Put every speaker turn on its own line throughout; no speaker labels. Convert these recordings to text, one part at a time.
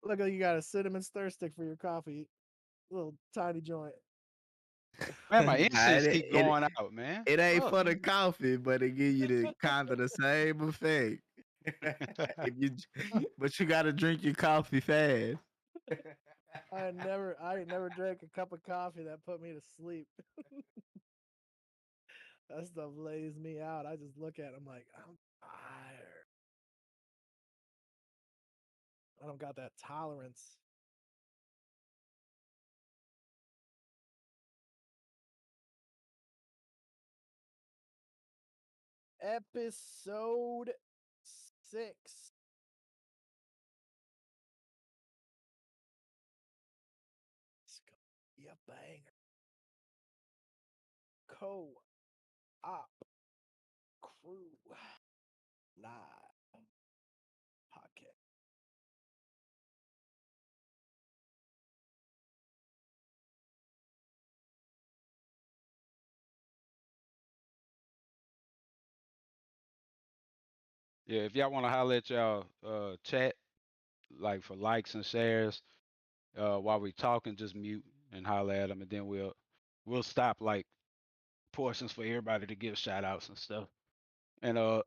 Look like you got a cinnamon stir stick for your coffee. Little tiny joint.
Man, my
Nah,
incense keep going out, man.
it ain't
Fuck.
for the coffee, but it give you the kind of the same effect. if you, but you gotta drink your coffee fast.
I ain't never drank a cup of coffee that put me to sleep. That stuff lays me out. I just look at it, I'm like, I'm tired. I don't got that tolerance. Episode 6. It's gonna be a banger. Co-op crew live podcast.
Yeah, if y'all want to holler at y'all chat, like for likes and shares, while we talking, just mute and holler at them, and then we'll stop like portions for everybody to give shout outs and stuff. And I'll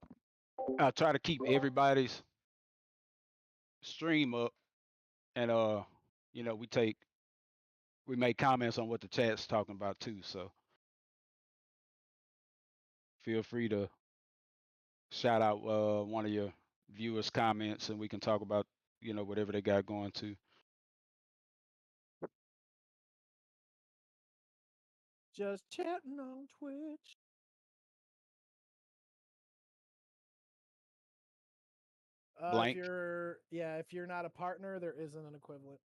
try to keep everybody's stream up, and we make comments on what the chat's talking about too. So feel free to shout out one of your viewers' comments, and we can talk about whatever they got going to.
Just chatting on Twitch.
Blank.
If you're not a partner, there isn't an equivalent.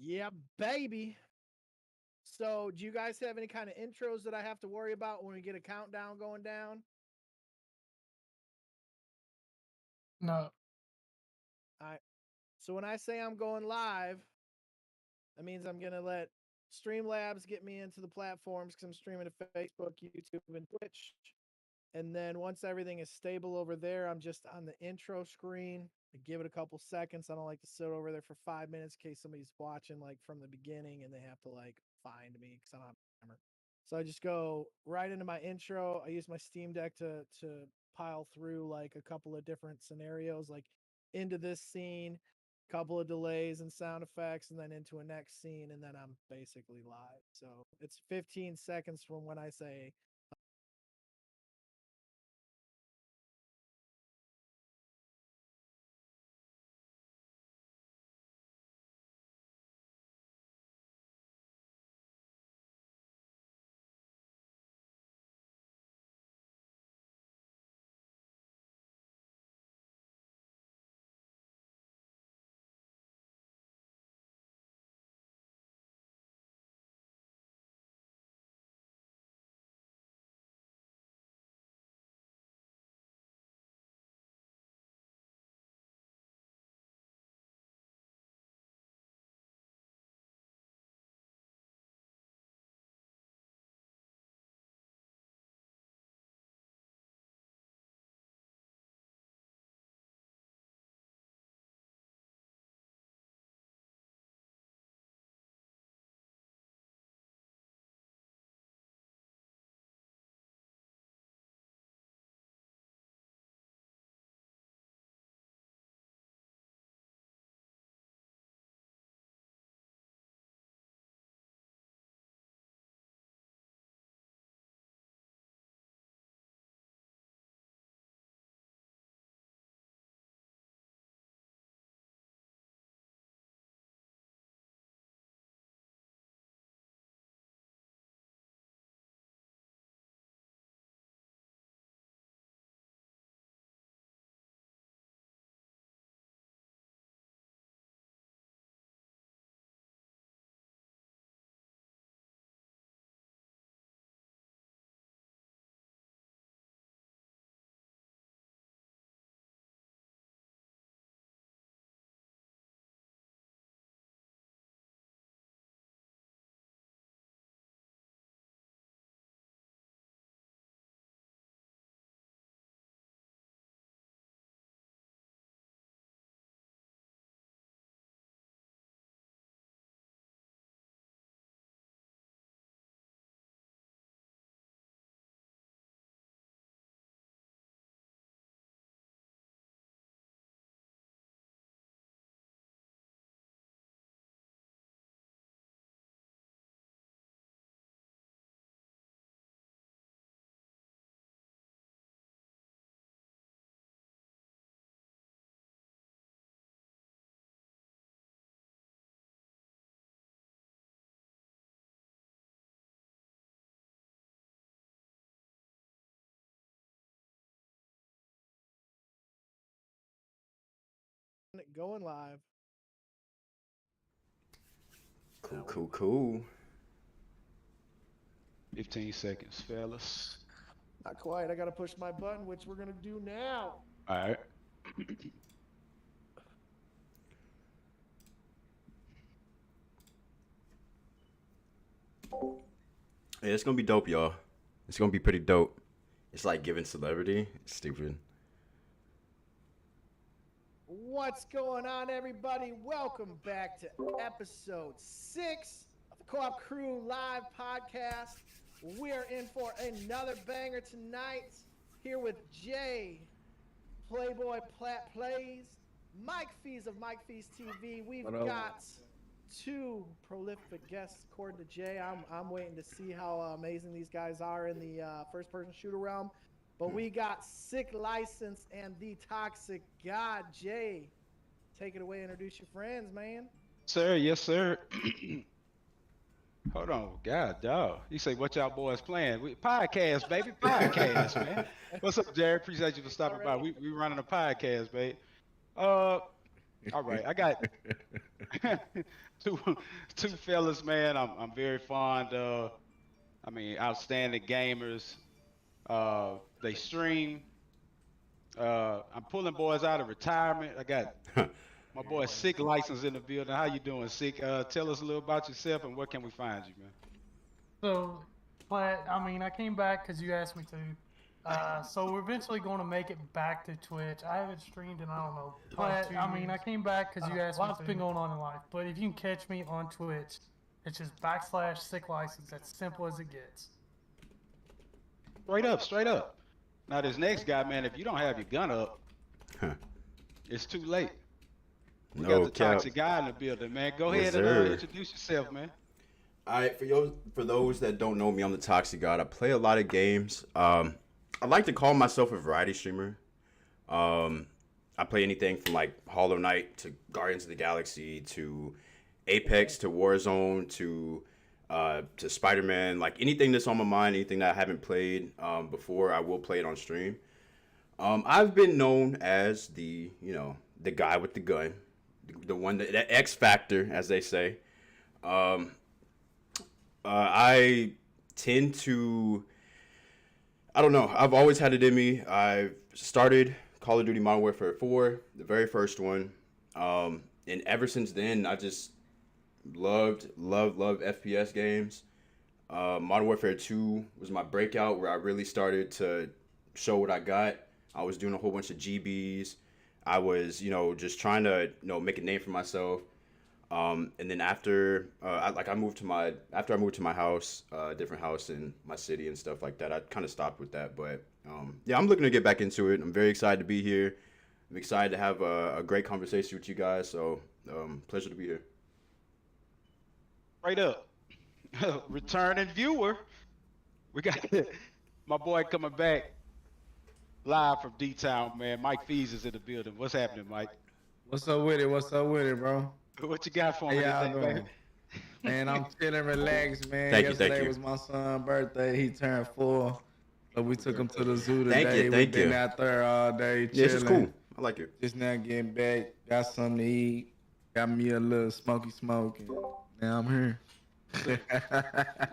Yeah, baby. So, do you guys have any kind of intros that I have to worry about when we get a countdown going down?
No.
All right. So when I say I'm going live, that means I'm gonna let Streamlabs get me into the platforms because I'm streaming to Facebook, YouTube, and Twitch. And then once everything is stable over there, I'm just on the intro screen. I give it a couple seconds. I don't like to sit over there for 5 minutes in case somebody's watching like from the beginning and they have to like find me because I don't have a timer. So I just go right into my intro. I use my Steam Deck to pile through like a couple of different scenarios, like into this scene, couple of delays and sound effects, and then into a next scene, and then I'm basically live. So it's 15 seconds from when I say going live.
Cool.
15 seconds, fellas.
Not quite. I gotta push my button, which we're gonna do now.
All right.
Yeah, it's gonna be dope, y'all. It's gonna be pretty dope. It's like giving celebrity. It's stupid.
What's going on, everybody? Welcome back to episode 6 of the Co-op Crew Live podcast. We're in for another banger tonight. Here with Jay, Playboy Plat Plays, Mike Fees of Mike Fees TV. We've got 2 prolific guests, according to Jay. I'm waiting to see how amazing these guys are in the first-person shooter realm. But we got Sick License and the Toxic God. Jay, take it away. Introduce your friends, man.
Sir, yes, sir. Hold on, God, dog. You say what y'all boys playing? Podcast, baby, podcast, man. What's up, Jerry? Appreciate you for stopping by. We running a podcast, babe. All right, I got two fellas, man. I'm very fond of. I mean, outstanding gamers. They stream. I'm pulling boys out of retirement. I got my boy Sick License in the building. How you doing, Sick? Tell us a little about yourself and where can we find you, man?
So, but I mean, I came back because you asked me to. So we're eventually going to make it back to Twitch. I haven't streamed in I don't know. But I mean, I came back because you asked me to. Lots been going on in life. But if you can catch me on Twitch, it's just / Sick License. That's simple as it gets.
Straight up. Now this next guy, man, if you don't have your gun up, it's too late. We got the Toxic Guy in the building, man. Go ahead and introduce yourself, man.
All right, for those that don't know me, I'm the Toxic God. I play a lot of games. I like to call myself a variety streamer. I play anything from like Hollow Knight to Guardians of the Galaxy to Apex to Warzone to Spider-Man. Like anything that's on my mind, anything that I haven't played before, I will play it on stream. I've been known as the guy with the gun, the one that X Factor, as they say. I tend to, I don't know. I've always had it in me. I've started Call of Duty Modern Warfare 4, the very first one. And ever since then, I just loved FPS games. Modern Warfare 2 was my breakout where I really started to show what I got. I was doing a whole bunch of GBs. I was, just trying to, make a name for myself. And then after I moved to my house, different house in my city and stuff like that, I kind of stopped with that. But yeah, I'm looking to get back into it. I'm very excited to be here. I'm excited to have a great conversation with you guys. So pleasure to be here.
Straight up. Returning viewer. We got my boy coming back live from D-Town, man. Mike Fees is in the building. What's happening, Mike?
What's up with it?
Bro? What you got for me today, man?
Man, I'm chilling, relaxed, man.
Thank
Yesterday
you.
was my son's birthday. He turned 4. So we took him to the zoo
Thank
today.
you.
We've been out there all day chilling.
Yes, it's cool. I like it.
Just now getting back. Got something to eat. Got me a little smoky smoke. And now I'm here.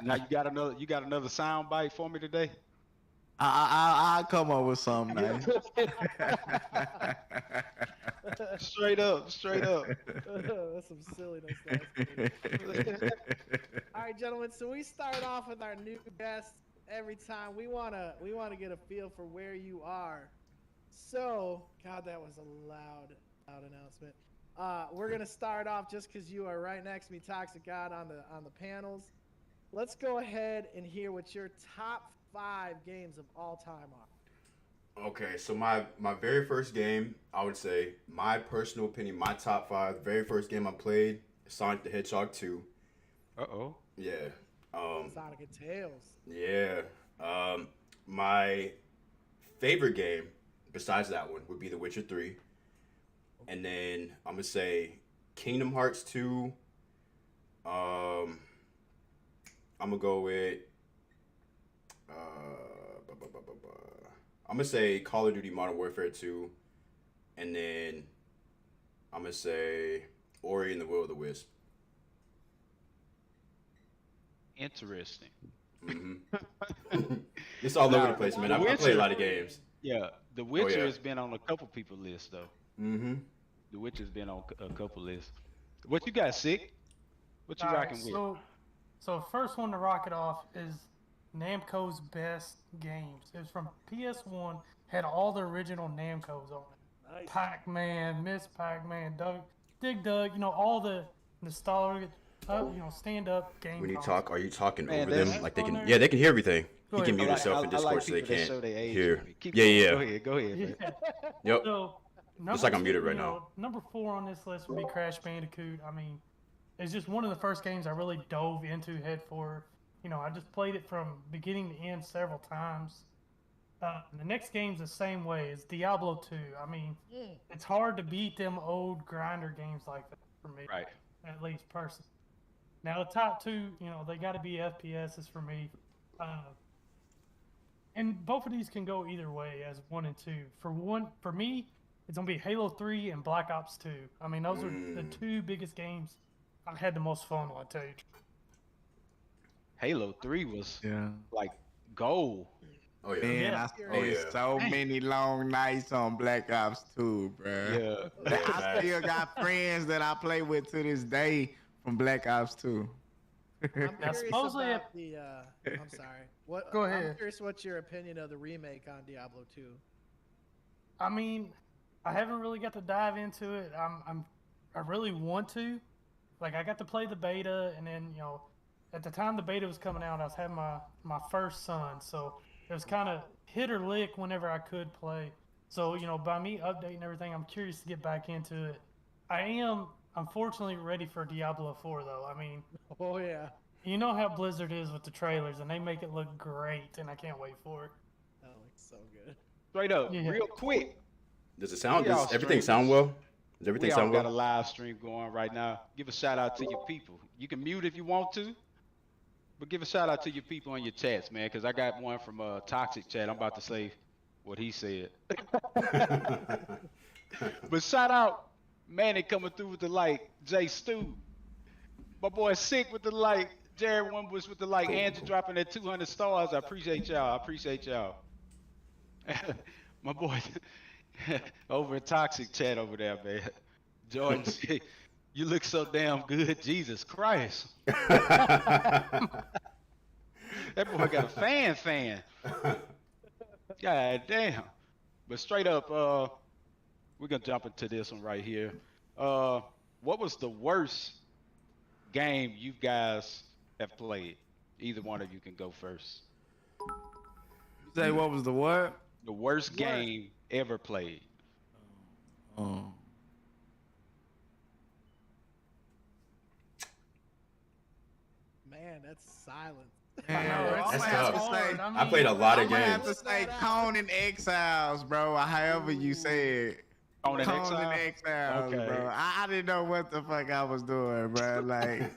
Now you got another sound bite for me today?
I'll come up with something, man.
Straight up.
That's some silliness. All right, gentlemen. So we start off with our new guests every time. We wanna get a feel for where you are. So, God, that was a loud announcement. We're gonna start off just because you are right next to me, Toxic God, on the panels. Let's go ahead and hear what your top 5 games of all time are.
Okay, so my very first game, I would say, my personal opinion, my top 5, the very first game I played, Sonic the Hedgehog 2.
Uh-oh.
Yeah.
Sonic and Tails.
Yeah. My favorite game, besides that one, would be The Witcher 3. And then I'm going to say Kingdom Hearts 2. I'm going to go with... I'm going to say Call of Duty Modern Warfare 2. And then I'm gonna say Ori and the Will of the Wisp.
Interesting.
It's all over
Now,
the place, man.
The
I play a
Witcher-
lot of games.
Yeah, The Witcher
yeah.
has been on a couple people lists though.
Mm-hmm.
The Witcher's been on a couple lists. What you got, Sick? What you
Alright,
rocking with?
So first one to rock it off is Namco's best games. It was from PS1. Had all the original Namco's on it.
Nice.
Pac-Man, Miss Pac-Man, Dig Dug. You know, all the nostalgic, stand-up game.
When you
consoles.
talk, are you talking
Man,
over them?
that's
Like they
on
can,
there.
yeah, they can hear everything.
Go
He can
ahead,
mute
bro.
himself in
I like
Discord so they
people that
can't
show their age
hear.
to me. Keep
Yeah,
going.
yeah.
Go ahead, man.
Yep.
So,
Just like I'm muted right now.
Number 4 on this list would be Crash Bandicoot. I mean, it's just one of the first games I really dove into head forward. You know, I just played it from beginning to end several times. The next game's the same way. It's Diablo 2. I mean, it's hard to beat them old grinder games like that for me.
Right.
At least personally. Now the top 2, they got to be FPSs for me. And both of these can go either way as 1 and 2. For me, it's gonna be Halo 3 and Black Ops 2. I mean, those are the 2 biggest games I had the most fun with. I tell you.
Halo 3 was
Yeah.
like gold.
Oh yeah.
Man,
Yeah.
I spent
Oh, yeah.
so many long nights on Black Ops 2, bro.
Yeah.
I still got friends that I play with to this day from Black Ops 2.
I'm
Now,
curious
supposedly
about the. I'm sorry. What?
Go
I'm
ahead.
curious what's your opinion of the remake on Diablo 2.
I mean, I haven't really got to dive into it. I really want to. Like, I got to play the beta, and then at the time the beta was coming out, I was having my first son, so it was kind of hit or lick whenever I could play. So by me updating everything, I'm curious to get back into it. I am unfortunately ready for Diablo 4 though. I mean,
Oh yeah.
you know how Blizzard is with the trailers, and they make it look great, and I can't wait for it.
That looks so good.
Straight up,
Yeah.
real quick.
Does it sound?
We all
Does everything
streamers.
sound well? Does
We
everything
all
sound
got a
well?
live stream going right now. Give a shout out to your people. You can mute if you want to, but give a shout out to your people in your chats, man, because I got one from Toxic Chat. I'm about to say what he said. But shout out Manny coming through with the like, Jay Stu. My boy Sick with the like, Jared Wimbush with the like, Andrew dropping that 200 stars. I appreciate y'all. My boy over in Toxic Chat over there, man. Jordan, you look so damn good. Jesus Christ. That boy got a fan. God damn. But straight up, we're gonna jump into this one right here. What was the worst game you guys have played? Either one of you can go first.
Say what was the what?
The worst game ever played.
Man, that's silence.
Man,
that's
I'm gonna
tough.
have to
hard.
say,
I played a lot of
I'm gonna have
games.
to say Conan Exiles, bro. However you say it.
Conan
Conan
Exile?
Exiles,
Okay.
bro. I didn't know what the fuck I was doing, bro. Like,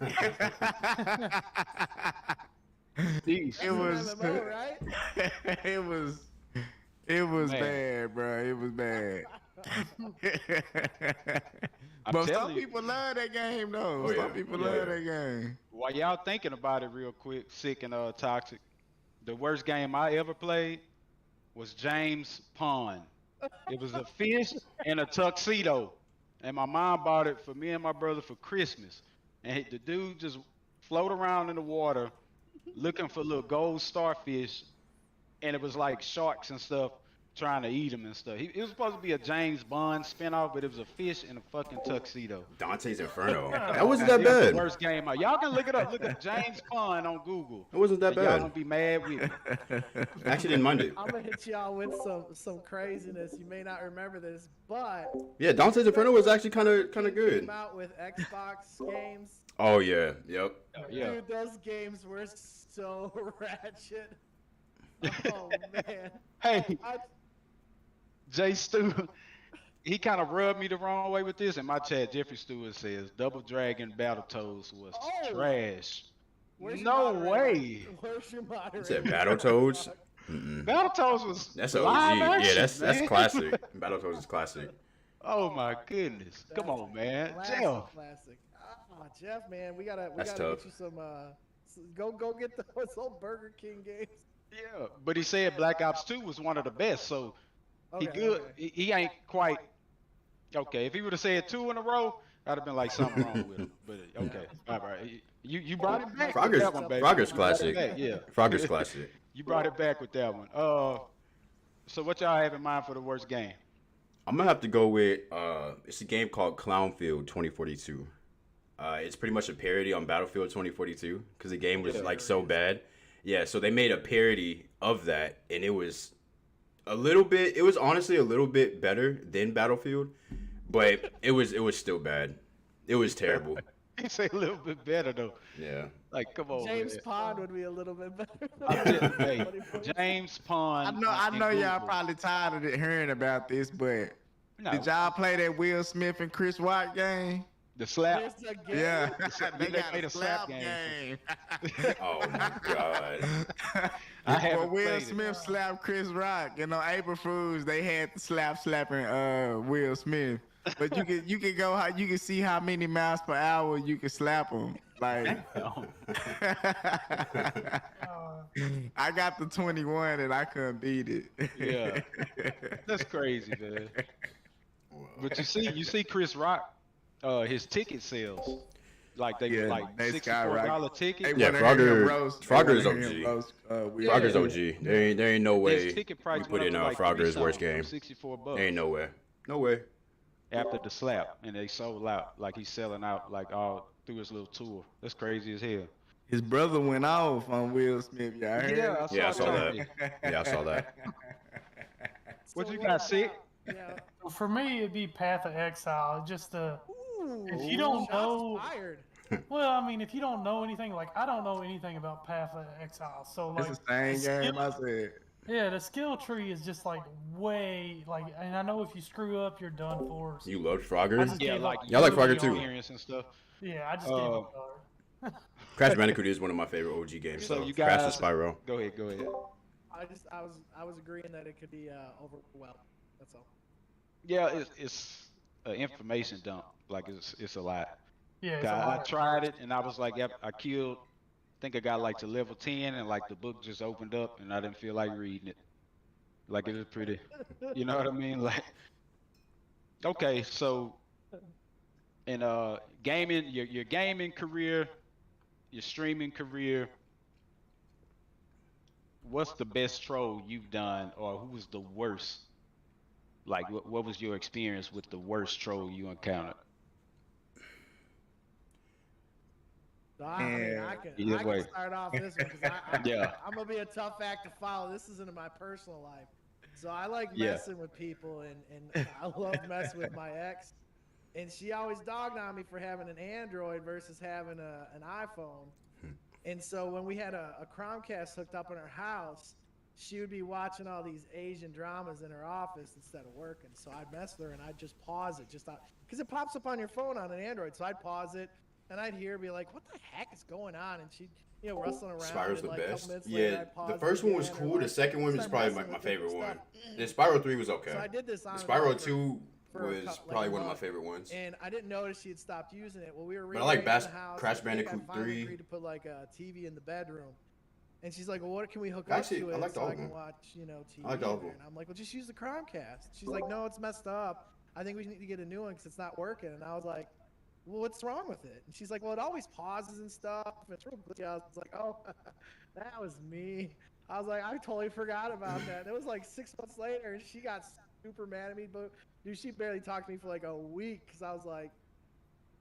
Jeez.
it was,
MMO, right?
it was
Man.
bad, bro. It was bad.
I'm
But some
telling you.
people love that game, though.
Oh, yeah.
Some people
Yeah,
love
yeah.
that game.
While y'all thinking about it real quick, Sick and Toxic, the worst game I ever played was James Pond. It was a fish and a tuxedo. And my mom bought it for me and my brother for Christmas. And the dude just float around in the water looking for little gold starfish. And it was like sharks and stuff trying to eat him and stuff. It was supposed to be a James Bond spinoff, but it was a fish in a fucking tuxedo.
Dante's Inferno. That wasn't that
It was the
bad.
worst game. Y'all can look it up. Look at James Pond on Google.
It wasn't that
And y'all
bad.
gonna be mad with me.
I actually didn't mind it.
I'm gonna hit y'all with some craziness. You may not remember this, but
Yeah, Dante's Inferno was actually kind of good.
came out with Xbox games.
Oh yeah, yep.
Yeah.
Dude, those games were so ratchet. Oh man.
Hey,
I,
Jay Stu, he kind of rubbed me the wrong way with this. In my chat, Jeffrey Stewart says Double Dragon Battletoads was
Oh.
trash.
where's your
No
moderator?
way.
Where's your moderator?
You said Battletoads? Mm-mm.
Battletoads was
That's an
live
OG.
action,
Yeah, that's
man.
classic. Battletoads is classic.
Oh my goodness. Come
That's
on, man.
classic,
Jeff.
classic. Ah, Jeff, man, we gotta
That's
get
tough.
you some. Go get those old Burger King games.
Yeah, but he said Black Ops 2 was one of the best, so he
Okay,
good.
okay.
He ain't quite okay. If he would have said 2 in a row, I'd have been like something wrong with him. But okay, all right. You brought it back with that one, baby.
Frogger's
You brought it
classic.
back, yeah.
Frogger's classic.
You brought it back with that one. So what y'all have in mind for the worst game?
I'm gonna have to go with it's a game called Clownfield 2042. It's pretty much a parody on Battlefield 2042 because the game was like so bad. Yeah, so they made a parody of that, and it was honestly a little bit better than Battlefield, but it was still bad. It was terrible.
He say a little bit better though.
Yeah.
Like, come on,
James
man.
Pond would be a little bit better.
Hey, James Pond.
I know y'all
Google.
probably tired of hearing about this, but
No,
did y'all play that Will Smith and Chris Rock game?
the slap.
There's a game.
Yeah,
They
they got
made
a
a slap
slap
game.
game.
Oh my god.
I
Well,
haven't
Will
played it.
Smith slapped Chris Rock, and on April Fools they had the slapping Will Smith. But you can go how you can see how many miles per hour you can slap him. Like I got the 21 and I couldn't beat it.
Yeah. That's crazy, man. But you see Chris Rock, his ticket sales, like they
Yeah,
like
they
$64 ticket.
Yeah, Frogger is OG.
Yeah.
Frogger's OG. There ain't no way
His ticket
we
price
put
went
in
up to like
Frogger's worst game.
$64.
There ain't no way. No way.
After the slap, and they sold out. Like he's selling out like all through his little tour. That's crazy as hell.
His brother went off on Will Smith. Y'all heard?
Yeah, I saw that.
that.
Yeah, I saw that.
What
So
you got, Sid?
Yeah.
For me, it'd be Path of Exile. Just
Ooh,
If you don't
shots
know-
fired.
well, I mean, if you don't know anything, like I don't know anything about Path of Exile, so like
It's the same game I said.
yeah, the skill tree is just like way like, and I know if you screw up, you're done for. So,
You loved
I
Frogger?
just
Yeah,
gave
like
up.
Yeah, I like Frogger too.
experience and stuff.
Yeah, I just gave up.
Crash Bandicoot is one of my favorite OG games.
So
So
you
Crash
guys-
and Spyro.
Go ahead.
I was agreeing that it could be overwhelmed. That's all.
Yeah, it's an information dump. Like it's a lot.
Yeah, it's a
I
lot.
tried it and I was like, yep, I killed. I think I got like to level 10 and like the book just opened up and I didn't feel like reading it. Like it was pretty, you know what I mean? Like, okay, so in gaming, your gaming career, your streaming career, what's the best troll you've done, or who was the worst? Like, what was your experience with the worst troll you encountered?
So I mean, I
Either
can
way.
start off this one because
Yeah.
I'm gonna be a tough act to follow. This isn't in my personal life, so I like
Yeah.
messing with people, and I love messing with my ex, and she always dogged on me for having an Android versus having an iPhone, and so when we had a Chromecast hooked up in her house, she would be watching all these Asian dramas in her office instead of working. So I'd mess with her and I'd just pause it, just because it pops up on your phone on an Android. So I'd pause it. And I'd hear her be like, "What the heck is going on?" And she'd, rustling around.
Spyro's
and
the
like, a couple
best.
minutes later,
Yeah,
I'd pause
the
it
first one was
again, or,
cool. The
like,
second one is
start
probably
messing
my
with
favorite
different
one.
stuff.
And Spyro 3 was okay.
So I did this on
The
and off
Spyro
for-
2
for a
was
couple-
probably
like,
one of my
month.
favorite ones.
And I didn't notice she had stopped using it. Well, we were
But I like
rearranging the house.
Crash
I think I
Bandicoot
finally
3.
agreed to put like a TV in the bedroom. And she's like, "Well, what can we hook
Actually,
up to
I
it
liked
so
all
I
of
can
them.
watch, TV?"
I liked all of
in there?"
them.
And I'm like, "Well, just use the Chromecast." She's like, "No, it's messed up. I think we need to get a new one because it's not working." And I was like, "Well, what's wrong with it?" And she's like, "Well, it always pauses and stuff. It's real glitchy." I was like, "Oh, that was me." I was like, "I totally forgot about that." It was like 6 months later, and she got super mad at me. But dude, she barely talked to me for like a week because I was like,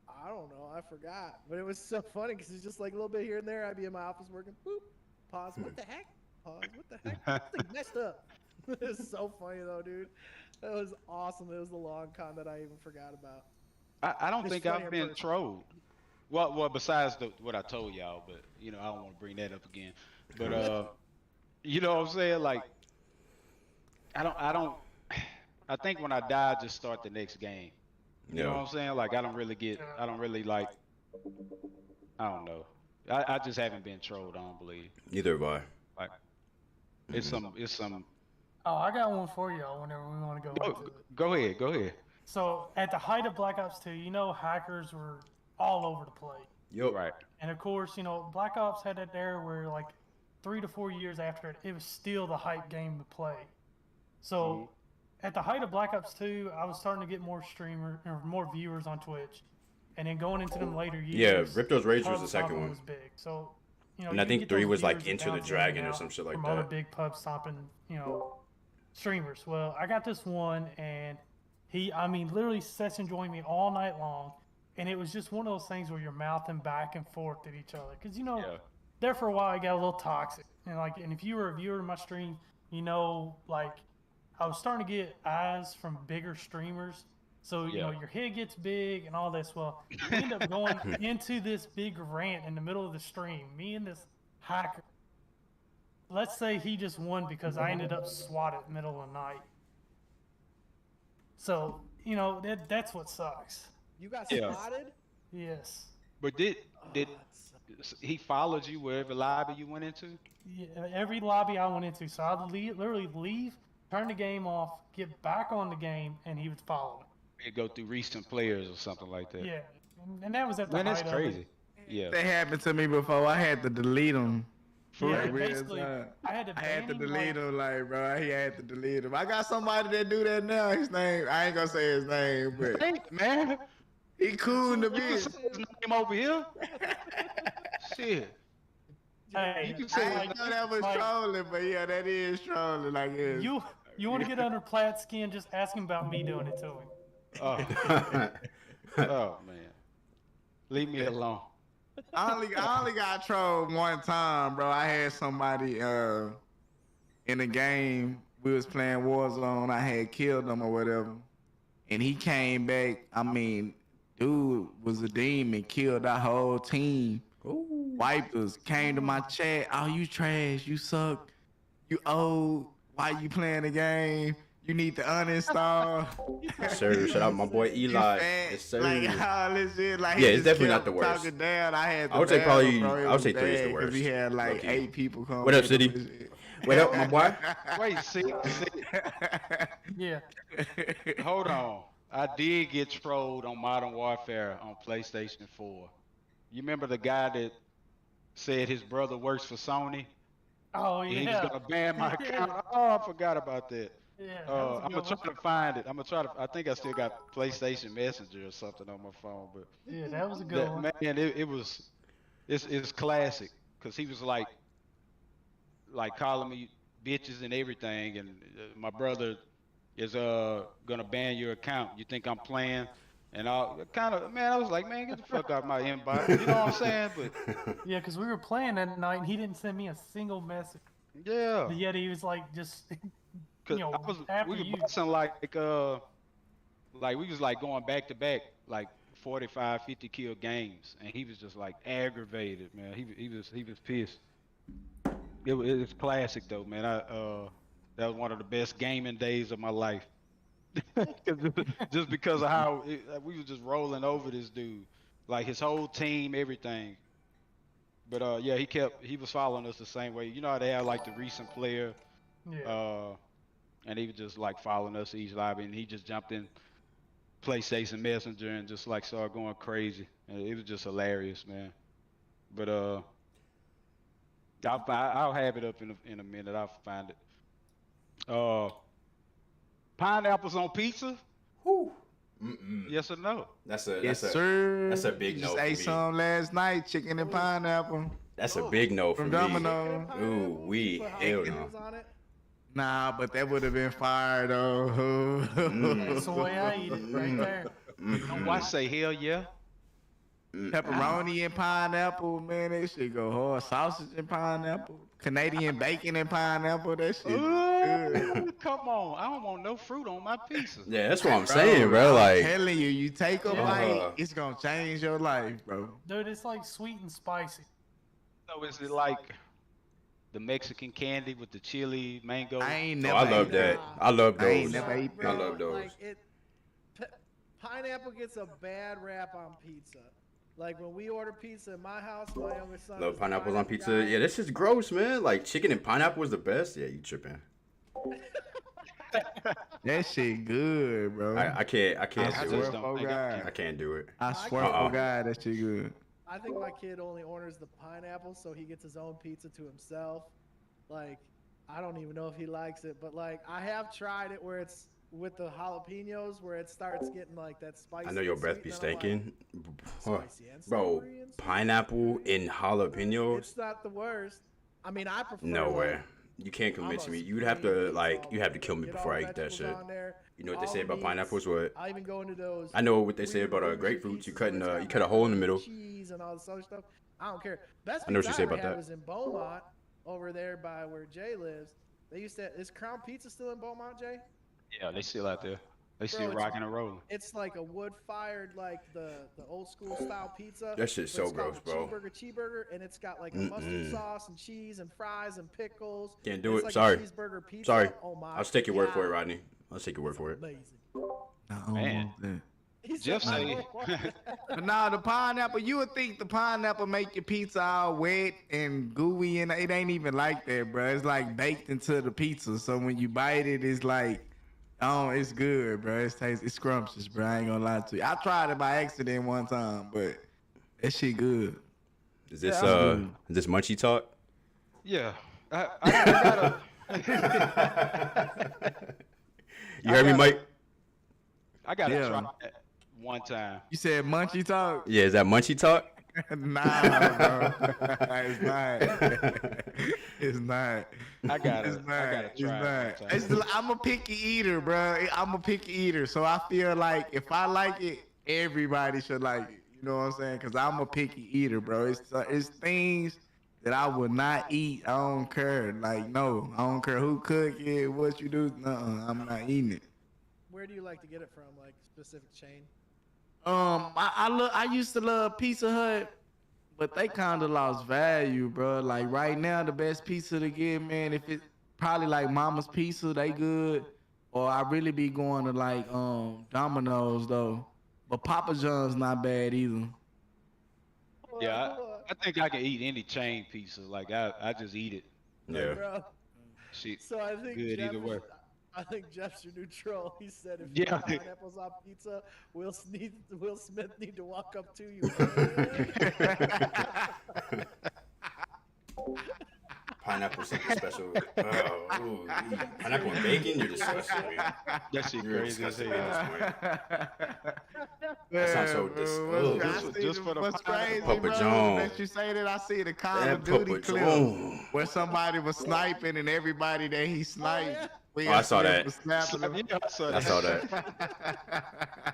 "I don't know, I forgot." But it was so funny because it's just like a little bit here and there. I'd be in my office working, boop, pause. What the heck? Pause. What the heck? This thing messed up. It was so funny though, dude. That was awesome. It was the long con that I even forgot about.
I don't
It's
think
funnier
I've been
person.
trolled. Well, besides what I told y'all, but I don't want to bring that up again. But you know what I'm saying? Like, I don't. I think when I die, just start the next game. You know what I'm saying? Like, I don't really like. I don't know. I just haven't been trolled. I don't believe.
Neither have I.
Like, it's some.
Oh, I got one for y'all whenever we want to go into it.
Go ahead.
So at the height of Black Ops 2, hackers were all over the place.
Yup.
Right.
And of course, Black Ops had that era where like 3 to 4 years after it, it was still the hype game to play. So at the height of Black Ops 2, I was starting to get more more viewers on Twitch. And then going into them later years,
Yeah, Ripto's Rage was
pub
the second
stomping
one.
was big. So,
And
you
I think
get
3
those
was like
viewers that
Enter the
bounce in
Dragon
and
or
out
some shit like
from other
that.
big pub stomping, streamers. Well, I got this one, and literally session joined me all night long, and it was just one of those things where you're mouthing back and forth at each other, because
Yeah.
there for a while it got a little toxic, and if you were a viewer of my stream, like I was starting to get eyes from bigger streamers. So,
Yeah.
your head gets big and all this. Well, we end up going into this big rant in the middle of the stream. Me and this hacker. Let's say he just won because I ended up swatted middle of the night. So, that's what sucks.
You got
Yeah.
spotted?
Yes.
But did
That sucks.
he followed you wherever lobby you went into?
Yeah, every lobby I went into. So I'd literally leave, turn the game off, get back on the game, and he would follow me.
He'd go through recent players or something like that.
Yeah. And that was at the
Man, that's
height of it.
crazy. Yeah.
That happened to me before. I had to delete them.
Yeah,
real
basically,
time.
I had to
I had to
ban him,
delete
like-
him, like, bro. He had to delete him. I got somebody that do that now. His name, I ain't gonna say his name, but
Hey, man.
he cool in the
You can
bitch.
say his name over here. Shit.
Hey,
You can
I
say
didn't
like-
know that was
like-
trolling, but yeah, that is trolling. Like, yeah.
You want to get under Platt's skin? Just ask him about me doing it to him.
Oh, oh man. Leave me alone.
I only got trolled one time, bro. I had somebody in a game. We was playing Warzone. I had killed him or whatever, and he came back. I mean, dude was a demon. Killed our whole team. Wiped us. Came to my chat. Oh, you trash. You suck. You old. Why you playing the game? You need to uninstall.
Sir, shout out my boy
You
Eli.
fat.
Yes, sir.
Like all this shit. Like he
Yeah, it's
just
definitely not
kept
the worst.
Talking down. I had to
I would say
ban
probably-
him, bro. It
I would
was
say 3 is the
bad 'cause
worst.
We had like
Low-key.
8 people come.
What up,
with
City?
him and shit.
What up, my boy?
Wait, see,
Yeah.
hold on. I did get trolled on Modern Warfare on PlayStation 4. You remember the guy that said his brother works for Sony?
Oh
And he was
yeah.
gonna ban my
Yeah.
account. Oh, I forgot about that.
Yeah. that was a
I'm
good
gonna try
one.
to find it. I think I still got PlayStation Messenger or something on my phone, but
Yeah, that was a good
that,
one.
man, it's classic because he was like calling me bitches and everything, and my brother is gonna ban your account. You think I'm playing? And I was like, man, get the fuck out of my inbox. You know what I'm saying? But
Yeah, because we were playing that night, and he didn't send me a single message.
yeah,
But yet he was like, just
cause
you know,
we
after
were
you.
boxing like we was like going back to back like 45, 50 kill games, and he was just like aggravated, man. He was pissed. It was classic though, man. That was one of the best gaming days of my life. just because of how we was just rolling over this dude, like his whole team, everything. But yeah, he was following us the same way. You know how they have like the recent player,
Yeah.
and he was just like following us each lobby, and he just jumped in PlayStation Messenger and just like started going crazy. And it was just hilarious, man. But I'll have it up in a minute. I'll find it. Pineapples on pizza?
Whew. Mm-mm.
Yes or no?
That's a
Yes,
that's a
sir.
that's a big
Just
no for
ate
me.
some last night, chicken and pineapple.
that's a big no for
From
me.
Domino.
Ooh, we
Put
hell no.
jalapenos on it?
Nah, but that would have been fire though.
That's the way I eat it, right there.
Why say hell yeah?
Pepperoni and pineapple, man, that shit go hard. Sausage and pineapple, Canadian bacon and pineapple, that shit. good.
Ooh, come on. I don't want no fruit on my pizza.
Yeah, that's what I'm saying, bro.
I'm
Like,
telling you, you take a bite,
Uh.
it's gonna change your life, bro.
Dude, it's like sweet and spicy.
So is it like the Mexican candy with the chili, mango?
I ain't
oh,
never.
I love
ate
that. I love
I ain't
those.
never ate
I love those.
Like pineapple gets a bad rap on pizza. Like when we order pizza in my house, my youngest son.
Love
is the
pineapples on pizza.
guy.
Yeah, this is gross, man. Like chicken and pineapple is the best. Yeah, you tripping.
That shit good, bro.
I can't
I
do
swear
it.
don't
for
think I'm
God.
I can't do it.
I swear
Uh-uh.
for God, that shit good.
I think my kid only orders the pineapple so he gets his own pizza to himself. Like, I don't even know if he likes it, but like I have tried it where it's with the jalapenos where it starts getting like that spicy.
I know your
and
breath
sweet,
be
and I'm like,
stinking.
spicy and
Bro,
savory and sweet.
pineapple in jalapenos?
It's not the worst. I mean, I prefer.
No way.
like,
You can't
I'm
convince
a
me. You'd have
supreme
to
pizza
like
all
you have
over
to
it.
kill me
Get
before
all
I eat that
vegetables
shit.
on there,
You know what they
all
say
the
about
meats.
pineapples? What?
I even go into those.
I know what they say
weird
about
bougie
grapefruits. You
pizzas
cut
where it's got
you cut a hole in the middle.
cheese and all this other stuff. I don't care. Best
I know what
pizza
you say
ever
about
had
that.
was in Beaumont, over there by where Jay lives. They used to. Is Crown Pizza still in Beaumont, Jay?
Yeah, they still out there. They still
it's-
rocking and rolling.
It's like a wood-fired, like the old school style pizza.
That shit's
but
so
it's called
gross, bro.
the cheeseburger, and it's got like a mustard sauce and cheese and fries and pickles.
Can't do
It's
it.
like
Sorry.
a cheeseburger pizza.
Sorry.
Oh my
I'll just take your word for it,
God.
Rodney. I'll just take your word for it.
Amazing.
I don't
Man.
want that.
He said,
Jeff
"I
say,
don't want that."
But nah, the pineapple, you would think the pineapple make your pizza all wet and gooey, and it ain't even like that, bro. It's like baked into the pizza. So when you bite it, it's like, oh, it's good, bro. It's scrumptious, bro. I ain't gonna lie to you. I tried it by accident one time, but that shit good.
Is this
Yeah.
is this Munchie talk?
yeah, I gotta.
You heard me, Mike?
I gotta
Yeah.
try that one time.
You said Munchie talk?
Yeah, is that Munchie talk?
Nah, bro. It's not. It's not.
I gotta
It's not.
try
It's
it one
not.
time.
It's the, I'm a picky eater, bro. I'm a picky eater, so I feel like if I like it, everybody should like it. You know what I'm saying? Cause I'm a picky eater, bro. It's things that I would not eat. I don't care. Like no, I don't care who cook it, what you do. I'm not eating it.
Where do you like to get it from? Like specific chain?
I used to love Pizza Hut, but they kind of lost value, bro. Like right now, the best pizza to get, man, if it probably like Mama's Pizza, they good. Or I really be going to like Domino's though. But Papa John's not bad either.
Yeah, I think I can eat any chain pizza. Like I just eat it.
Yeah.
Bro.
Shit.
So I think
Good
Jeff
either way.
I think Jeff's your new troll. He said if you
Yeah.
put pineapples on pizza, Will Smith need to walk up to you.
Pineapple something special. Oh, ooh, pineapple and bacon? You're disgusting.
That shit
You're
crazy as
disgusting
hell.
at this point. That sounds so disgusting.
Just for the
What's crazy,
Papa
bro,
John.
that you say that I see the Call
That
of Duty
Papa
clip
John.
where somebody was sniping and everybody that he sniped.
Oh,
I saw that.
was snapping them.
Yeah,
I saw that.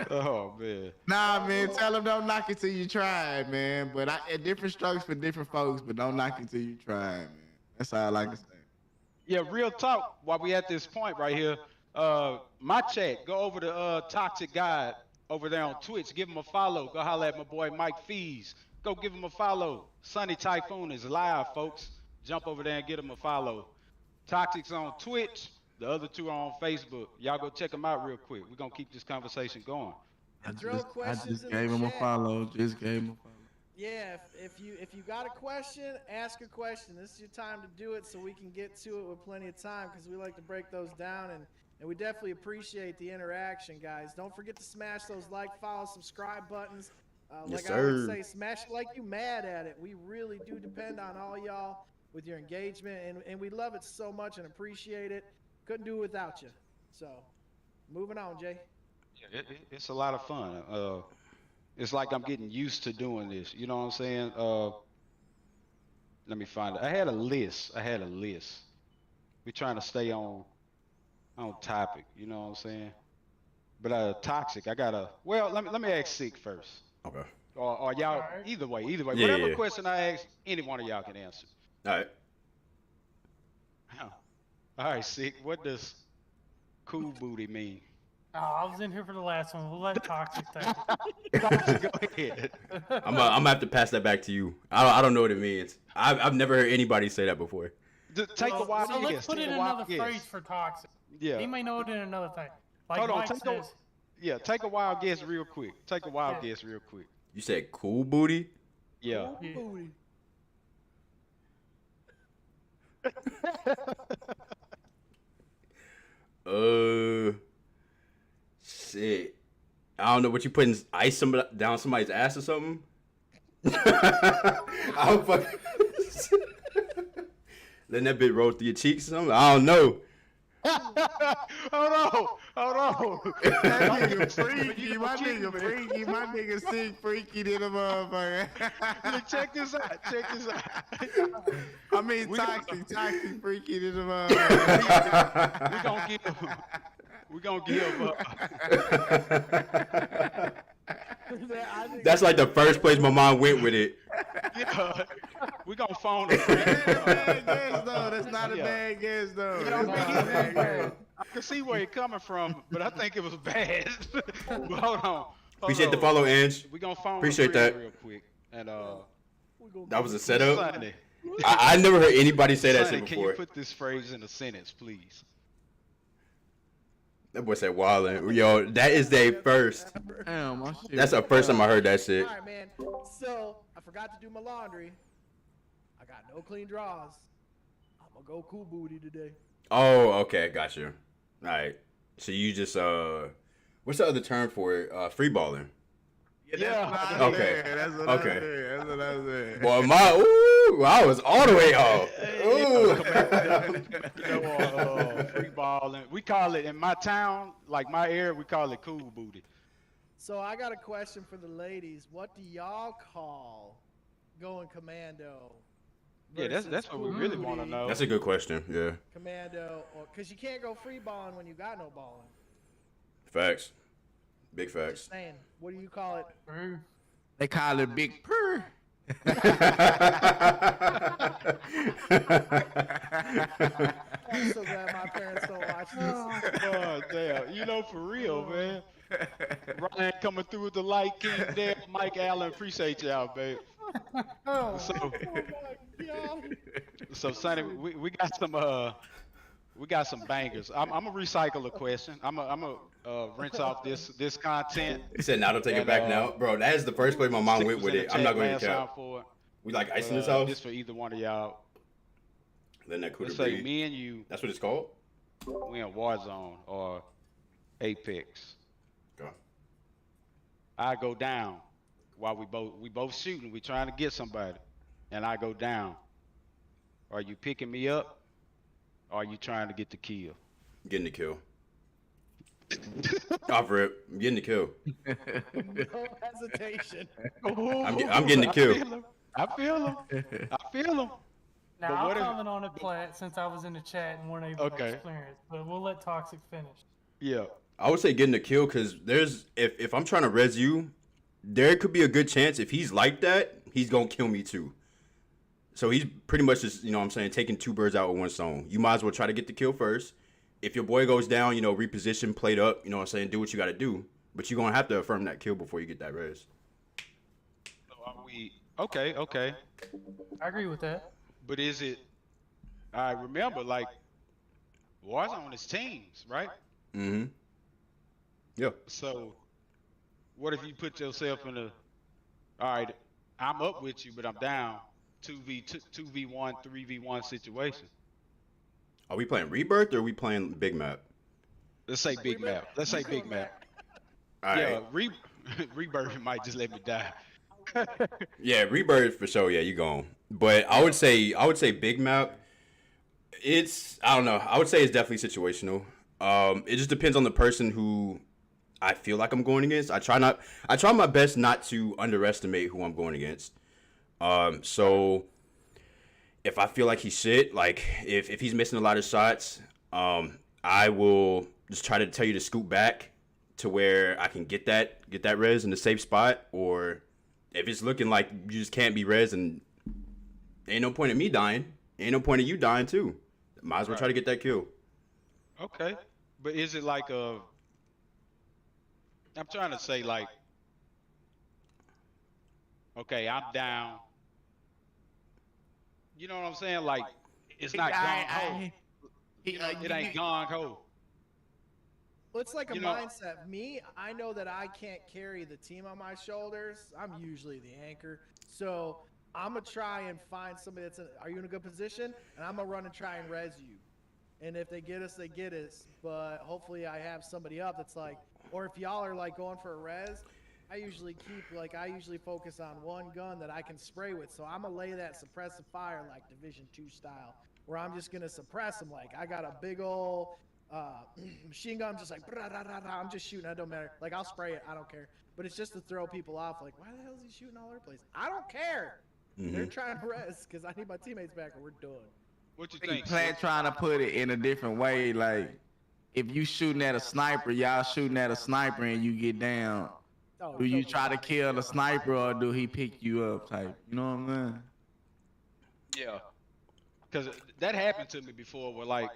Oh man.
Nah, man, tell them don't knock it till you try it, man. But at different strokes for different folks, but don't knock it till you try it, man. That's all I can say.
Yeah, real talk. While we at this point right here, my chat, go over to Toxic Guide over there on Twitch. Give him a follow. Go holler at my boy Mike Fees. Go give him a follow. Sunny Typhoon is live, folks. Jump over there and get him a follow. Toxic's on Twitch. The other two are on Facebook. Y'all go check them out real quick. We're going to keep this conversation going.
I
Throw
just
questions in the
gave him a
chat.
follow. Just gave him a follow.
Yeah, if you got a question, ask a question. This is your time to do it so we can get to it with plenty of time because we like to break those down and we definitely appreciate the interaction, guys. Don't forget to smash those like, follow, subscribe buttons.
Yes,
Like I would
sir.
say, smash it like you mad at it. We really do depend on all y'all with your engagement and we love it so much and appreciate it. Couldn't do it without you. So, moving on, Jay.
It's a lot of fun. It's like I'm getting used to doing this. You know what I'm saying? Let me find it. I had a list. We're trying to stay on topic. You know what I'm saying? But Toxic, I gotta. Well, let me ask Sick first.
Okay.
Or y'all.
Alright.
Either way.
Yeah,
Whatever
yeah.
question I ask, any one of y'all can answer.
All right.
All right, Sick. What does cool booty mean?
Oh, I was in here for the last one. We'll let Toxic take
Toxic, go ahead.
I'm gonna have to pass that back to you. I don't know what it means. I've never heard anybody say that before.
Just take a wild
So let's
guess.
put
Take
in
a wild
another
guess.
phrase for Toxic.
Yeah.
He may know it in another thing. Like
Hold on,
Mike
take a-
says.
Yeah, take a wild guess real quick.
Yeah.
Guess real quick.
You said cool booty?
Yeah.
Yeah.
Booty.
Shit. I don't know what you putting ice down somebody's ass or something. I'm fucking letting that bit roll through your cheeks or something. I don't know.
Hold on.
That nigga freaky. My nigga freaky. My nigga sick freaky to the motherfucker.
Look, check this out.
I mean, toxic freaky to the motherfucker.
We gonna give up.
That's like the first place my mind went with it.
Yeah, we gonna phone him.
That's a bad guess, though. That's not a bad guess, though.
Yeah,
That's not a bad guess.
I can see where it's coming from, but I think it was bad. But hold on.
Appreciate the follow, Ange.
We gonna phone
Appreciate
that
that.
real quick. And
That was a setup.
Sonny,
I never heard anybody say that
Sonny,
shit
can you
before.
put this phrase in a sentence, please?
That boy said wildin'. Yo, that is their first.
Damn, my shit.
That's the first time I heard that shit.
All right, man. So I forgot to do my laundry. I got no clean drawers. I'm gonna go cool booty today.
Oh, okay, got you. All right. So you just what's the other term for it? Free balling.
Yeah.
Okay.
That's what
Okay.
I said. That's what I said.
Boy, I was all the way off. Ooh.
Free balling. We call it in my town, like my area, we call it cool booty.
So I got a question for the ladies. What do y'all call going commando?
Yeah, that's
versus
what we
cool
really want to
booty,
know.
That's a good question. Yeah.
Commando, or because you can't go free balling when you got no balling.
Facts. Big facts.
Saying, what do you call it?
True.
They call it Big Purr.
I'm so glad my parents don't watch this.
Oh, damn. You know, for real, man. Ryan coming through with the light, King there, Mike Allen, appreciate y'all, babe. So Sonny, we got some bangers. I'm gonna recycle a question. I'm gonna rinse off this content.
He said, "Now don't take it back now, bro." That is the first place my mind went with it. I'm not going to cap.
For it.
We like ice in
But,
this house.
This for either one of y'all.
Then that could
Let's
have
say
been.
me and you,
That's what it's called.
we in Warzone or Apex.
Go.
I go down while we both shooting. We trying to get somebody, and I go down. Are you picking me up? Or are you trying to get the kill?
Getting the kill. Off rip. I'm getting the kill.
No hesitation.
I'm getting the kill.
I feel him. But
Now,
what
I'll
if-
comment on it, Platt, since I was in the chat and weren't able
Okay.
to experience. But we'll let Toxic finish.
Yeah.
I would say getting the kill because there's if I'm trying to res you, there could be a good chance if he's like that, he's gonna kill me too. So he's pretty much just, you know what I'm saying, taking two birds out with one stone. You might as well try to get the kill first. If your boy goes down, you know, reposition, plate up, you know what I'm saying, do what you gotta do. But you're gonna have to affirm that kill before you get that res.
So are we okay?
I agree with that.
But is it? I remember like Warzone is teams, right?
Mm-hmm. Yeah.
So what if you put yourself in a? All right, I'm up with you, but I'm down. 2v1, 3v1 situation.
Are we playing Rebirth or are we playing Big Map?
Let's say big map. Let's say big map.
All right.
Yeah, Rebirth might just let me die.
Yeah, Rebirth for sure. Yeah, you gone. But I would say Big Map. I don't know. I would say it's definitely situational. It just depends on the person who I feel like I'm going against. I try my best not to underestimate who I'm going against. So if I feel like he's shit, like if he's missing a lot of shots, I will just try to tell you to scoot back to where I can get that res in the safe spot. Or if it's looking like you just can't be res, and ain't no point in me dying, ain't no point in you dying too. Might as well try to get that kill.
Okay, but is it like a? I'm trying to say like, okay, I'm down. You know what I'm saying? Like, it's not gung ho. It ain't gung ho.
Well, it's like a
You know-
mindset. Me, I know that I can't carry the team on my shoulders. I'm usually the anchor. So I'm going to try and find somebody are you in a good position? And I'm going to run and try and res you. And if they get us, they get us. But hopefully I have somebody up that's like, or if y'all are like going for a res, I usually focus on one gun that I can spray with. So I'm going to lay that suppressive fire like Division 2 style, where I'm just going to suppress them. Like I got a big old machine gun, just like, I'm just shooting. It don't matter. Like I'll spray it. I don't care. But it's just to throw people off. Like, why the hell is he shooting all over the place? I don't care. They're trying to res because I need my teammates back or we're done.
What you
He
think?
plan trying to put it in a different way. Like, if you shooting at a sniper, y'all shooting at a sniper and you get down.
Oh,
Do you try to kill the sniper or do he pick you up type? You know what I'm saying?
Yeah, because that happened to me before, where like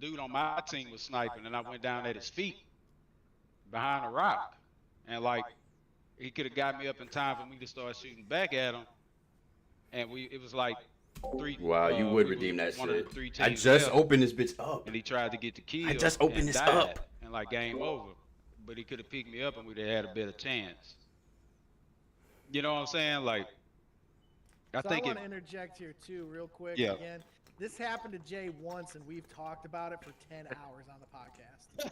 dude on my team was sniping, and I went down at his feet behind a rock, and like he could have got me up in time for me to start shooting back at him, and it was like 3.
Wow, you would
we
redeem
was
that
one of the
shit.
3
I
teams
just
left,
opened this bitch up.
and he tried to get the kill.
I just opened
and
this
died,
up.
and like game over. But he could have picked me up, and we'd have had a better chance. You know what I'm saying? Like, I
So
think
I want to interject here too, real quick.
Yeah.
Again, this happened to Jay once, and we've talked about it for 10 hours on the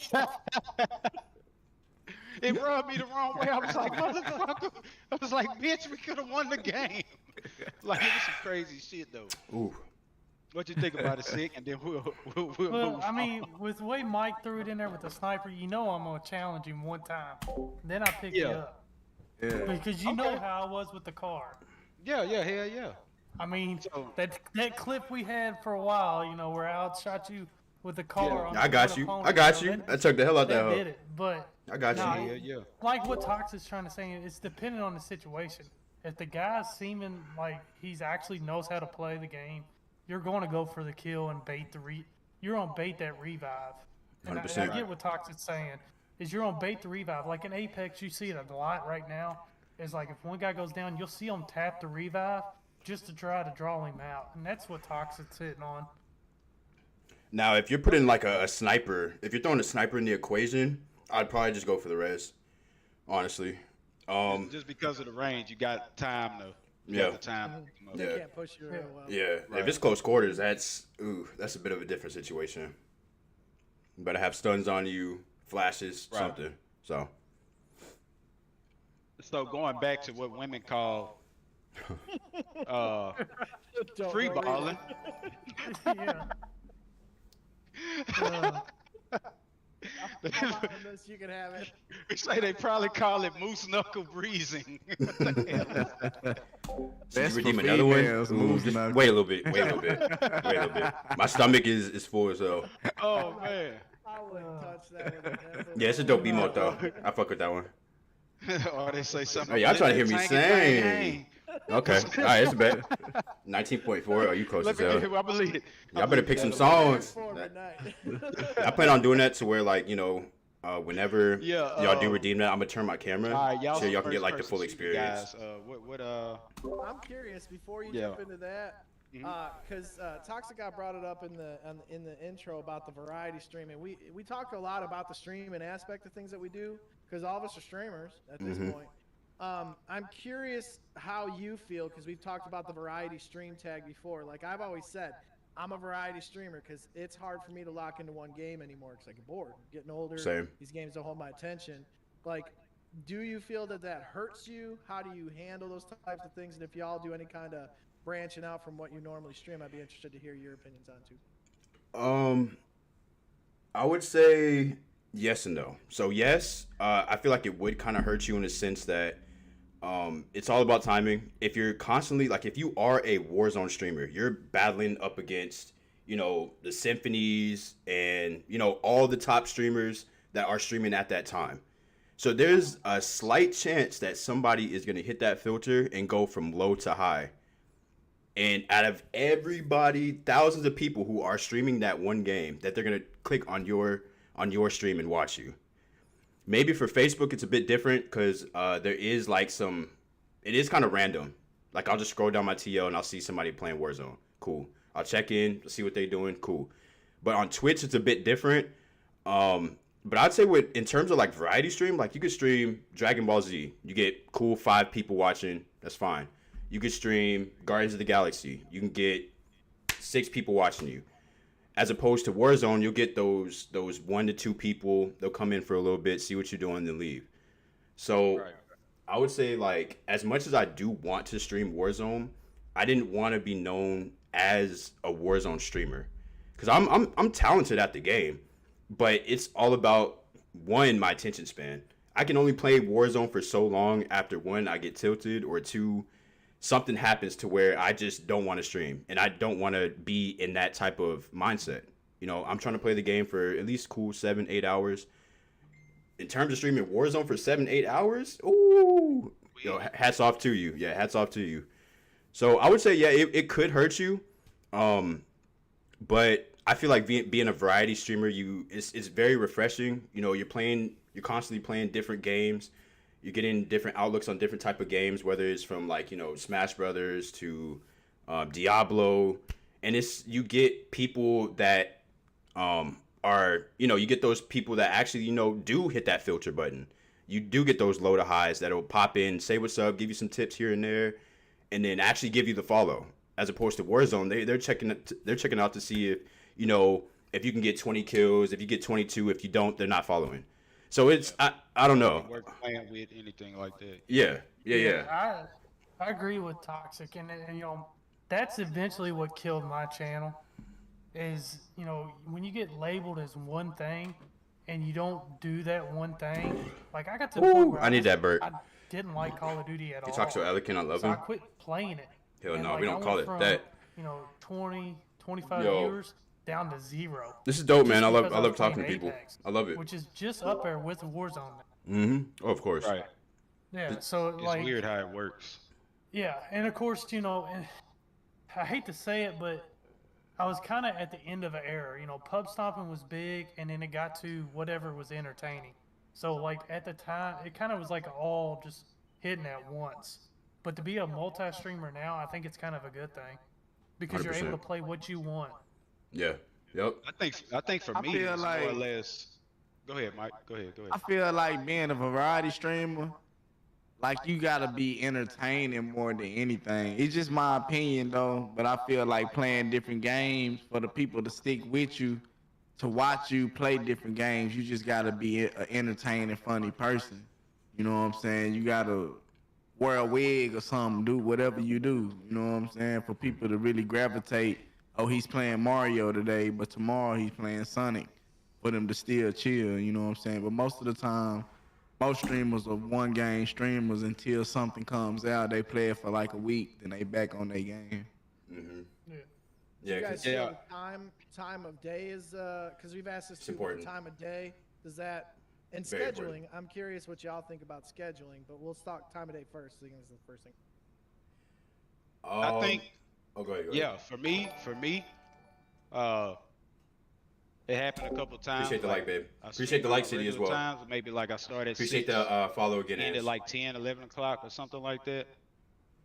podcast.
it rubbed me the wrong way. I was like, motherfucker. I was like, bitch, we could have won the game. Like, it was some crazy shit, though.
Ooh.
What you think about it, Sick? And then we'll
Well,
move
I mean,
on.
with the way Mike threw it in there with the sniper, you know I'm gonna challenge him one time. Then I pick you
Yeah.
up
Yeah.
because you know how I was with the car.
Yeah, hell yeah.
I mean,
So-
that clip we had for a while, you know, where I outshot you with the car.
Yeah.
on
I got
one
you.
opponent,
I got
know,
you. I took the hell out
that
that
did
hoe.
it, but
I got
Nah,
you.
Yeah.
like what Tox is trying to say, it's dependent on the situation. If the guy's seeming like he's actually knows how to play the game, you're going to go for the kill and bait you're on bait that revive. And I
100%.
get what Tox is saying. Is you're on bait the revive. Like in Apex, you see it a lot right now. Is like if one guy goes down, you'll see him tap the revive just to try to draw him out, and that's what Tox is sitting on.
Now, if you're putting like a sniper, if you're throwing a sniper in the equation, I'd probably just go for the res. Honestly.
Just because of the range, you got time to.
Yeah.
Got the time to pick 'em up.
They
Yeah.
can't push you real well.
Yeah.
Right.
If it's close quarters, that's a bit of a different situation. You better have stuns on you, flashes,
Right.
something. So.
So going back to what women call
Don't
free
worry.
balling.
Yeah.
I'm on this, you can have it.
We say they probably call it moose knuckle breezing.
That's
You redeem
for
another one?
females,
Ooh,
moves
just
knuckle.
wait a little bit. Wait a little bit. Wait a little bit. My stomach is full as hell.
Oh man.
I wouldn't touch that with a 10-foot
Yeah, it's a dope
pole.
emote though. I fuck with that one.
Or they say something.
Oh, y'all trying to hear me
Tank it, bang,
sing. Okay. All right, it's a bet. 19.4. Oh, you close
Look
as
at
hell.
it. I believe it.
Y'all better pick some
Form
songs.
at night.
I plan on doing that to where like, you know, whenever
Yeah,
y'all do redeem that, I'm gonna turn my camera
All right,
so y'all can
first
get like the
person
full
shooter,
experience.
Guys.
I'm curious before you
Yeah.
jump into that,
Mhm.
because Toxic God brought it up in the intro about the variety streaming. We talked a lot about the streaming aspect of things that we do because all of us are streamers at this
Mhm.
point. I'm curious how you feel because we've talked about the variety stream tag before. Like I've always said, I'm a variety streamer because it's hard for me to lock into one game anymore because I get bored. I'm getting older.
Same.
These games don't hold my attention. Like, do you feel that hurts you? How do you handle those types of things? And if y'all do any kind of branching out from what you normally stream, I'd be interested to hear your opinions on too.
I would say yes and no. So yes, I feel like it would kind of hurt you in the sense that it's all about timing. If you're constantly like, if you are a Warzone streamer, you're battling up against, you know, the Symphonies and, you know, all the top streamers that are streaming at that time. So there's a slight chance that somebody is going to hit that filter and go from low to high. And out of everybody, thousands of people who are streaming that one game, that they're going to click on your stream and watch you. Maybe for Facebook, it's a bit different because there is like it is kind of random. Like I'll just scroll down my TL and I'll see somebody playing Warzone. Cool. I'll check in, see what they're doing. Cool. But on Twitch, it's a bit different. But I'd say in terms of like variety stream, like you could stream Dragon Ball Z. You get cool 5 people watching. That's fine. You could stream Guardians of the Galaxy. You can get 6 people watching you. As opposed to Warzone, you'll get those 1 to 2 people. They'll come in for a little bit, see what you're doing, then leave. So
Right.
I would say, like, as much as I do want to stream Warzone, I didn't want to be known as a Warzone streamer, because I'm talented at the game, but it's all about, one, my attention span. I can only play Warzone for so long after, one, I get tilted, or two, something happens to where I just don't want to stream, and I don't want to be in that type of mindset. You know, I'm trying to play the game for at least cool 7-8 hours. In terms of streaming Warzone for 7-8 hours, ooh, hats off to you. Yeah, hats off to you. So I would say, yeah, it could hurt you, but I feel like being a variety streamer, it's very refreshing. You know, you're constantly playing different games. You're getting different outlooks on different type of games, whether it's from, like, you know, Smash Brothers to Diablo, and you get people that are, you know, you get those people that actually, you know, do hit that filter button. You do get those low to highs that'll pop in, say what's up, give you some tips here and there, and then actually give you the follow. As opposed to Warzone, they're checking out to see if, you know, if you can get 20 kills, if you get 22, if you don't, they're not following. So it's I don't know.
Work playing with anything like that.
Yeah.
I agree with Toxic, and you know, that's eventually what killed my channel. Is, you know, when you get labeled as one thing, and you don't do that one thing. Like, I got to the point where
I need that Bert.
I didn't like Call of Duty at all.
You talk so elegant, I love
So I
him.
quit playing it.
Hell
And,
no,
like,
we
I
don't
went
call it
from,
that.
You know, 20, 25
Yo.
viewers down to 0.
This is dope, man.
Just
I
because
love
was
talking to
playing
people.
Apex,
I love it.
Which is just up there with Warzone.
Oh, of course.
Right.
Yeah, so
It's
like,
weird how it works.
yeah, and of course, you know, and I hate to say it, but I was kind of at the end of an era. You know, pub stomping was big, and then it got to whatever was entertaining. So, like, at the time, it kind of was like all just hitting at once. But to be a multi-streamer now, I think it's kind of a good thing, because you're able
100%.
to play what you want.
Yeah. Yep.
I think for
I
me,
feel
it's
like-
more or less. Go ahead, Mike. Go ahead.
I feel like being a variety streamer, like, you gotta be entertaining more than anything. It's just my opinion though, but I feel like playing different games for the people to stick with you, to watch you play different games. You just gotta be an entertaining, funny person. You know what I'm saying? You gotta wear a wig or something, do whatever you do. You know what I'm saying? For people to really gravitate. Oh, he's playing Mario today, but tomorrow he's playing Sonic. For them to still chill, you know what I'm saying? But most of the time, most streamers are one game streamers until something comes out. They play it for like a week, then they back on their game.
Mm-hmm.
Yeah.
Yeah.
You guys
'Cause-
feel the time of day is because we've asked this
It's
too.
important.
Time of day, does that, and
Very
scheduling?
important.
I'm curious what y'all think about scheduling, but we'll talk time of day first. I think this is the first thing.
I think.
Oh, go ahead. Go
Yeah,
ahead.
for me, it happened a couple times.
Appreciate the like, babe.
I
Appreciate
streamed
the
on
like, City, as
regular
well.
Times, maybe like I started.
Appreciate
6,
the follow again.
end
Ans.
at like 10, 11 o'clock or something like that.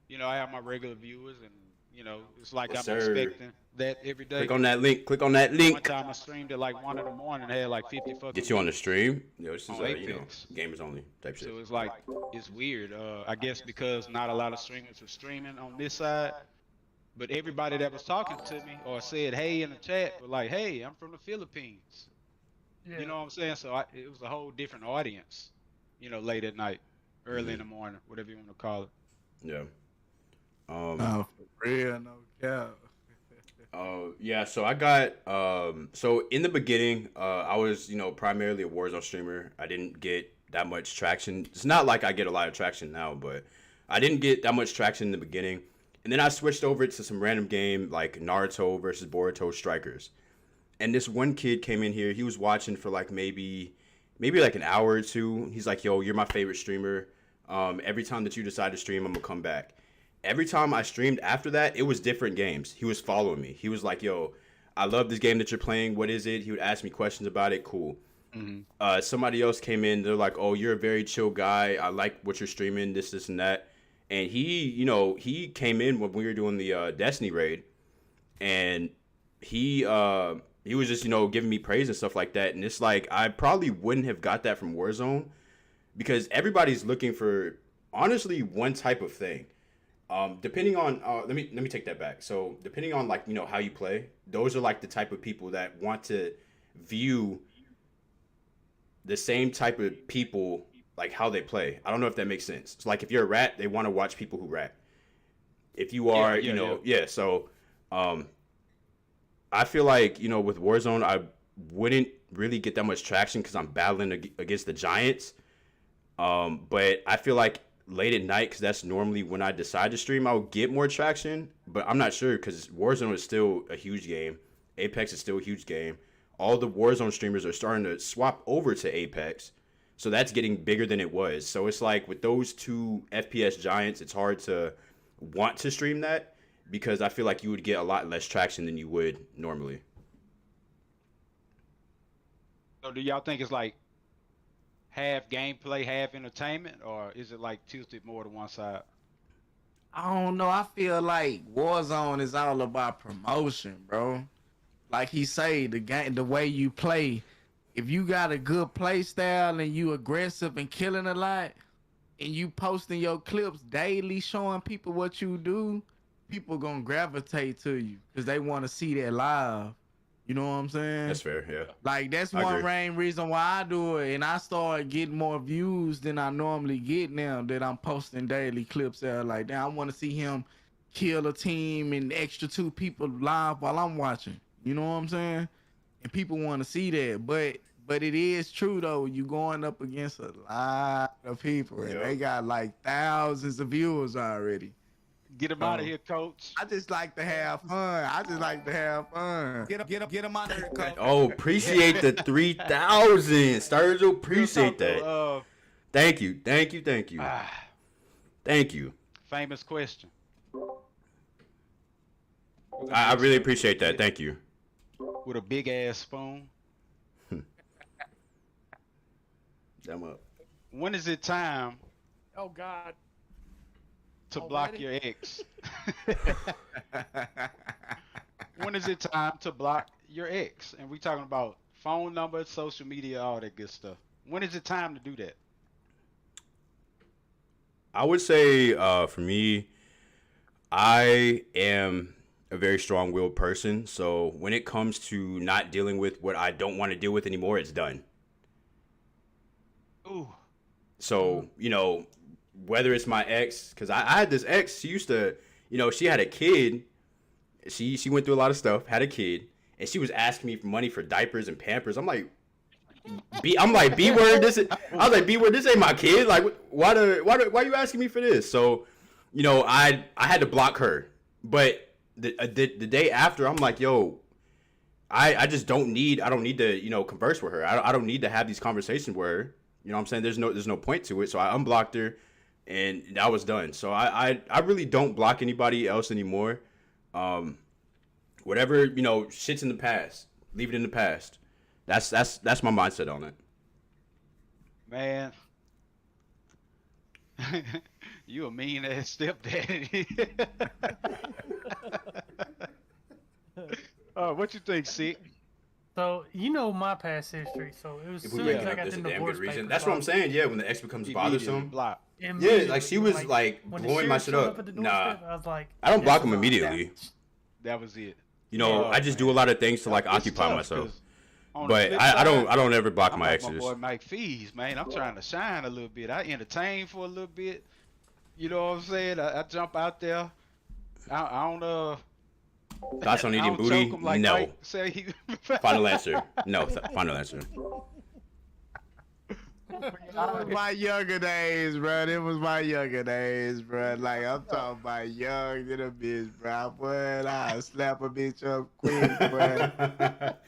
You know, I have my regular viewers, and you know, it's like
Yes,
I'm
sir.
expecting that every day.
Click on that link. Click on that
One
link.
time I streamed at like 1 in the morning, had like 50 fucking.
Get you on the stream. Yo, this is
On
you know,
Apex.
gamers only type shit.
So it's like, it's weird. I guess because not a lot of streamers are streaming on this side, but everybody that was talking to me or said hey in the chat were like, hey, I'm from the Philippines.
Yeah.
You know what I'm saying? So it was a whole different audience, you know, late at night, early in the morning, whatever you want to call it.
Yeah.
Oh, for real, no cap.
Yeah, so I got so in the beginning, I was, you know, primarily a Warzone streamer. I didn't get that much traction. It's not like I get a lot of traction now, but I didn't get that much traction in the beginning. And then I switched over to some random game like Naruto versus Boruto Strikers. And this one kid came in here, he was watching for like maybe like an hour or two. He's like, yo, you're my favorite streamer. Every time that you decide to stream, I'm gonna come back. Every time I streamed after that, it was different games. He was following me. He was like, yo, I love this game that you're playing. What is it? He would ask me questions about it. Cool. Somebody else came in. They're like, oh, you're a very chill guy. I like what you're streaming, this, and that. And he, you know, he came in when we were doing the Destiny raid. And he was just, you know, giving me praise and stuff like that. And it's like, I probably wouldn't have got that from Warzone because everybody's looking for, honestly, one type of thing. Depending on let me take that back. So depending on like how you play, those are like the type of people that want to view the same type of people like how they play. I don't know if that makes sense. So like if you're a rat, they want to watch people who rat. If you are, So I feel like with Warzone, I wouldn't really get that much traction because I'm battling against the giants. But I feel like late at night, because that's normally when I decide to stream, I'll get more traction. But I'm not sure because Warzone is still a huge game. Apex is still a huge game. All the Warzone streamers are starting to swap over to Apex. So that's getting bigger than it was. So it's like with those two FPS giants, it's hard to want to stream that because I feel like you would get a lot less traction than you would normally.
So do y'all think it's like half gameplay, half entertainment, or is it like tilted more to one side?
I don't know. I feel like Warzone is all about promotion, bro. Like he say, the way you play. If you got a good play style and you aggressive and killing a lot, and you posting your clips daily showing people what you do, people gonna gravitate to you because they want to see that live. You know what I'm saying?
That's fair, yeah.
Like that's one main reason why I do it, and I started getting more views than I normally get now that I'm posting daily clips out. Like, damn, I want to see him kill a team and extra 2 people live while I'm watching. You know what I'm saying? And people want to see that, but it is true though. You going up against a lot of people, and they got like thousands of viewers already.
Get him out of here, coach.
I just like to have fun. Get him out of here, coach.
Oh, appreciate the 3,000, Sturgill. Appreciate that. Thank you. Thank you.
Famous question.
I really appreciate that. Thank you.
With a big ass spoon.
Damn up.
When is it time
Oh God.
to
Already?
block your ex? When is it time to block your ex? And we talking about phone number, social media, all that good stuff. When is it time to do that?
I would say for me, I am a very strong-willed person. So when it comes to not dealing with what I don't want to deal with anymore, it's done.
Ooh.
So, whether it's my ex, because I had this ex, she used to, she had a kid. She went through a lot of stuff, had a kid, and she was asking me for money for diapers and Pampers. I'm like, B-word, this ain't my kid. Like, why are you asking me for this? So, I had to block her. But the day after, I'm like, yo, I just don't need to, converse with her. I don't need to have these conversations with her. You know what I'm saying? There's no point to it. So I unblocked her, and that was done. So I really don't block anybody else anymore. Whatever, shit's in the past. Leave it in the past. That's my mindset on it.
Man. You a mean ass stepdaddy. What you think, Sick?
So my past history. So it was
If
soon
we
as
breaking
I
up,
got
there's
the
a damn
divorce
good reason.
papers
That's what I'm
out.
saying. Yeah, when the ex becomes bothersome.
Block.
Yeah, like she was like
when the
blowing my
sheriff
shit
showed
up.
at the
Nah,
doorstep, I was like,
I don't block
this
them
is
immediately.
That was it.
I just do a lot of things to like
It's
occupy
tough,
myself.
'cause on the
But
flip
I
side,
don't ever block
I'm
my
like my
exes.
boy Mike Fees, man. I'm trying to shine a little bit. I entertain for a little bit. You know what I'm saying? I jump out there. I don't
Thoughts on
I
eating
don't
booty?
choke him like
No.
Mike say he.
Final answer. No. Final answer.
That was my younger days, bro. It was my younger days, bro. Like, I'm talking about young little bitch, bro. Boy, I slap a bitch up quick, bro.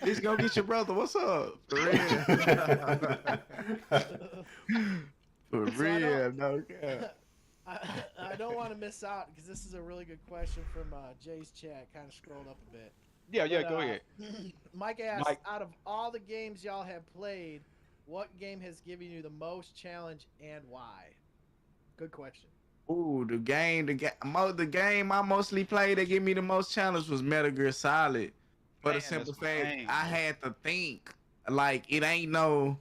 Bitch, go get your brother. What's up? For real. For real, no cap.
I don't want to miss out because this is a really good question from Jay's chat. Kind of scrolled up a bit.
Yeah,
But,
go ahead.
Mike asked,
Mike.
out of all the games y'all have played, what game has given you the most challenge and why? Good question.
Ooh, the game I mostly played that gave me the most challenge was Metal Gear Solid. For the
Man,
simple
that's my
fact,
thing,
I
bro.
had to think. Like, it ain't no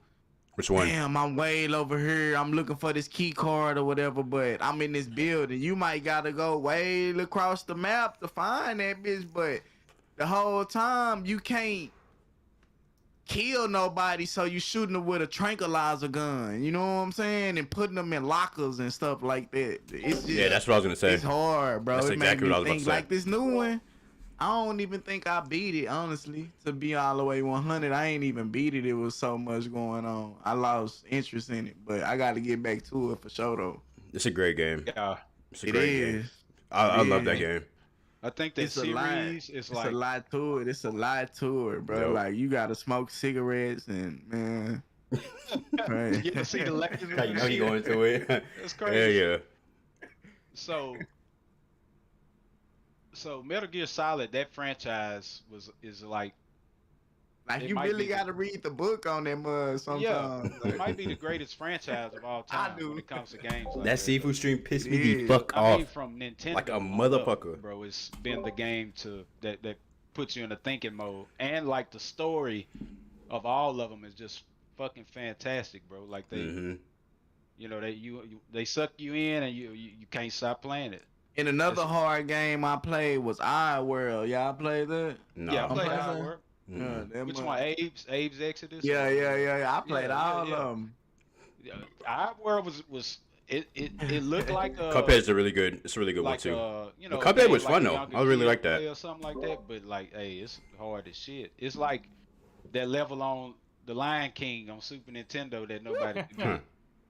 Which one?
damn, I'm way over here. I'm looking for this key card or whatever, but I'm in this building. You might gotta go way across the map to find that bitch, but the whole time you can't kill nobody, so you shooting them with a tranquilizer gun. You know what I'm saying? And putting them in lockers and stuff like that. It's just,
Yeah, that's what I was gonna say.
it's hard, bro.
That's
It made
exactly
me
what I was about
think,
to say.
like this new one. I don't even think I beat it, honestly. To be all the way 100, I ain't even beat it. It was so much going on. I lost interest in it, but I got to get back to it for sure, though.
It's a great game.
Yeah,
It's a
It
great
is.
game. I love that
Yeah.
game.
I think that
It's a lot.
series is
It's
like
a lot to it. It's a lot to it, bro.
Yep.
Like you got to smoke cigarettes and man. Right.
you get to see the layers.
How you know you going through it?
It's crazy.
Yeah.
So Metal Gear Solid, that franchise is like
Like
It
you
might
really
be the-
got to read the book on that mud sometimes.
it might be the greatest franchise of all
I
time
do.
when it comes to games. Like
That seafood stream pissed me the
Yeah.
fuck
I
off.
mean, from Nintendo
Like a
on
motherfucker.
up, bro. It's been the game that puts you in a thinking mode, and like the story of all of them is just fucking fantastic, bro. Like they,
Hmm.
you know, they suck you in, and you can't stop playing it.
And another
That's-
hard game I played was World. Y'all played that?
No.
Yeah, I
I'm
played
playing-
Outward.
Mhm.
Yeah, that
Which
mud-
one? Abe's Exodus?
Yeah. I played
Yeah,
all
yeah.
of them.
Outward was it looked like a
Cuphead's a really good. It's a really good
like
one too.
You know,
But
a
Cuphead
game
was
like
fun,
a
though.
younger
I really
kid
like that.
play or something like that. But like, hey, it's hard as shit. It's like that level on the Lion King on Super Nintendo that nobody can
Huh.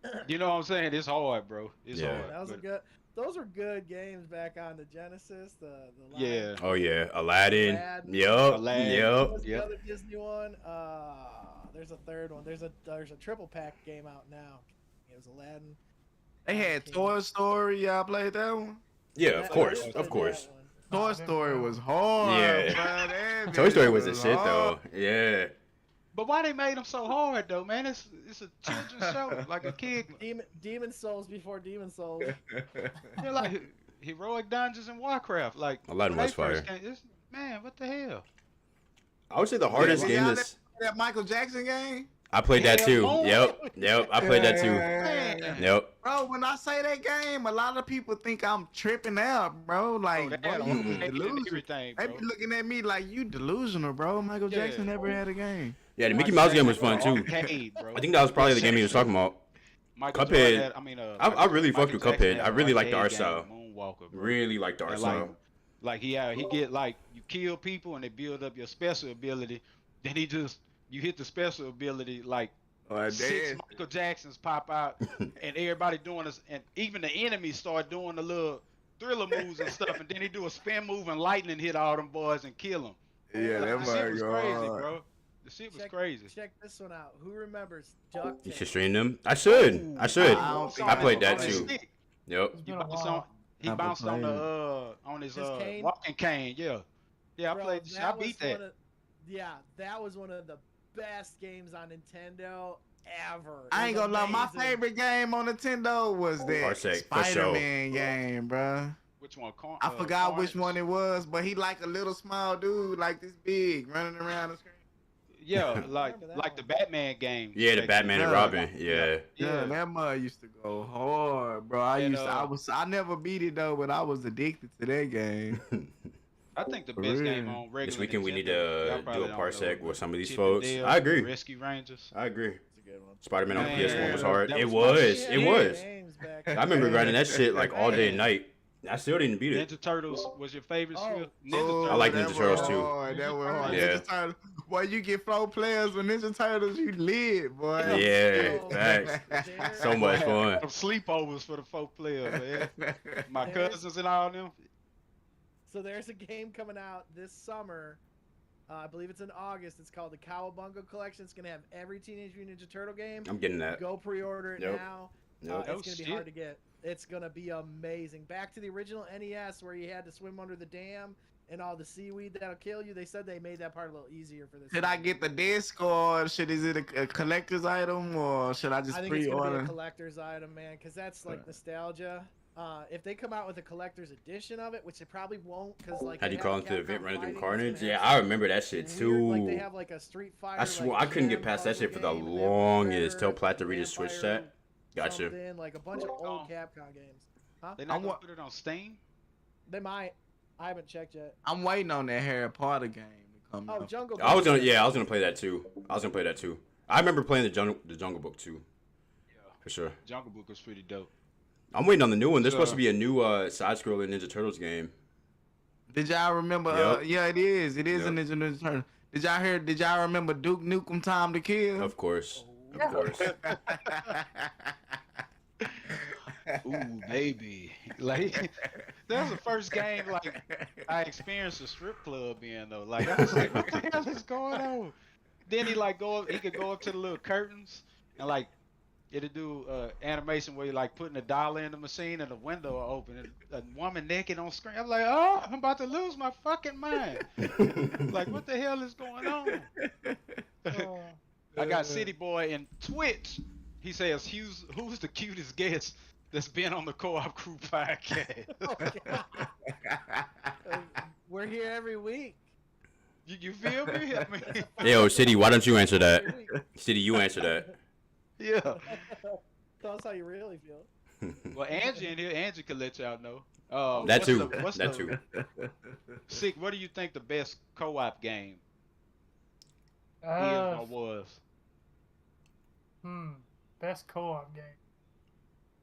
do. You know what I'm saying? It's hard, bro. It's
Yeah.
hard.
That was a
but-
good. Those were good games back on the Genesis. The
Yeah.
Lion
Oh yeah, Aladdin.
Aladdin.
Yup.
Aladdin.
Yup.
What's the
Yep.
other Disney one? There's a third one. There's a triple pack game out now. It was Aladdin.
They had Toy Story. Y'all played that one?
Yeah,
That-
of course,
I did
of
that
course.
one.
Toy Story was hard.
Yeah.
Bro. That
Toy Story
bitch
was the shit though.
hard.
Yeah.
But why they made them so hard though, man? It's a children's show, like a kid.
Demon Souls before Demon Souls.
They're like heroic dungeons in Warcraft. Like
Aladdin
when
was
they first
fire.
came, man, what the hell?
I would say the hardest
Yeah,
game
y'all
is.
That Michael Jackson game?
I played that
Hell
too.
no.
Yep. I played that too.
Man.
Yep.
Bro, when I say that game, a lot of people think I'm tripping out, bro. Like,
Bro,
boy,
that
you
on and
delusional.
everything,
They
bro.
be looking at me like you delusional, bro. Michael
Yeah.
Jackson never had a game.
Yeah, the Mickey Mouse game was fun too.
Arcade, bro.
I think that was probably the game he was talking about.
Michael
Cuphead.
Jordan had- I mean,
I really fucked with
Michael Jackson
Cuphead.
had
I
an
really like the
arcade
art
game,
style.
Moonwalker, bro.
Really like the art
And
style.
like he get like you kill people and they build up your special ability. Then you hit the special ability like
Oh,
6
damn.
Michael Jacksons pop out and everybody doing this, and even the enemies start doing the little thriller moves and stuff, and then he do a spin move and lightning hit all them boys and kill them.
Yeah, that
the shit was
might go
crazy,
hard.
bro. The shit was
Check-
crazy.
Check this one out. Who remembers DuckTales?
You should stream them. I should.
Ooh,
I should.
I don't think
I played that
on his
too.
stick.
Yep.
It's
He
been a
bounced on,
while.
he
Never
bounced on
played
on his
His cane?
walking cane. Yeah, I
Bro,
played. I
was
beat that.
one of- yeah, that was one of the best games on Nintendo ever. It
I ain't
was
gonna lie, my
amazing.
favorite game on Nintendo was that
Parsec, for sure.
Spider-Man game, bro.
Which one?
I forgot which
Carnage?
one it was, but he like a little small dude, like this big, running around the screen.
Yeah,
remember that
like the
one.
Batman game.
Yeah, the
back
Batman
then.
and Robin. Yeah.
Yeah, that mud used to go hard, bro.
And,
I never beat it though, but I was addicted to that game.
I think the
For
best
real.
game on regular.
This weekend we need
Nintendo, y'all
to
probably
do a
don't
parsec
know,
with some of these
Chip
folks.
and Dale,
I agree.
Rescue Rangers.
I agree.
It's a good one.
Spider-Man on
Man,
PS1 was hard.
that
It
was my
was.
shit.
It was.
Games back
I remember
then.
grinding that shit like all day and night. I still didn't beat it.
Ninja Turtles was your favorite?
Oh.
Swift? Ninja
Oh,
Turtles.
I like
that
Ninja Turtles,
was
too.
hard, That was hard.
Yeah.
Ninja Turtles. Boy, you get 4 players with Ninja Turtles, you lit, boy.
Yeah,
Oh,
facts.
there-
So much fun.
Some sleepovers for the 4 players, man. My
There-
cousins and all them.
So there's a game coming out this summer. I believe it's in August. It's called the Cowabunga Collection. It's gonna have every Teenage Mutant Ninja Turtle game.
I'm getting that.
Go pre-order it
Yep.
now.
Yep.
Oh,
It's gonna be
shit.
hard to get. It's gonna be amazing. Back to the original NES where you had to swim under the dam and all the seaweed that'll kill you. They said they made that part a little easier for this.
Should I
game.
get the disc or is it a collector's item or should I just
I think it's gonna be a
pre-order?
collector's item, man, because that's like nostalgia. if they come out with a collector's edition of it, which they probably won't, because like
How'd
they
you call
have
it the
Capcom
event Random
Fighting, it's
Carnage?
gonna
Yeah,
have
I
some
remember that shit
weird,
too.
like they have like a Street Fighter.
I swore
like,
I couldn't get
jam
past that shit for the
puzzle game, and they have, like,
longest. Tell
Predator,
Platt to read his Twitch
Vampire
chat. Gotcha.
something, like a bunch of old Capcom games. Huh?
They not
I'm
gonna
wa-
put it on Steam.
They might. I haven't checked yet.
I'm waiting on that Harry Potter game to come
Oh,
out.
Jungle.
I was
Book.
gonna play that too. I remember playing the Jungle Book too.
Yeah,
For sure.
Jungle Book was pretty dope.
I'm waiting on the new one. There's supposed to
Sure.
be a new side-scrolling Ninja Turtles game.
Did y'all remember?
Yep.
Yeah, it is. It is
Yep.
a Ninja Turtle. Did y'all remember Duke Nukem Time to Kill?
Of course.
Oh,
Of course.
Ooh, baby. Like that was the first game like I experienced a strip club in though. Like I was like, what the hell is going on? Then he could go up to the little curtains and like it'll do animation where you like putting a dollar in the machine and the window will open and a woman naked on screen. I'm like, oh, I'm about to lose my fucking mind. Like what the hell is going on? I got City Boy in Twitch. He says, who's the cutest guest that's been on the Co-op Crew podcast?
Oh, God. We're here every week.
You feel me? I mean,
Yo, City, why don't you answer that? City, you answer that.
yeah.
Tell us how you really feel.
Well, Angie in here. Angie could let y'all know.
That
what's
too.
What's
That
the,
too.
Sick, what do you think the best co-op game is
Uh,
or was?
best co-op game.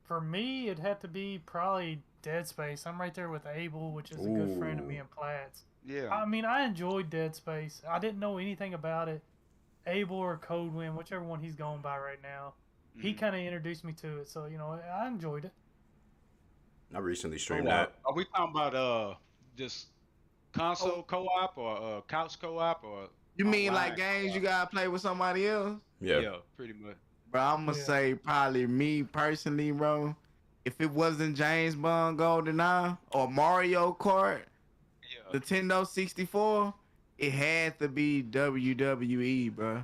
For me, it'd have to be probably Dead Space. I'm right there with Abel, which is a good friend of me
Ooh.
and Platts.
Yeah.
I mean, I enjoyed Dead Space. I didn't know anything about it. Abel or Codewind, whichever one he's going by right now. He
Mhm.
kind of introduced me to it, so I enjoyed it.
I recently streamed
Co-op.
that.
Are we talking about just console co-op or couch co-op or?
You mean like
online
games you
co-op?
gotta play with somebody else?
Yeah.
Pretty much.
Bro, I'm gonna
Yeah.
say probably me personally, bro. If it wasn't James Bond GoldenEye or Mario Kart,
Yeah.
Nintendo 64, it had to be WWE, bro.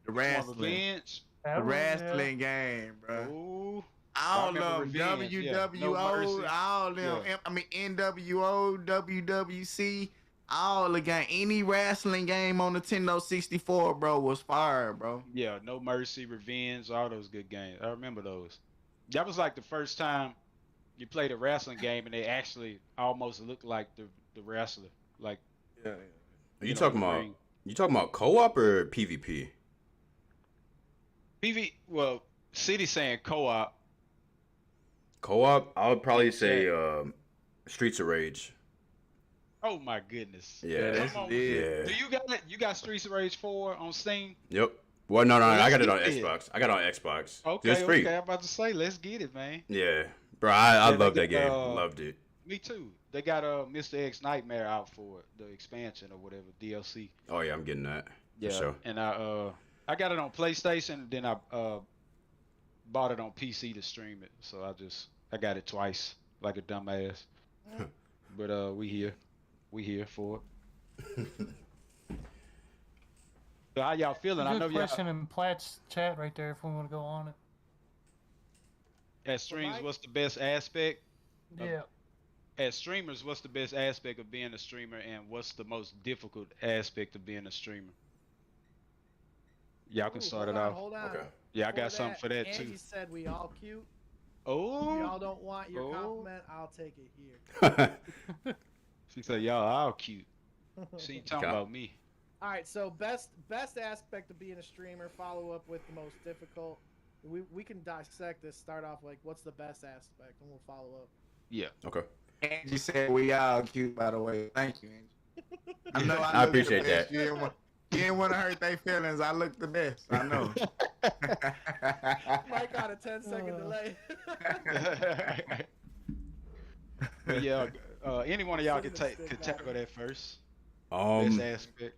The wrestling,
Revenge.
the
That was- yeah.
wrestling game, bro.
Ooh.
All
remember
of them,
Revenge, yeah. No
WWO,
Mercy.
all them.
Yeah.
I mean NWO, WWC, all the game. Any wrestling game on Nintendo 64, bro, was fire, bro.
Yeah, No Mercy, Revenge, all those good games. I remember those. That was like the first time you played a wrestling game and they actually almost looked like the wrestler. Like
Are you
know,
talking
the
about
ring.
co-op or PvP?
well, City saying co-op.
Co-op, I would probably say
Yeah.
Streets of Rage.
Oh my goodness.
Yeah.
that's
Come on.
it.
Do you got it? You got Streets of Rage 4 on Steam?
Yep. Well, no,
Let's
I got it on
get it.
Xbox. I got it on Xbox.
Okay,
It's free.
okay. I'm about to say, let's get it, man.
Yeah, bro, I
Yeah,
love
they
that game.
got,
Loved it.
Me too. They got Mr. X Nightmare out for it, the expansion or whatever, DLC.
Oh yeah, I'm getting that.
Yeah.
For sure.
And I got it on PlayStation, then I bought it on PC to stream it. So I got it twice, like a dumbass. But we here for it. So how y'all feeling? I know
Good
y'all
question in Platt's chat right there if we want to go on it.
at streams.
Mike?
What's the best aspect?
Yeah.
As streamers, what's the best aspect of being a streamer, and what's the most difficult aspect of being a streamer? Y'all can
Ooh,
start
hold
it
on,
off.
Hold on.
Okay.
Yeah, I got something for that
Angie
too.
said we all cute. If y'all
Oh,
don't want your
Oh.
compliment, I'll take it here.
she said y'all all cute. She ain't talking
Okay.
about me.
All right, so best aspect of being a streamer. Follow up with the most difficult. We can dissect this. Start off like what's the best aspect, and we'll follow up.
Yeah.
Okay.
Angie said we all cute, by the way. Thank you, Angie. I know
I
look the
appreciate
best.
that.
You didn't want to hurt their feelings. I look the best. I know.
Mike got a 10-second delay.
But yeah, any one of y'all could
Send the stick
tackle that first. Best
Um,
aspect.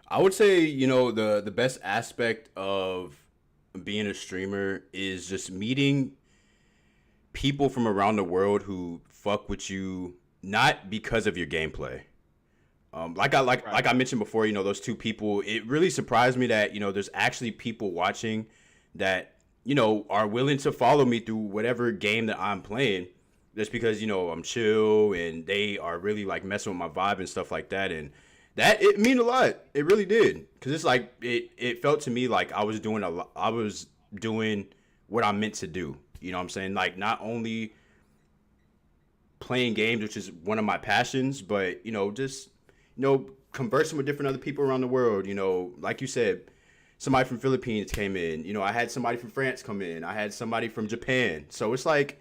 I would say the best aspect of being a streamer is just meeting people from around the world who fuck with you not because of your gameplay. Like I mentioned before, those two people, it really surprised me that, there's actually people watching that, are willing to follow me through whatever game that I'm playing. just because I'm chill and they are really like messing with my vibe and stuff like that, and that it mean a lot. It really did, because it's like it felt to me like I was doing what I'm meant to do. You know what I'm saying? Like, not only playing games, which is one of my passions, but just conversing with different other people around the world. Like you said, somebody from Philippines came in. I had somebody from France come in. I had somebody from Japan. So it's like,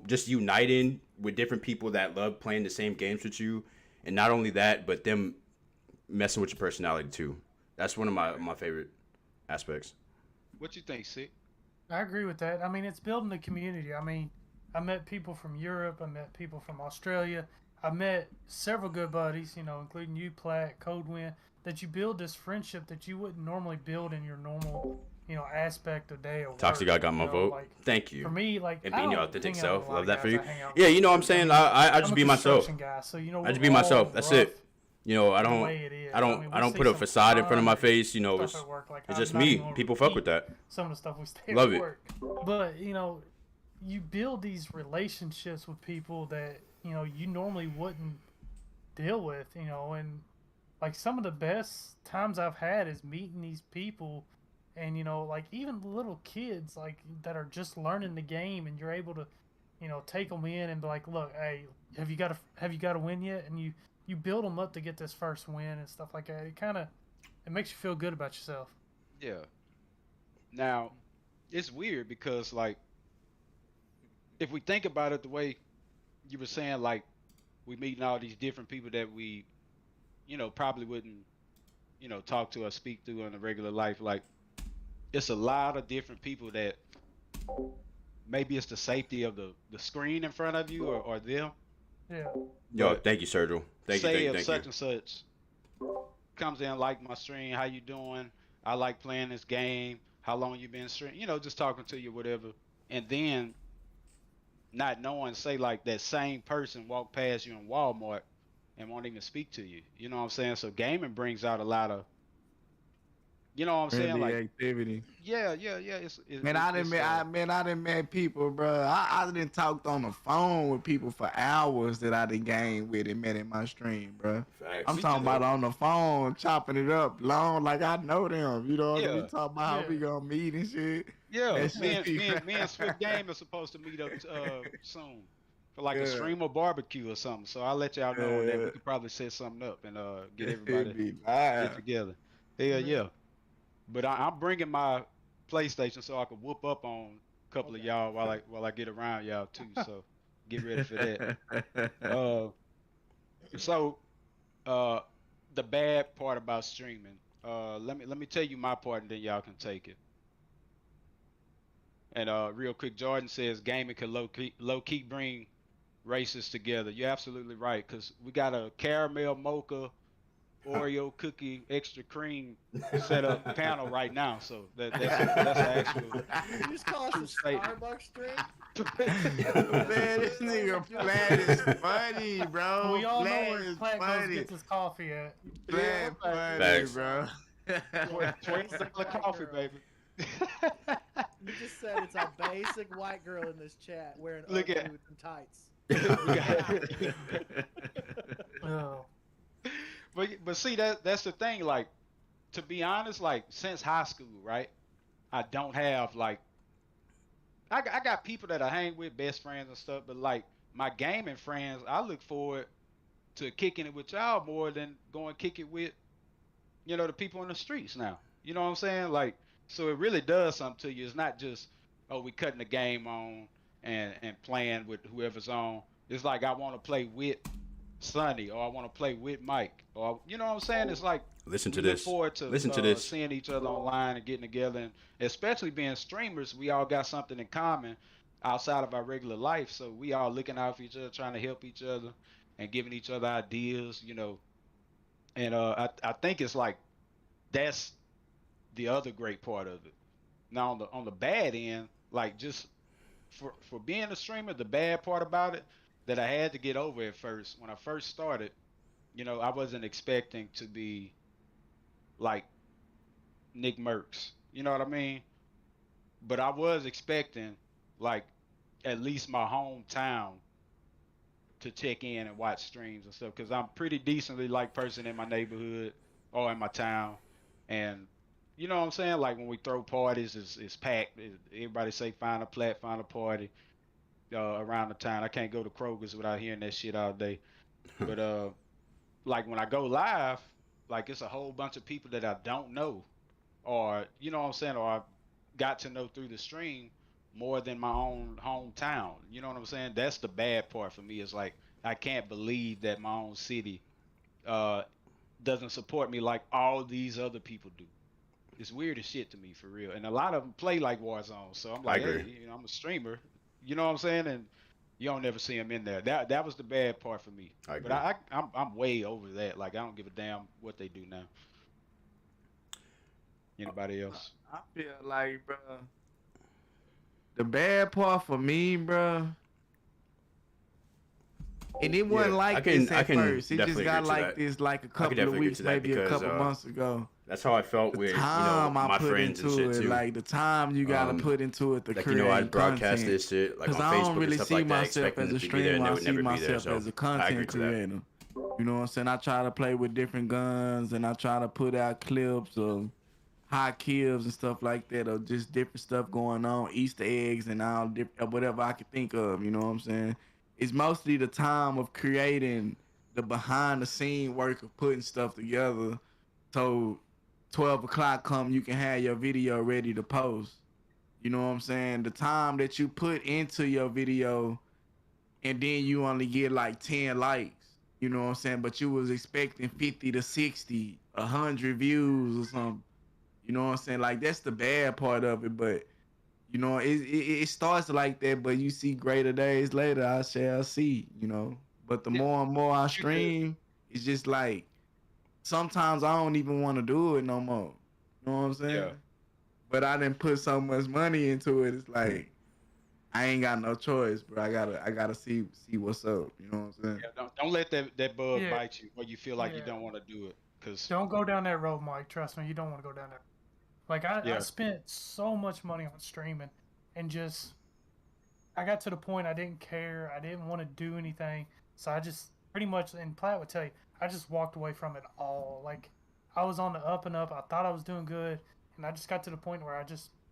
just uniting with different people that love playing the same games with you, and not only that, but them messing with your personality too. That's one of my favorite aspects.
What you think, Sick?
I agree with that. I mean, it's building a community. I mean, I met people from Europe. I met people from Australia. I met several good buddies, including you, Platt, Coldwind, that you build this friendship that you wouldn't normally build in your normal, aspect of day of work.
Toxic guy got my vote.
Like,
thank you.
For me, like,
and being your authentic self, love that for you.
Yeah,
you know what I'm saying? I just be myself.
Guy, so,
I just be myself. That's it. I don't put a facade in front of my face. Like, it's just me. People fuck with that.
Some of the stuff we stay
love
at
it.
Work. But you build these relationships with people that you normally wouldn't deal with, and like some of the best times I've had is meeting these people, and like even little kids like that are just learning the game, and you're able to take them in and be like, look, hey, have you got a win yet? And you build them up to get this first win and stuff like that. It makes you feel good about yourself.
Yeah. Now, it's weird because, like, if we think about it the way you were saying, like, we meeting all these different people that we, probably wouldn't, talk to or speak to in a regular life. Like, it's a lot of different people that maybe it's the safety of the screen in front of you or them.
Yeah.
Yo, thank you, Sergio. Thank you.
Say if such and such comes in, like my stream, how you doing? I like playing this game. How long you been streaming? Just talking to you, whatever. And then not knowing, say like that same person walk past you in Walmart and won't even speak to you. You know what I'm saying? So gaming brings out a lot of, you know what I'm saying? Like
activity.
Yeah. It's
I done met people, bro. I done talked on the phone with people for hours that I done game with and met in my stream, bro.
Facts.
I'm talking about on the phone, chopping it up long, like I know them. You know what I mean? We talking about how we gonna meet and shit.
Yeah, me and Swift Game are supposed to meet up soon for like a stream or barbecue or something. So I'll let y'all know that we could probably set something up and get everybody get together. Hell yeah. But I'm bringing my PlayStation so I can whoop up on a couple of y'all while I get around y'all too. So get ready for that. So the bad part about streaming. Let me tell you my part and then y'all can take it. And real quick, Jordan says gaming can low key bring races together. You're absolutely right, because we got a caramel mocha Oreo cookie extra cream setup panel right now. So that's actual.
You just call us a Starbucks drink?
Man, this nigga Platt is funny, bro.
We all
Platt
know where Platt goes gets his coffee at.
Platt funny,
Thanks.
bro.
$20 coffee, baby.
You just said it's a basic white girl in this chat wearing
Look at
boots and tights.
Oh.
But see, that's the thing. Like, to be honest, like since high school, right? I don't have like. I got people that I hang with, best friends and stuff. But like my gaming friends, I look forward to kicking it with y'all more than going kick it with, the people in the streets now. You know what I'm saying? Like, so it really does something to you. It's not just, oh, we cutting the game on and playing with whoever's on. It's like I want to play with Sonny, or I want to play with Mike, or you know what I'm saying? It's like
Listen to
look
this.
forward to
Listen to this.
seeing each other online and getting together, and especially being streamers, we all got something in common outside of our regular life. So we all looking out for each other, trying to help each other, and giving each other ideas, And I think it's like that's the other great part of it. Now on the bad end, like just for being a streamer, the bad part about it that I had to get over at first when I first started, I wasn't expecting to be like Nick Merckx, you know what I mean? But I was expecting like at least my hometown to check in and watch streams and stuff because I'm pretty decently liked person in my neighborhood or in my town, and you know what I'm saying. Like when we throw parties, it's packed. Everybody say find a plat, find a party around the town. I can't go to Kroger's without hearing that shit all day. But like when I go live, like it's a whole bunch of people that I don't know, or you know what I'm saying, or I got to know through the stream more than my own hometown. You know what I'm saying? That's the bad part for me. Is like I can't believe that my own city doesn't support me like all these other people do. It's weird as shit to me for real. And a lot of them play like Warzone, so I'm like, hey, you know, I'm a streamer. You know what I'm saying? And you don't never see them in there. That was the bad part for me.
I agree.
But I'm way over that. Like I don't give a damn what they do now. Anybody else?
I feel like, bro, the bad part for me, bro, and it wasn't like this at first. It just got like this like a couple of weeks, maybe a couple months ago.
That's how I felt with my friends and shit too.
Like the time you gotta put into it to
like,
create
you know, I broadcast
content.
this shit like on
I don't
Facebook
really
and stuff
see
like that,
myself
expecting
as a
them to be there, and
streamer.
they
I
would
see
never be there.
myself
So
as a
I agree
content
to that.
creator. You know what I'm saying? I try to play with different guns, and I try to put out clips of high kills and stuff like that, or just different stuff going on, Easter eggs and all whatever I could think of. You know what I'm saying? It's mostly the time of creating the behind the scene work of putting stuff together. So 12 o'clock come, you can have your video ready to post. You know what I'm saying? The time that you put into your video and then you only get like 10 likes, you know what I'm saying? But you was expecting 50 to 60, 100 views or something. You know what I'm saying? Like that's the bad part of it, but you know, it starts like that, but you see greater days later, I shall see, you know. But the more and more I stream, it's just like sometimes I don't even want to do it no more. You know what I'm saying?
Yeah.
But I didn't put so much money into it. It's like I ain't got no choice, bro. I gotta see what's up. You know what I'm saying?
Yeah, don't let that bug
Yeah.
bite you, or you feel like you
Yeah.
don't want to do it, cause
Don't go down that road, Mike. Trust me, you don't want to go down there. Like I
Yeah.
spent so much money on streaming, and just I got to the point I didn't care. I didn't want to do anything, so I just pretty much. And Platt would tell you, I just walked away from it all. Like I was on the up and up. I thought I was doing good, and I just got to the point where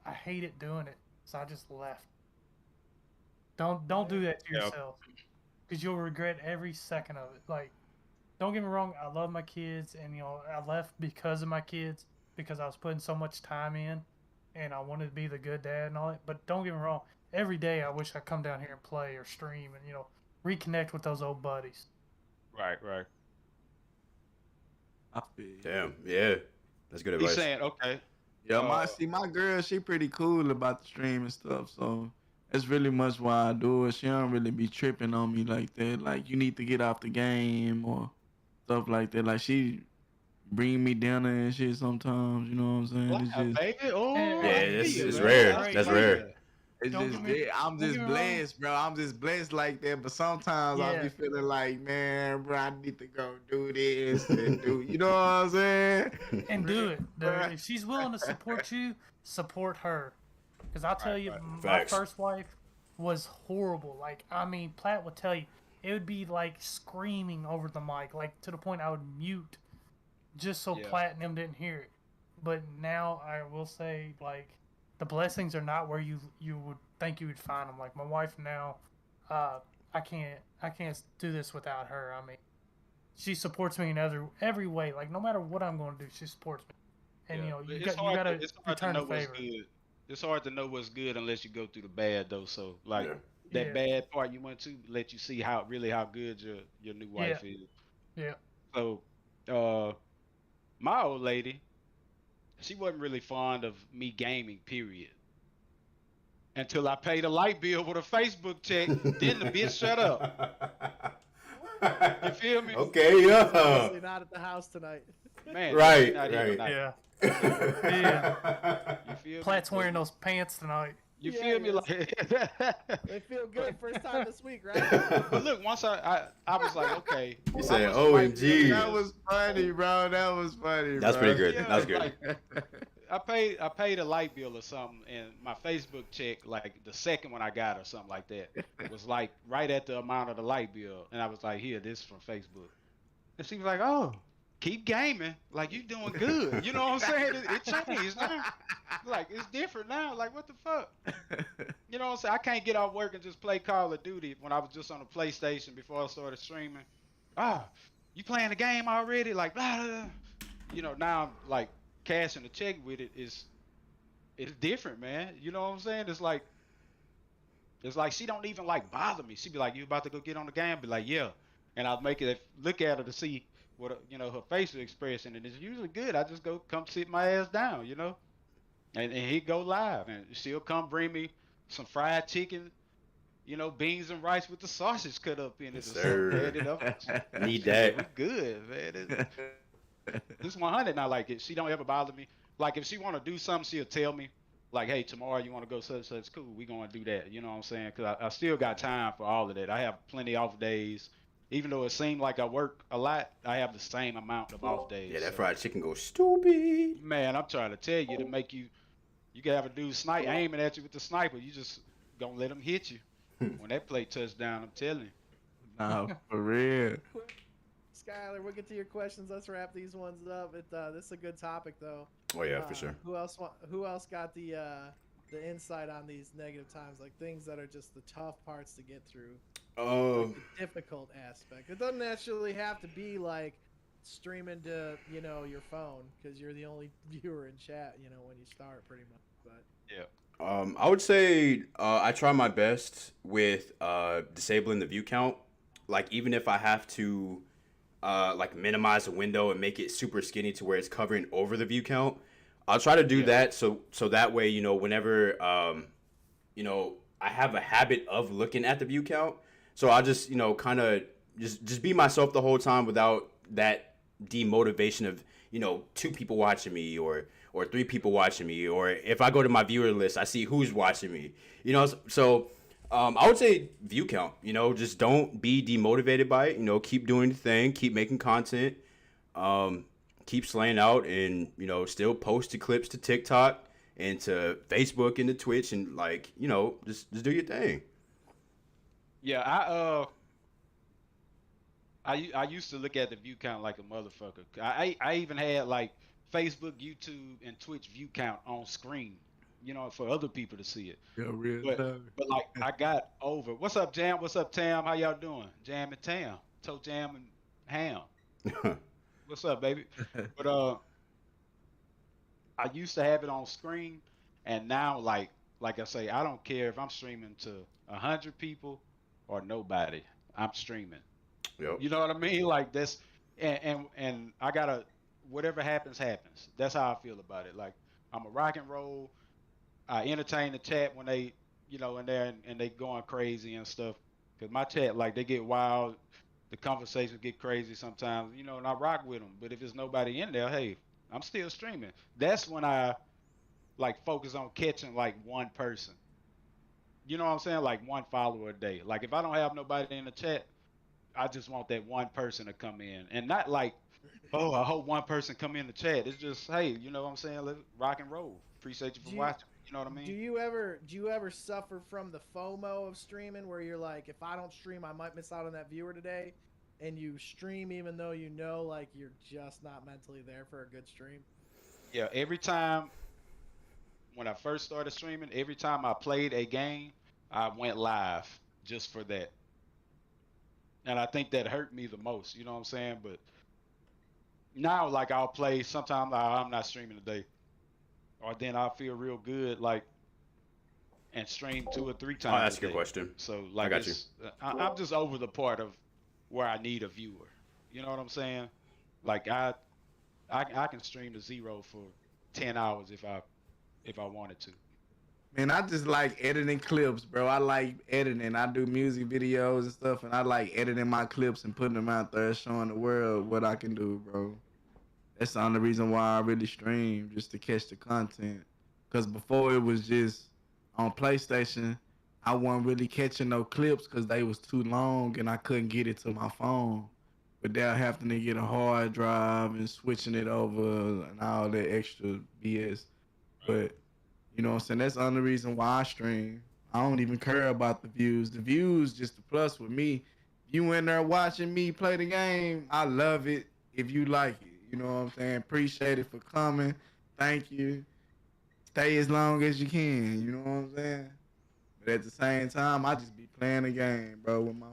I hated doing it, so I just left. Don't do that to
Yep.
yourself, because you'll regret every second of it. Like, don't get me wrong, I love my kids, and you know I left because of my kids, because I was putting so much time in, and I wanted to be the good dad and all that. But don't get me wrong, every day I wish I'd come down here and play or stream and reconnect with those old buddies.
right.
I feel you.
Damn, yeah, that's good
He's
advice.
saying okay.
Yeah, my girl, she pretty cool about the stream and stuff, so that's really much why I do it. She don't really be tripping on me like that. Like, you need to get off the game or stuff like that. Like, she bring me dinner and shit sometimes, you know what I'm saying?
Wow,
It's just,
baby. Oh,
Yeah,
I
it's-
see it,
it's
man.
rare.
I
That's
see
rare.
it.
it's
Don't
just,
get me-
I'm
don't
just
get me wrong.
blessed, bro. I'm just blessed like that. But sometimes I
Yeah.
be feeling like, man, bro, I need to go do this and do, you know what I'm saying?
And do it.
Right.
If she's willing to support you, support her. Because I'll tell you, my
Facts.
first wife was horrible. Like, I mean, Platt would tell you, it would be like screaming over the mic, like to the point I would mute just so
Yeah.
Platt and them didn't hear it. But now I will say, like, the blessings are not where you would think you would find them. Like my wife now, I can't do this without her. I mean, she supports me in every way. Like no matter what I'm going to do, she supports me. And
Yeah.
you
It's
got
hard
to
it's hard to
return
know
the
what's
favor.
good. It's hard to know what's good unless you go through the bad though. So like
Yeah.
that
Yeah.
bad part you went to let you see how good your new wife is.
Yeah.
So my old lady, she wasn't really fond of me gaming, period. Until I paid a light bill with a Facebook check, then the bitch shut up. You feel me?
Okay, yeah.
Obviously not at the house tonight.
Man,
Right,
she's not even
right.
nice.
Yeah.
You feel me?
Platt's wearing those pants tonight.
You
Yeah,
feel me?
yes.
Like
They feel good first time this week, right?
but look, once I was like, okay.
You said,
I was like,
OMG.
That was funny, bro. That was funny,
That's
bro.
pretty good.
Yeah,
That's good.
like, I paid a light bill or something, and my Facebook check, like the second one I got or something like that, was like right at the amount of the light bill, and I was like, here, this is from Facebook. And she was like, oh, keep gaming, like you doing good. You know what I'm saying? It changed now. Like it's different now. Like what the fuck? You know what I'm saying? I can't get off work and just play Call of Duty when I was just on the PlayStation before I started streaming. Ah, you playing the game already? Like blah, blah, blah. You know, now I'm like cashing the check with it is it's different, man. You know what I'm saying? It's like she don't even like bother me. She be like, "You about to go get on the game?" Be like, "Yeah," and I'll make it look at her to see what you know her facial expression, and it's usually good. I just go come sit my ass down, you know, and he go live, and she'll come bring me some fried chicken, you know, beans and rice with the sausage cut up in it
Yes,
or something. Man.
sir.
It up.
Need
Yeah, we
that.
good, man. This 100 not like it. She don't ever bother me. Like if she want to do something, she'll tell me. Like, hey, tomorrow you want to go such such. Cool, we gonna do that. You know what I'm saying? Cause I still got time for all of that. I have plenty off days. Even though it seemed like I work a lot, I have the same amount of off days.
Yeah, that
So,
fried chicken goes stupid.
man, I'm trying to tell you to make you. You can have a dude snipe aiming at you with the sniper. You just gonna let him hit you. When that play touchdown, I'm telling you.
Nah, for real.
Skylar, we'll get to your questions. Let's wrap these ones up. This is a good topic though.
Oh yeah, for sure.
Who else got the insight on these negative times, like things that are just the tough parts to get through, like the difficult aspect? It doesn't actually have to be like streaming to your phone because you're the only viewer in chat. When you start, pretty much. But
Yeah.
I would say I try my best with disabling the view count. Like even if I have to like minimize the window and make it super skinny to where it's covering over the view count, I'll try to do that so that way whenever I have a habit of looking at the view count, so I'll just kind of just be myself the whole time without that demotivation of 2 people watching me or 3 people watching me, or if I go to my viewer list I see who's watching me, so I would say view count, just don't be demotivated by it, keep doing the thing, keep making content, keep slaying out, and still post the clips to TikTok and to Facebook and to Twitch, and like just do your thing.
Yeah, I used to look at the view count like a motherfucker. I even had like Facebook, YouTube, and Twitch view count on screen, for other people to see it.
Yeah, real
But like I got over. What's up, Jam? What's up, Tam? How y'all doing? Jam and Tam, Toe Jam and Ham. What's up, baby? But I used to have it on screen, and now like I say, I don't care if I'm streaming to 100 people or nobody. I'm streaming.
Yep.
You know what I mean? Like that's and I gotta whatever happens happens. That's how I feel about it. Like I'm a rock and roll. I entertain the chat when they in there and they going crazy and stuff. Cause my chat like they get wild. The conversations get crazy sometimes. And I rock with them. But if there's nobody in there, hey, I'm still streaming. That's when I like focus on catching like one person. You know what I'm saying? Like one follower a day. Like if I don't have nobody in the chat, I just want that one person to come in, and not like, oh, I hope one person come in the chat. It's just, hey, you know what I'm saying? Let's rock and roll. Appreciate you for watching. You know what I mean?
Do you ever suffer from the FOMO of streaming, where you're like, if I don't stream, I might miss out on that viewer today, and you stream even though like you're just not mentally there for a good stream?
Yeah. Every time when I first started streaming, every time I played a game, I went live just for that. And I think that hurt me the most, you know what I'm saying? But now, like, I'll play, sometimes I'm not streaming today. Or then I'll feel real good, like, and stream 2 or 3 times
I'll ask
a
you a
day.
question.
So, like,
I got you.
I'm just over the part of where I need a viewer. You know what I'm saying? Like, I can stream to 0 for 10 hours if I wanted to.
Man, I just like editing clips, bro. I like editing. I do music videos and stuff, and I like editing my clips and putting them out there, showing the world what I can do, bro. That's the only reason why I really stream, just to catch the content. Because before it was just on PlayStation, I wasn't really catching no clips because they was too long and I couldn't get it to my phone. Without having to get a hard drive and switching it over and all that extra BS. But you know what I'm saying? That's the only reason why I stream. I don't even care about the views. The views just a plus with me. If you in there watching me play the game, I love it. If you like it, you know what I'm saying? Appreciate it for coming. Thank you. Stay as long as you can. You know what I'm saying? But at the same time, I just be playing the game, bro. With my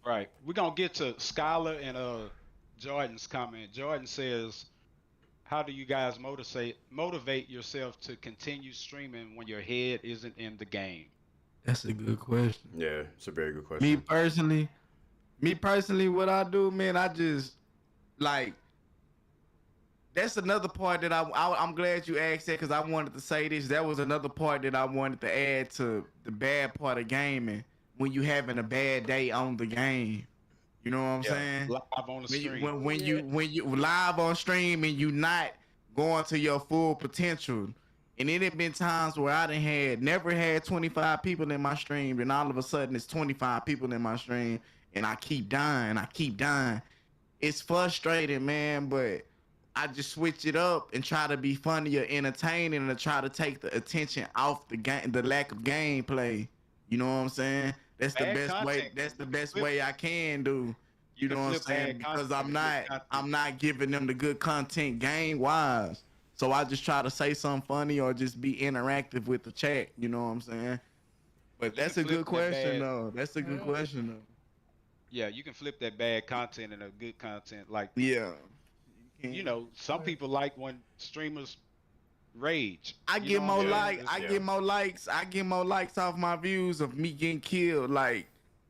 Right. We're gonna get to Skylar and Jordan's comment. Jordan says, how do you guys motivate yourself to continue streaming when your head isn't in the game?
That's a good question.
Yeah, it's a very good question.
Me personally, what I do, man, I just like. That's another part that I'm glad you asked that because I wanted to say this. That was another part that I wanted to add to the bad part of gaming when you having a bad day on the game. You know what I'm saying?
Live on the stream.
When you live on stream and you not going to your full potential. And it had been times where I never had 25 people in my stream, and all of a sudden it's 25 people in my stream, and I keep dying. It's frustrating, man, but I just switch it up and try to be funny or entertaining and try to take the attention off the game, the lack of gameplay. You know what I'm saying? That's the best way. That's the best way I can do. You know what I'm saying? Because I'm not giving them the good content game wise. So I just try to say something funny or just be interactive with the chat. You know what I'm saying? But that's a good question though. That's a good question though.
Yeah, you can flip that bad content into good content. Like
yeah.
You know, some people like when streamers rage.
I get more likes. I get more likes off my views of me getting killed. Like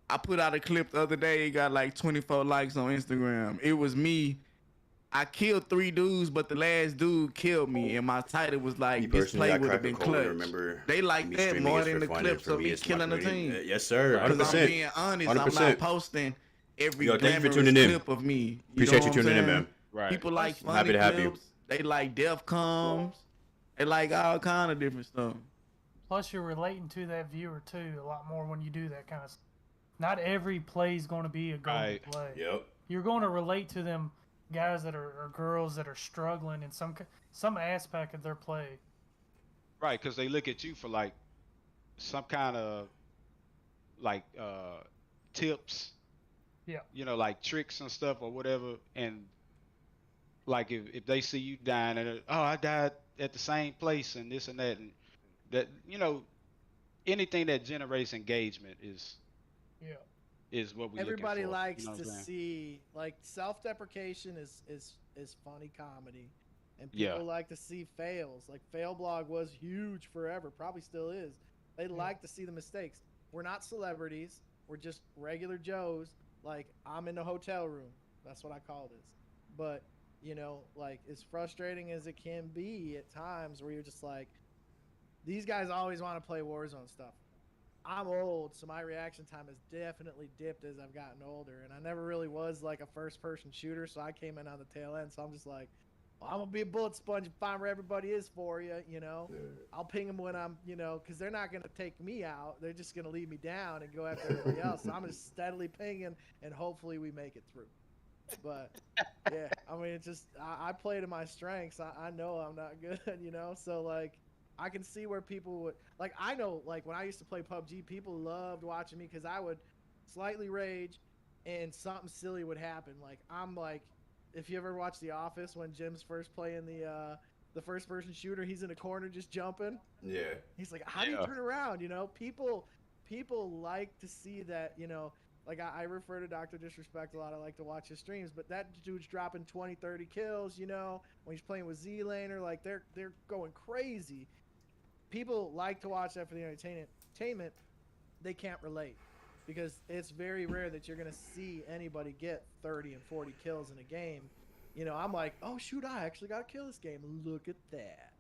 I put out a clip the other day, it got like 24 likes on Instagram. It was me. I killed 3 dudes, but the last dude killed me, and my title was like, "This play would have been clutch." They like that more than the clips of me killing the team.
Yes, sir. 100%.
Because I'm being honest, 100%. I'm not posting every glamorous clip of me.
Appreciate you tuning in, man.
Right.
People like funny clips. They like Def Combs. They like all kind of different stuff.
Plus, you're relating to that viewer too a lot more when you do that kind of stuff. Not every play is going to be a golden play.
Yep.
You're going to relate to them guys that are or girls that are struggling in some aspect of their play.
Right, because they look at you for like some kind of like tips.
Yeah.
You know, like tricks and stuff or whatever. And like if they see you dying and I died at the same place and this and that, and that, you know, anything that generates engagement is what we
everybody
looking for,
likes
you know
to see, like, self-deprecation is funny comedy, and people like to see fails. Like Fail Blog was huge forever, probably still is. They like to see the mistakes. We're not celebrities, we're just regular Joes. Like, I'm in the hotel room, that's what I call this. But you know, like, as frustrating as it can be at times where you're just like, these guys always want to play Warzone stuff. I'm old, so my reaction time has definitely dipped as I've gotten older, and I never really was like a first-person shooter, so I came in on the tail end, so I'm just like, well, I'm going to be a bullet sponge and find where everybody is for you, you know? I'll ping them when I'm, you know, because they're not going to take me out. They're just going to leave me down and go after everybody else, so I'm just steadily pinging, and hopefully we make it through. But, yeah, I mean, it's just, I play to my strengths. I know I'm not good, you know? So, like, I can see where people would, like, I know, like, when I used to play PUBG, people loved watching me because I would slightly rage and something silly would happen. Like, I'm like, if you ever watch The Office when Jim's first playing the first-person shooter, he's in a corner just jumping.
Yeah.
He's like, how do you turn around, you know? People like to see that, you know. Like, I refer to Dr. Disrespect a lot. I like to watch his streams, but that dude's dropping 20, 30 kills, you know, when he's playing with Z-Laner. Like, they're going crazy. People like to watch that for the entertainment. They can't relate because it's very rare that you're going to see anybody get 30 and 40 kills in a game. You know, I'm like, oh, shoot, I actually got to kill this game. Look at that.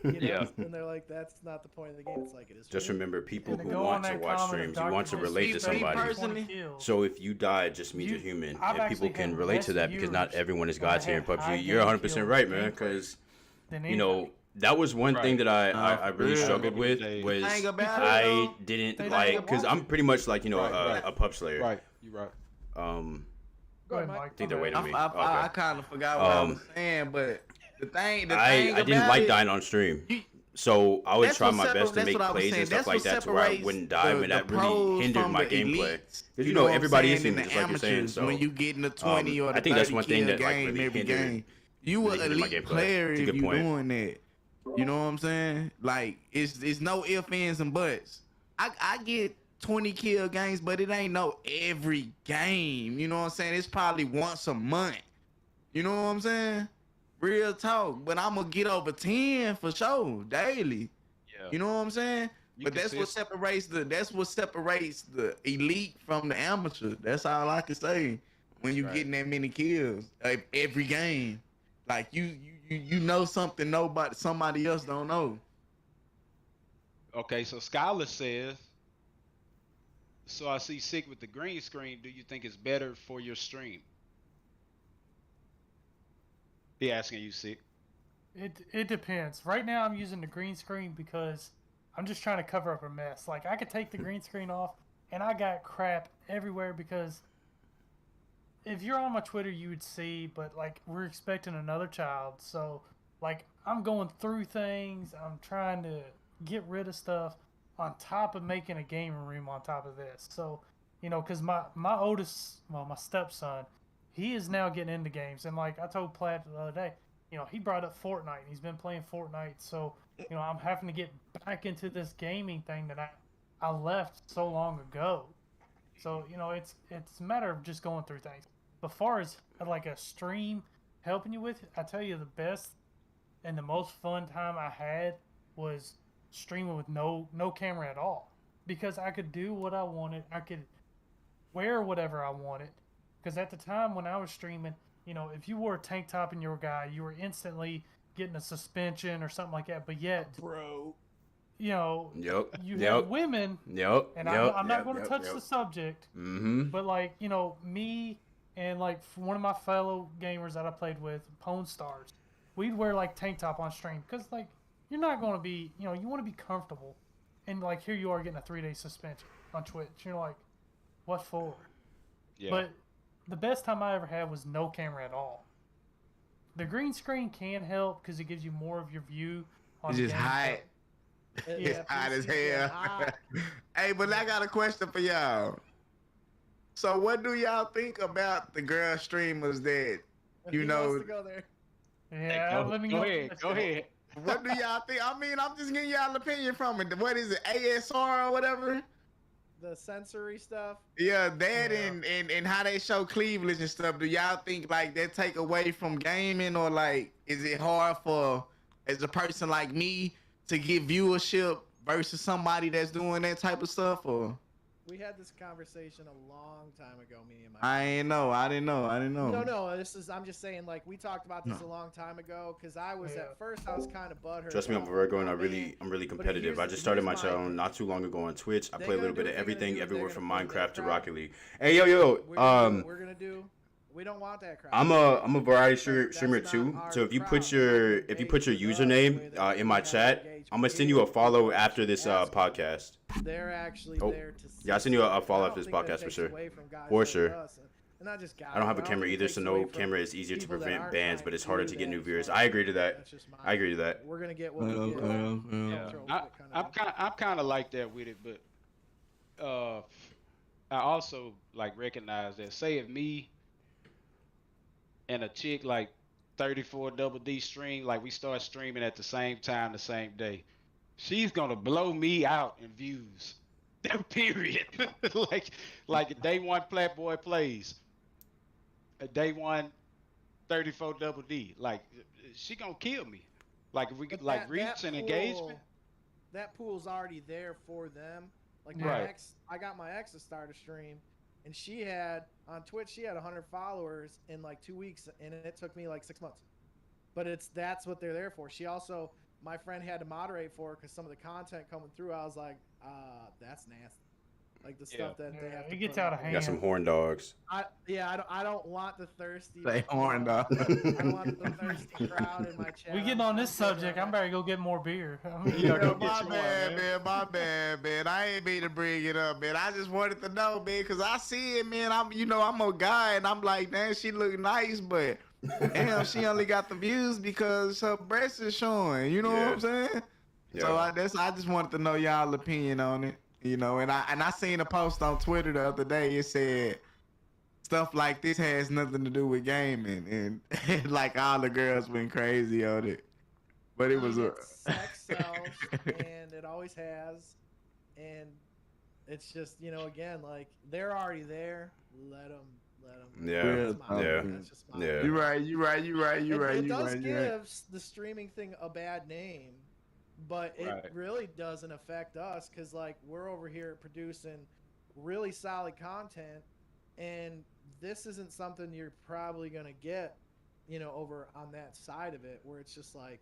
You know? And they're like, that's not the point of the game. It's like, it is.
Just remember, people who want to watch streams, you want to relate to somebody. So if you die, it just means you're human. And people can relate to that because not everyone is God tier in PUBG. You're 100% right, man, because, you know, that was one thing that I really struggled with was I didn't like, because I'm pretty much like, you know, a pub slayer.
Right, you're right.
Go ahead, Mike.
I think they're waiting on me.
I kind of forgot what I was saying, but the thing
I didn't like dying on stream. So I would
That's
try
what
my best to
that's
make
what I was
plays
saying.
and stuff
That's
like
what
that to where I
separates
wouldn't die, and that really
pros
hindered
from
my
the
gameplay.
elites.
Because
You know what I'm
everybody is
saying?
human,
In
just like you're saying.
amateurs,
So
when you get in the 20 or the
I think that's
30
one thing
kill
that like
game
really
every
hindered
game, you
really
an
hindered my
elite
gameplay.
player
It's a
if
good
you
point.
doing that. You know what I'm saying? Like it's no ifs, ands, and buts. I get 20 kill games, but it ain't no every game. You know what I'm saying? It's probably once a month. You know what I'm saying? Real talk. But I'm gonna get over 10 for sure daily.
Yeah.
You know what I'm saying?
You
But that's what separates the elite from the amateur. That's all I can say. When you
Right.
getting that many kills every game, like you know something somebody else don't know.
Okay, so Skylar says, so I see Sick with the green screen. Do you think it's better for your stream? He asking you, Sick.
It depends. Right now, I'm using the green screen because I'm just trying to cover up a mess. Like, I could take the green screen off, and I got crap everywhere because if you're on my Twitter, you would see, but, like, we're expecting another child. So, like, I'm going through things. I'm trying to get rid of stuff on top of making a gaming room on top of this. So, you know, because my oldest, well, my stepson, he is now getting into games. And, like, I told Platt the other day, you know, he brought up Fortnite, and he's been playing Fortnite. So, you know, I'm having to get back into this gaming thing that I left so long ago. So, you know, it's a matter of just going through things. As far as like a stream helping you with, I tell you the best and the most fun time I had was streaming with no camera at all, because I could do what I wanted. I could wear whatever I wanted. Because at the time when I was streaming, you know, if you wore a tank top and you were a guy, you were instantly getting a suspension or something like that. But yet,
Bro.
you know,
Yep.
you have women, and I'm not going to touch the subject,
Mm-hmm.
but like, you know, me and like one of my fellow gamers that I played with, Pwn Stars, we'd wear like tank top on stream because like you're not going to be, you know, you want to be comfortable, and like here you are getting a 3-day suspension on Twitch. You're like, what for?
Yeah.
But the best time I ever had was no camera at all. The green screen can help because it gives you more of your view on
It's
the
just
game,
hot.
but
It's hot as hell.
hot.
Hey, but I got a question for y'all. So what do y'all think about the girl streamers that, you
He
know,
wants to go there.
Yeah, let me
go
know.
ahead. Go ahead.
what do y'all think? I mean, I'm just getting y'all opinion from it. What is it, ASR or whatever?
The sensory stuff.
Yeah, that
Yeah.
and how they show cleavage and stuff. Do y'all think like that take away from gaming, or like is it hard for as a person like me to get viewership versus somebody that's doing that type of stuff? Or
We had this conversation a long time ago, me and my.
I didn't know.
No. I'm just saying, like we talked about this a long time ago because I was at first I was kind of butthurt.
Trust me, I'm a
about,
Virgo, and
"Oh,
I'm
man,
really competitive. I just started my channel not too long ago on Twitch. I
They're
play a
gonna
little
do
bit of
what they're gonna
everything,
do.
everywhere
They're
from
gonna play
Minecraft
that
to
crowd.
Rocket League. Hey, yo,
We're gonna do. We don't want that crowd.
I'm a variety
That's
streamer
not
too.
our
So if you
crowd.
put
They're
your
not engaged with us the way
username
that
in my
we have
chat,
engaged
I'm gonna
with
send you a
people
follow
that
after this
ask them.
podcast.
They're actually
Oh,
there to.
yeah, I'll send you a
I
follow
don't
after this
think that
podcast for
takes
sure.
away from guys
For
like
sure.
us, and not just guys.
I don't have a
but
camera
think it
either,
takes
so
away
no
from
camera is easier to
people that
prevent
aren't
bans,
trying
but it's
to
harder
do
to get
that
new
as
viewers.
well.
I agree to that.
That's just
I agree to that.
We're gonna get what we get.
Yeah. I'm kind of like that with it, but I also like recognize that. Say if me and a chick like 34 Double D stream, like we start streaming at the same time, the same day, she's gonna blow me out in views. Period. like day one Flatboy plays, a day one 34 Double D. Like she gonna kill me. Like if we
But
like
that
reach and
pool-
engagement.
That pool's already there for them. Like
Right.
I got my ex to start a stream, and she had on Twitch. She had 100 followers in like 2 weeks, and it took me like 6 months. But that's what they're there for. She also, my friend had to moderate for her because some of the content coming through, I was like, that's nasty. Like the stuff that they have.
It
to
gets
put
out
up
of
with.
You got some horn dogs.
I don't want the thirsty.
Say horn dog.
I don't want the thirsty crowd in my chat.
We getting on this subject. I'm better go get more beer. I mean,
Yeah, go
My
get you one,
bad,
man.
my bad, man. I ain't mean to bring it up, man. I just wanted to know, man, because I see it, man. I'm a guy, and I'm like, damn, she look nice, but damn, she only got the views because her breast is showing. You know what I'm saying? So I just wanted to know y'all opinion on it, you know. And I seen a post on Twitter the other day. It said stuff like this has nothing to do with gaming, and like all the girls went crazy on it. But it was
sex sells, and it always has, and it's just again, like they're already there. Let them.
Yeah.
That's just my opinion.
You're right.
It does give the streaming thing a bad name, but it really doesn't affect us because like we're over here producing really solid content, and this isn't something you're probably gonna get, over on that side of it where it's just like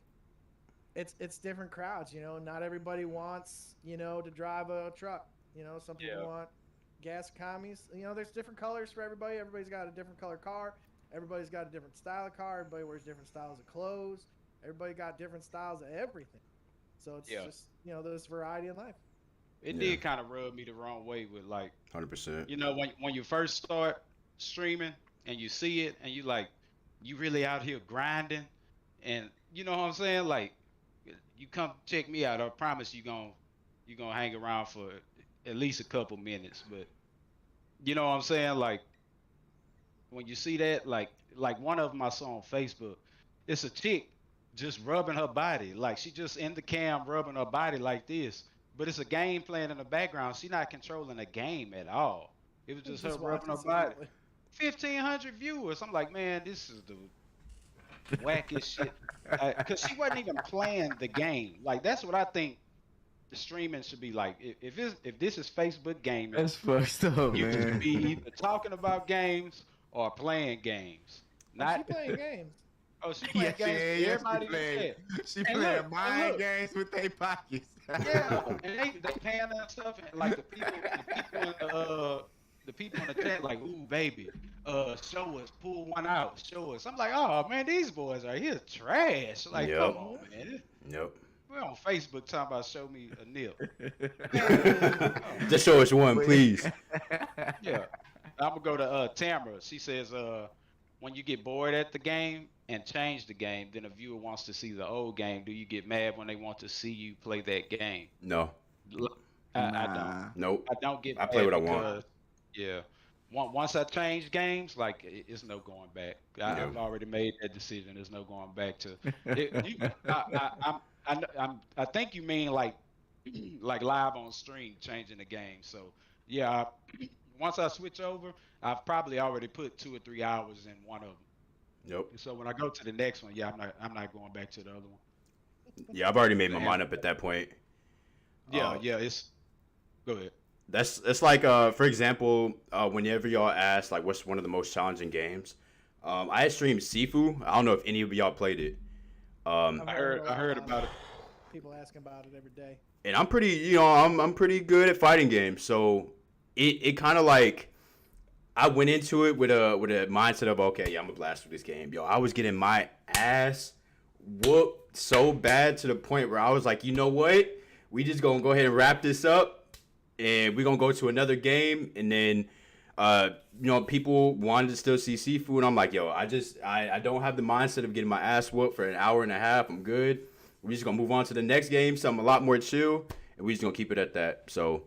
it's different crowds. Not everybody wants to drive a truck. Some people want gas commies. There's different colors for everybody. Everybody's got a different color car. Everybody's got a different style of car. Everybody wears different styles of clothes. Everybody got different styles of everything. So it's just there's variety in life.
It did kind of rub me the wrong way with like
100%.
When you first start streaming and you see it and you really out here grinding, and you know what I'm saying, like you come check me out. I promise you gonna hang around for at least a couple minutes, but you know what I'm saying? Like when you see that, like one of them I saw on Facebook, it's a chick just rubbing her body. Like she just in the cam rubbing her body like this, but it's a game playing in the background. She's not controlling a game at all. It was just her rubbing her body. 1,500 viewers. I'm like, man, this is the wackest shit. Because she wasn't even playing the game. Like that's what I think the streaming should be like. If this is Facebook gaming,
that's fucked up,
you
man.
should be either talking about games or playing games. Not
she playing games.
Oh, she playing games. Everybody
she playing mind games with their pockets.
Yeah, and they paying that stuff, and like the people in the chat like, ooh baby, show us, pull one out, show us. I'm like, oh man, these boys are here trash. Like, come on, man.
Yep.
We're on Facebook talking about show me a nip.
Just show us one, please.
Yeah. I'm gonna go to Tamara. She says, when you get bored at the game and change the game, then a viewer wants to see the old game. Do you get mad when they want to see you play that game?
No.
I don't.
Nope.
I don't get.
I play what I want.
Yeah. Once I change games, like it's no going back. I've already made that decision. There's no going back to. I think you mean like live on stream changing the game. So yeah, once I switch over, I've probably already put 2 or 3 hours in one of them.
Yep.
So when I go to the next one, I'm not going back to the other one.
Yeah, I've already made my mind up at that point.
Yeah, it's. Go ahead.
It's like for example, whenever y'all ask like what's one of the most challenging games, I had streamed Sifu. I don't know if any of y'all played it.
I heard about it.
People asking about it every day.
And I'm pretty, I'm pretty good at fighting games. So it kind of like I went into it with a mindset of okay, yeah, I'm gonna blast through this game. Yo, I was getting my ass whooped so bad to the point where I was like, you know what? We just gonna go ahead and wrap this up, and we're gonna go to another game. And then, people wanted to still see Sifu, and I'm like, yo, I don't have the mindset of getting my ass whooped for an hour and a half. I'm good. We're just gonna move on to the next game, something a lot more chill, and we're just gonna keep it at that. So,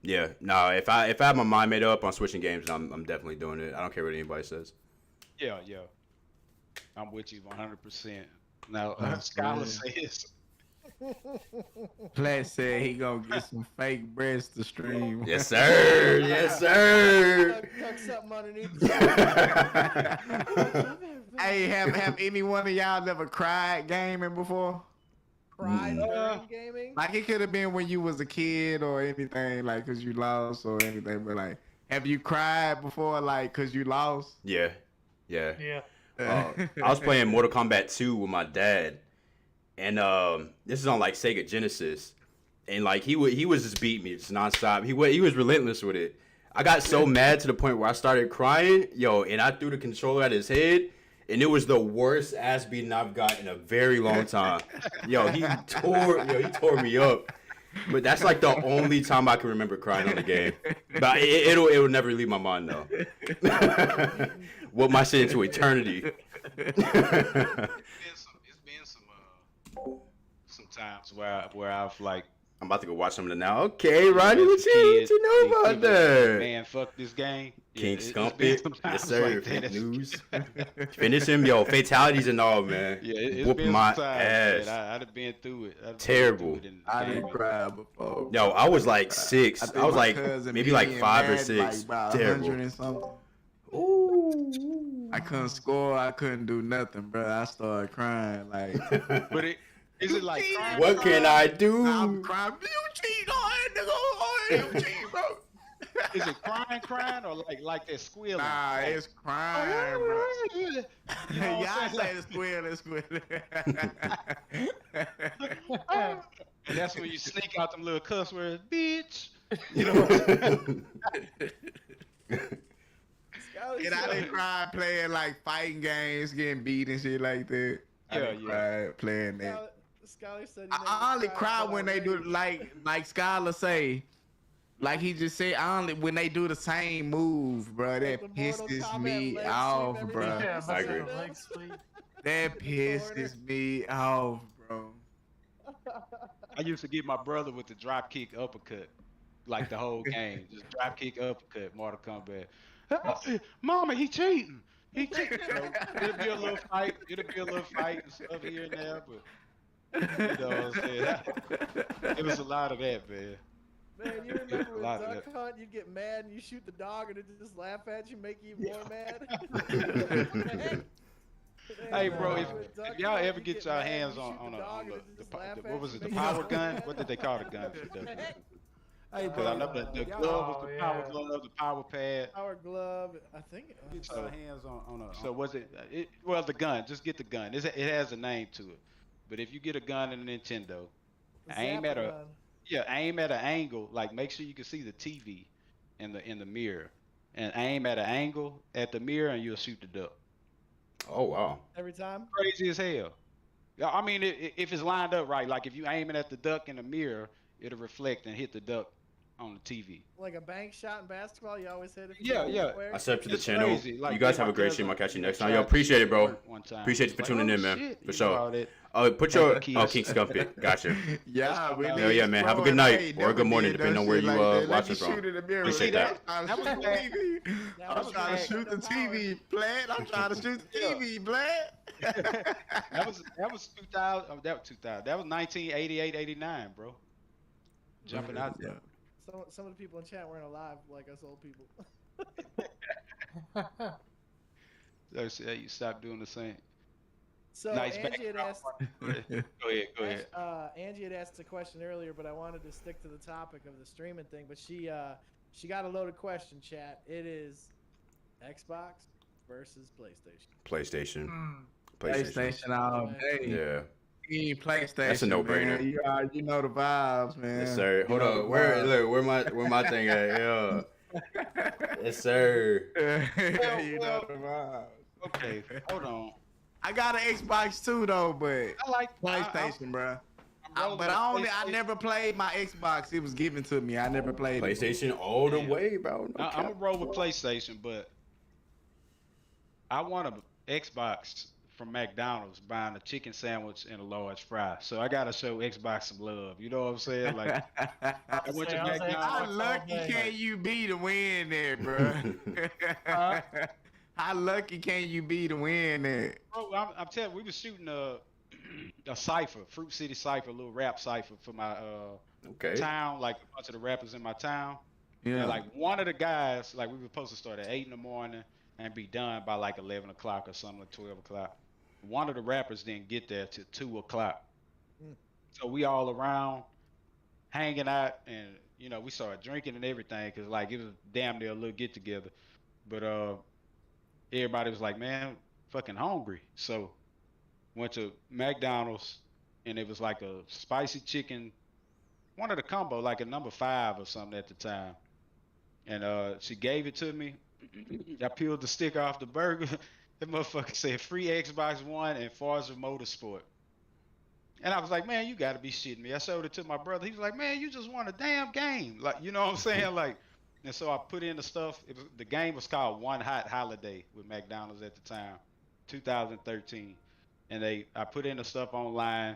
yeah, no, if I have my mind made up on switching games, I'm definitely doing it. I don't care what anybody says.
Yeah, I'm with you 100%. Now, Skylar says.
Platt said he gonna get some fake breasts to stream.
Yes, sir. Yes, sir.
Tuck something underneath.
Hey, have any one of y'all ever cried gaming before?
Cried during gaming?
Like it could have been when you was a kid or anything, like cause you lost or anything. But like, have you cried before, like cause you lost?
Yeah.
Yeah.
I was playing Mortal Kombat 2 with my dad. And this is on like Sega Genesis, and like he was just beating me just nonstop. He was relentless with it. I got so mad to the point where I started crying, and I threw the controller at his head, and it was the worst ass beating I've got in a very long time. He tore me up. But that's like the only time I can remember crying on the game. But it'll never leave my mind though. What my shit into eternity.
sometimes where I've like.
I'm about to go watch some of it now. Okay,
You know,
Ronnie,
as
what
a
you
kid,
know
the
about
equivalent of,
that?
man, fuck this game.
King
It's
Scump
been
it.
sometimes
Yes, sir.
like that.
Fake news. Finish him, yo. Fatalities and all, man.
Yeah, it's
Whoop
been
my
some times,
ass.
man. I'd have been through it.
Terrible.
I didn't cry before.
Yo, I was like 6.
think
I was
my
like
cousin
maybe
beat
like
me
5 or
mad,
6.
Like about
Terrible.
100 and something.
Ooh.
I couldn't score. I couldn't do nothing, bro. I started crying. Like,
But is it like crying?
What can I do?
I'm crying. You cheat on it, nigga. Oh, you cheat, bro.
Is it crying, or like that squealing?
Nah,
Like,
it's crying, bro.
you know what I'm
Y'all
saying?
say the squealing.
And that's when you sneak out them little cuss words, bitch. You know what I'm saying?
And I didn't cry playing like fighting games, getting beat and shit like that. I didn't cry playing that.
Skyler said
I only cry when they do like Skylar say, like he just said. When they do the same move, bro. That
Like the Mortal
pisses
Kombat
me
leg
off,
sweep,
bro.
everything.
Yeah,
I agree.
leg sweep.
That pisses me off, bro.
I used to get my brother with the drop kick uppercut, like the whole game. Just drop kick uppercut, Mortal Kombat. Mama, he cheating. He cheating. So it'll be a little fight. And stuff here and there, but you know what I'm saying? It was a lot of that, man.
Man, you remember with
lot of
Duck
that.
Hunt, you'd get mad and you shoot the dog and it just laugh at you, make you even more mad.
Hey, bro, if
With Duck
y'all
Hunt,
ever
you
get y'all
mad,
hands
you
on
shoot
on
the
a
dog
on
and
the,
it just laugh
what
at
was
you,
it, the
make you
power
more
gun? What did they call the gun for Duck Hunt?
Hey,
Because I know the
y'all
glove was the power
yeah.
glove, the power pad.
Power glove, I think.
get
So-
your hands on a.
So was it? Well, the gun. Just get the gun. It has a name to it. But if you get a gun in a Nintendo, aim at a aim at an angle. Like make sure you can see the TV in the mirror, and aim at an angle at the mirror, and you'll shoot the duck.
Oh wow.
Every time.
Crazy as hell. Yeah, I mean, if it's lined up right, like if you aiming at the duck in the mirror, it'll reflect and hit the duck on the TV.
Like a bank shot in basketball, you always hit it. from
Yeah,
the
yeah.
square.
I sub to the
It's
channel.
crazy. Like,
You guys
me and
have a
my
great
cousin,
stream. I'll catch you next time.
tried
Yo,
to
appreciate it, bro.
one time.
Appreciate you
It's
for
like,
tuning
oh,
in, man.
shit,
For
you know
sure.
all that.
Put your
Kids.
King Scump it. Gotcha.
Yeah, we
Hell yeah, man. Have a good night or a good morning, depending on where you watching from.
see that?
I'm
That was
trying to
bad.
shoot the TV.
That
I'm
was
trying to
bad.
shoot the TV, Blad. I'm trying to shoot the TV, Blad.
That was 2000. That was 2000. That was 1988, 89, bro. Jumping out there.
Some of the people in chat weren't alive like us old people.
So you stop doing the same.
So
Nice
Angie had asked.
Go ahead.
Angie had asked a question earlier, but I wanted to stick to the topic of the streaming thing. But she got a loaded question, chat. It is Xbox versus PlayStation.
PlayStation.
PlayStation all day.
Yeah.
You PlayStation.
That's a no-brainer.
Man. You know the vibes, man.
Yes, sir.
You
Hold
know
up.
the
Where
vibes.
where my thing at? Yeah. Yes, sir.
You know the vibes.
Okay, hold on.
I got an Xbox too though, but
I like
PlayStation, bro.
rolling
But
with
I
PlayStation.
never played my Xbox. It was given to me. I never played it.
PlayStation all the
Damn.
way, bro. No
I'm
cap.
gonna roll with PlayStation, but I want an Xbox from McDonald's buying a chicken sandwich and a large fry. So I gotta show Xbox some love. You know what I'm saying? Like I went to
Say, I was like,
How
McDonald's.
lucky can you be to win there, bro? How lucky can you be to win there?
Bro, I'm telling you, we was shooting a cipher, Fruit City cipher, a little rap cipher for my
Okay.
town, like a bunch of the rappers in my town.
Yeah.
And like one of the guys, like we were supposed to start at 8 in the morning and be done by like 11 o'clock or something, like 12 o'clock. One of the rappers didn't get there till 2 o'clock. So we all around hanging out, and you know we started drinking and everything because like it was damn near a little get together. But everybody was like, man, fucking hungry. So went to McDonald's, and it was like a spicy chicken, one of the combo, like a number 5 or something at the time. And she gave it to me. I peeled the stick off the burger. The motherfucker said free Xbox One and Forza Motorsport. And I was like, man, you gotta be shitting me. I showed it to my brother. He was like, man, you just won a damn game. Like, you know what I'm saying? Like, and so I put in the stuff. The game was called One Hot Holiday with McDonald's at the time, 2013. And I put in the stuff online,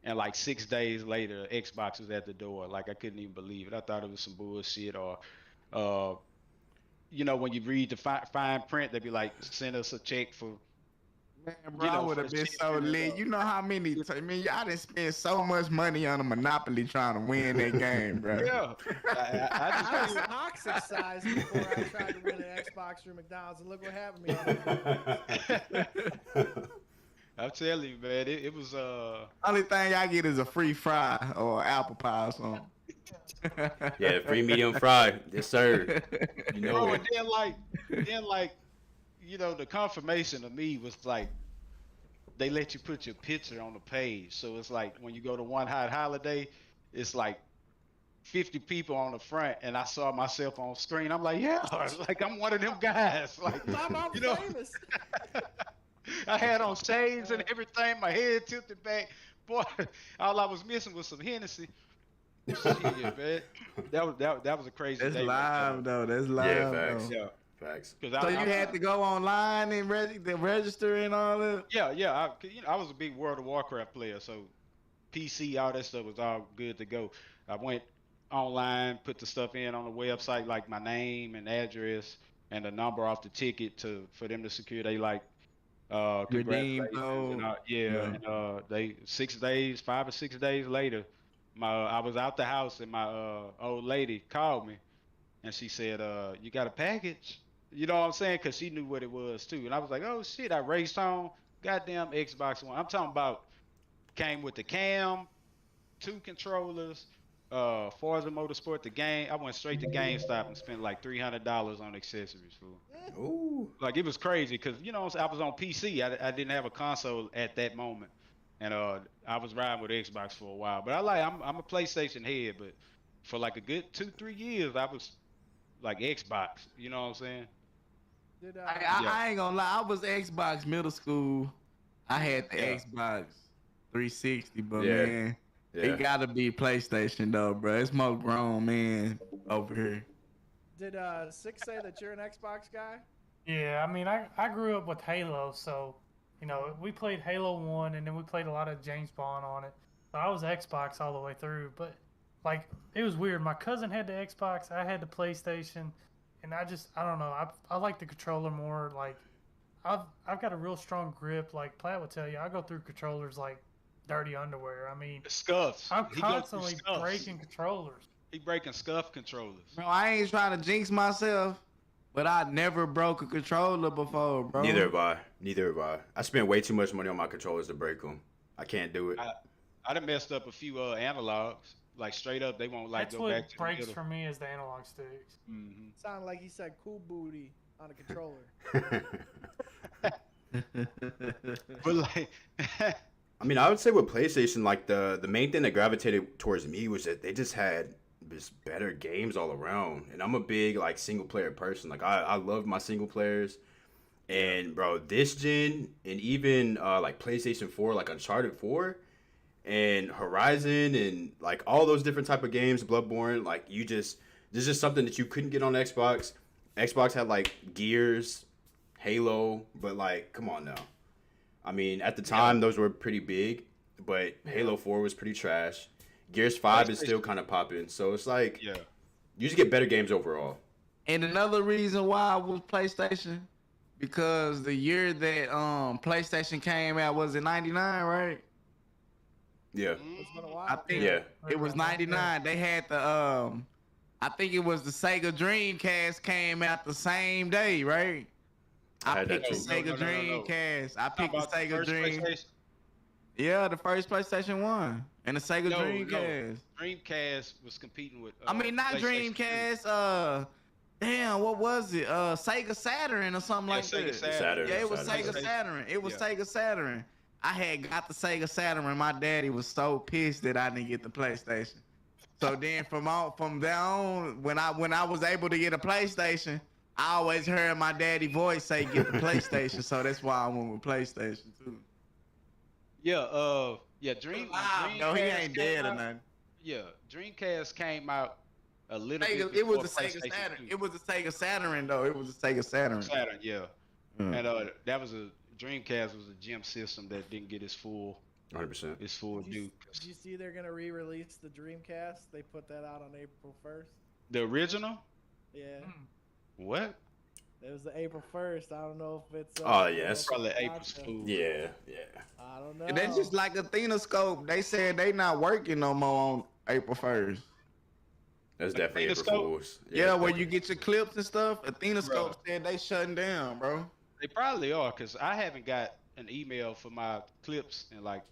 and like 6 days later, Xbox was at the door. Like I couldn't even believe it. I thought it was some bullshit, or, when you read the fine print, they'd be like, send us a check for.
Man, bro, I would have
for
been
shit
so
and,
lit. You know how many? I mean, y'all done spent so much money on a Monopoly trying to win that game, bro.
Yeah, I
I was
just
toxic sized before I tried to win an Xbox through McDonald's, and look what happened to me.
I'm telling you, man, it was
Only thing I get is a free fry or apple pie or something.
Yeah, free medium fry. Yes, sir. You know
bro,
it.
and then like, the confirmation of me was like, they let you put your picture on the page. So it's like when you go to One Hot Holiday, it's like 50 people on the front, and I saw myself on screen. I'm like, yeah, like I'm one of them guys. Like,
I'm famous.
I had on shades and everything, my head tilted back. Boy, all I was missing was some Hennessy. Shit, man. That was a crazy
That's
day.
live though. That's live
Yeah, facts.
though.
Yeah.
Facts.
So you had to go online and register and all that.
Yeah. I was a big World of Warcraft player, so PC, all that stuff was all good to go. I went online, put the stuff in on the website, like my name and address and the number off the ticket for them to secure. They like
Redeem
congratulations.
code.
And, and they 5 or 6 days later, I was out the house and my old lady called me and she said, you got a package? You know what I'm saying? Because she knew what it was too. And I was like, oh shit, I raced home. Goddamn Xbox One. I'm talking about came with the cam, 2 controllers, Forza Motorsport, the game. I went straight to GameStop and spent like $300 on accessories, fool.
Ooh.
Like it was crazy because I was on PC. I didn't have a console at that moment, and I was riding with Xbox for a while. But I'm a PlayStation head, but for like a good 2-3 years I was like Xbox. You know what I'm saying?
I ain't gonna lie. I was Xbox middle school. I had the Xbox 360, but man, it gotta be PlayStation though, bro. It's more grown man over here.
Did Six say that you're an Xbox guy?
Yeah, I mean, I grew up with Halo, so, we played Halo 1, and then we played a lot of James Bond on it. So I was Xbox all the way through, but, like, it was weird. My cousin had the Xbox, I had the PlayStation, and I don't know, I like the controller more. Like, I've got a real strong grip. Like Platt would tell you, I go through controllers like dirty underwear. I mean,
scuffs.
I'm constantly breaking controllers.
He breaking scuff controllers.
Bro, I ain't trying to jinx myself, but I never broke a controller before, bro.
Neither have I. I spent way too much money on my controllers to break them. I can't do it.
I done messed up a few analogs. Like straight up, they won't like go back to the middle.
That's what breaks for me is the analog sticks.
Mm-hmm.
Sounded like he said "cool booty" on a controller.
But like,
I mean, I would say with PlayStation, like the main thing that gravitated towards me was that they just had just better games all around. And I'm a big like single player person. Like I love my single players. And bro, this gen and even like PlayStation 4, like Uncharted 4 and Horizon and like all those different type of games, Bloodborne, like this is something that you couldn't get on Xbox. Xbox had like Gears, Halo, but like, come on now. I mean, at the time, those were pretty big, but Halo 4 was pretty trash. Gears 5 is still kind of popping. So it's like, you just get better games overall.
And another reason why I was PlayStation, because the year that PlayStation came out, was it 99, right?
Yeah.
It's been a while.
I think it was 99. They had the, I think it was the Sega Dreamcast came out the same day, right? I picked the Sega Dreamcast. I picked the Sega Dreamcast. Yeah, the first PlayStation 1 and the Sega Dreamcast.
Dreamcast was competing with.
I mean, not Dreamcast. Damn, what was it? Sega Saturn or something like that.
Saturn.
Yeah, it was Sega Saturn. It was Sega Saturn. I had got the Sega Saturn, and my daddy was so pissed that I didn't get the PlayStation. So then from there on, when I was able to get a PlayStation, I always heard my daddy voice say get the PlayStation. So that's why I went with PlayStation too.
Dreamcast.
No, he ain't dead or nothing.
Yeah, Dreamcast came out a little bit
It was
before
the Sega
PlayStation
Saturn.
2.
It was the Sega Saturn though. It was the Sega Saturn.
And that was Dreamcast was a gem system that didn't get its full
100%.
It's full
Did you,
due.
did you see they're gonna re-release the Dreamcast? They put that out on April 1st.
The original?
Yeah,
What?
it was the April 1st. I don't know if it's.
Oh,
I don't
yeah,
know
it's
if
Probably
it's
April's
gotcha.
fool.
Yeah.
I don't know.
And that's just like Athena-scope. They said they not working no more on April 1st.
That's definitely April
Athena-scope?
Fools.
Yeah, where
it's
you get your clips and stuff. Athena-scope
Bruh.
said they shutting down, bro.
They probably are, because I haven't got an email for my clips in like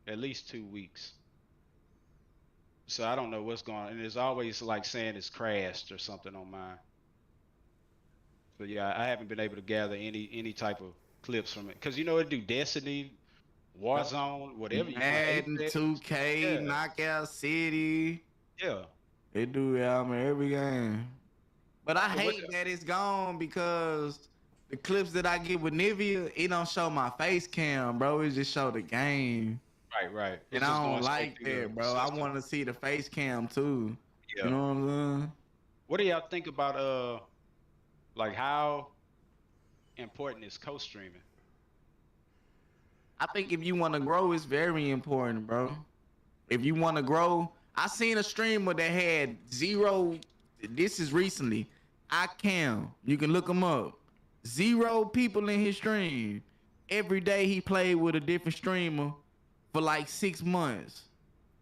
at least 2 weeks. So I don't know what's going on. And it's always like saying it's crashed or something on mine. But yeah, I haven't been able to gather any type of clips from it. Because you know, it do Destiny, Warzone, whatever you want.
Madden,
Apex.
2K,
Yeah.
Knockout City.
Yeah.
They do every game. But I
So what
hate that it's gone because the clips that I get with Nivea, it don't show my face cam, bro. It just show the game.
Right.
And
It's just
I
going
don't
straight
like
through the
that, bro. I
system.
want to see the face cam too.
Yeah.
You know what I'm saying?
What do y'all think about like how important is co-streaming?
I think if you want to grow, it's very important, bro. If you want to grow, I seen a streamer that had 0. This is recently. ICam. You can look him up. 0 people in his stream. Every day he played with a different streamer for like 6 months.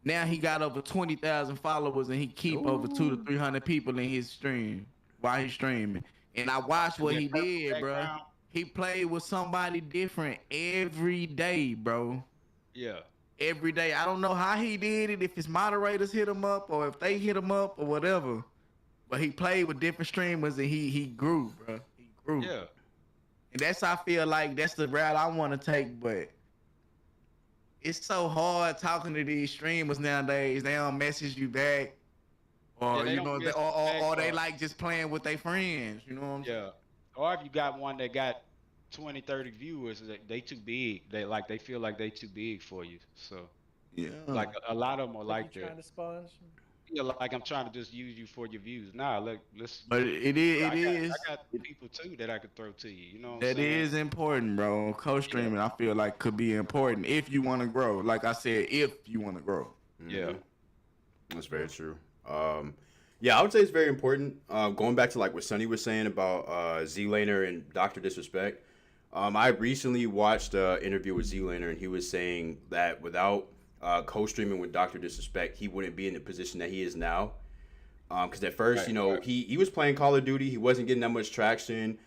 Now he got over 20,000 followers and he keep over 200 to 300 people in his stream while he's streaming. And I watched what he did, bro.
Background?
He played with somebody different every day, bro.
Yeah.
Every day. I don't know how he did it, if his moderators hit him up or if they hit him up or whatever. But he played with different streamers and he grew, bro. He grew.
Yeah.
And that's I feel like that's the route I want to take, but it's so hard talking to these streamers nowadays. They don't message you back. Or
Yeah, they
you
don't
know,
message
or
back,
they
or-
like just playing with their friends. You know what I'm saying?
Yeah. Or if you got one that got 20, 30 viewers, they too big. They feel like they too big for you. So
Yeah.
like a lot of them are like
you trying
that.
to sponge?
Yeah, like I'm trying to just use you for your views. Nah, look, let's.
But it is.
I got people too that I could throw to you. You know what I'm
That
saying?
is important, bro. Co-streaming, I feel like could be important if you want to grow. Like I said, if you want to grow.
Yeah.
That's very true. Yeah, I would say it's very important. Going back to like what Sonny was saying about Z-Laner and Dr. Disrespect. I recently watched an interview with Z-Laner and he was saying that without co-streaming with Dr. Disrespect, he wouldn't be in the position that he is now. Because at first,
Right,
you know,
right.
he was playing Call of Duty. He wasn't getting that much traction.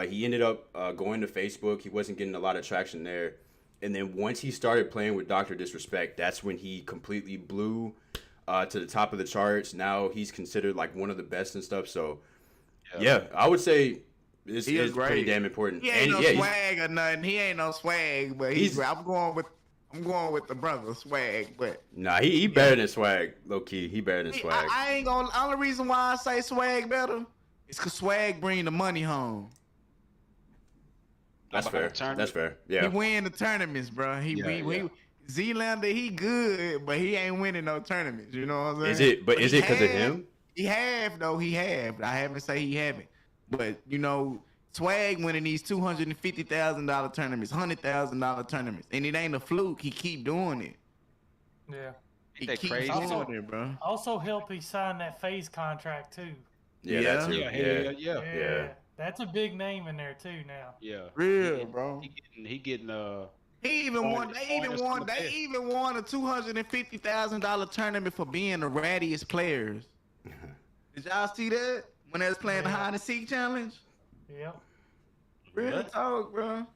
He ended up going to Facebook. He wasn't getting a lot of traction there. And then once he started playing with Dr. Disrespect, that's when he completely blew to the top of the charts. Now he's considered like one of the best and stuff. So, yeah, I would say it's
He is
pretty
great.
damn important.
He ain't
And,
no
yeah,
swag or nothing. He ain't no swag, but
He's-
I'm going with the brother swag, but
Nah, he better than Swag, low key. He better than Swag.
I ain't gonna. Only reason why I say swag better is cause swag bring the money home.
That's
About
fair.
the tournament?
That's fair.
He
Yeah.
win the tournaments, bro.
Yeah.
Z-Lander, he good, but he ain't winning no tournaments. You know what I'm saying?
Is it? But is
he
it because of
have-
him?
He have though. He have. I haven't say he haven't, but you know, swag winning these $250,000 tournaments, $100,000 tournaments, and it ain't a fluke. He keep doing it.
Yeah.
He
Ain't that
keep
crazy?
doing it, bro.
Also helped he sign that phase contract too.
Yeah.
Yeah.
That's
Yeah,
it.
yeah.
Yeah.
That's a big name in there too now.
Yeah.
Real, bro.
He getting
He even
Point-
won. They even
pointers
won.
from the
They
best.
even won a $250,000 tournament for being the rattiest players. Did y'all see that when they was playing the
Yeah.
hide and seek challenge?
Yep.
Real
What?
talk, bro.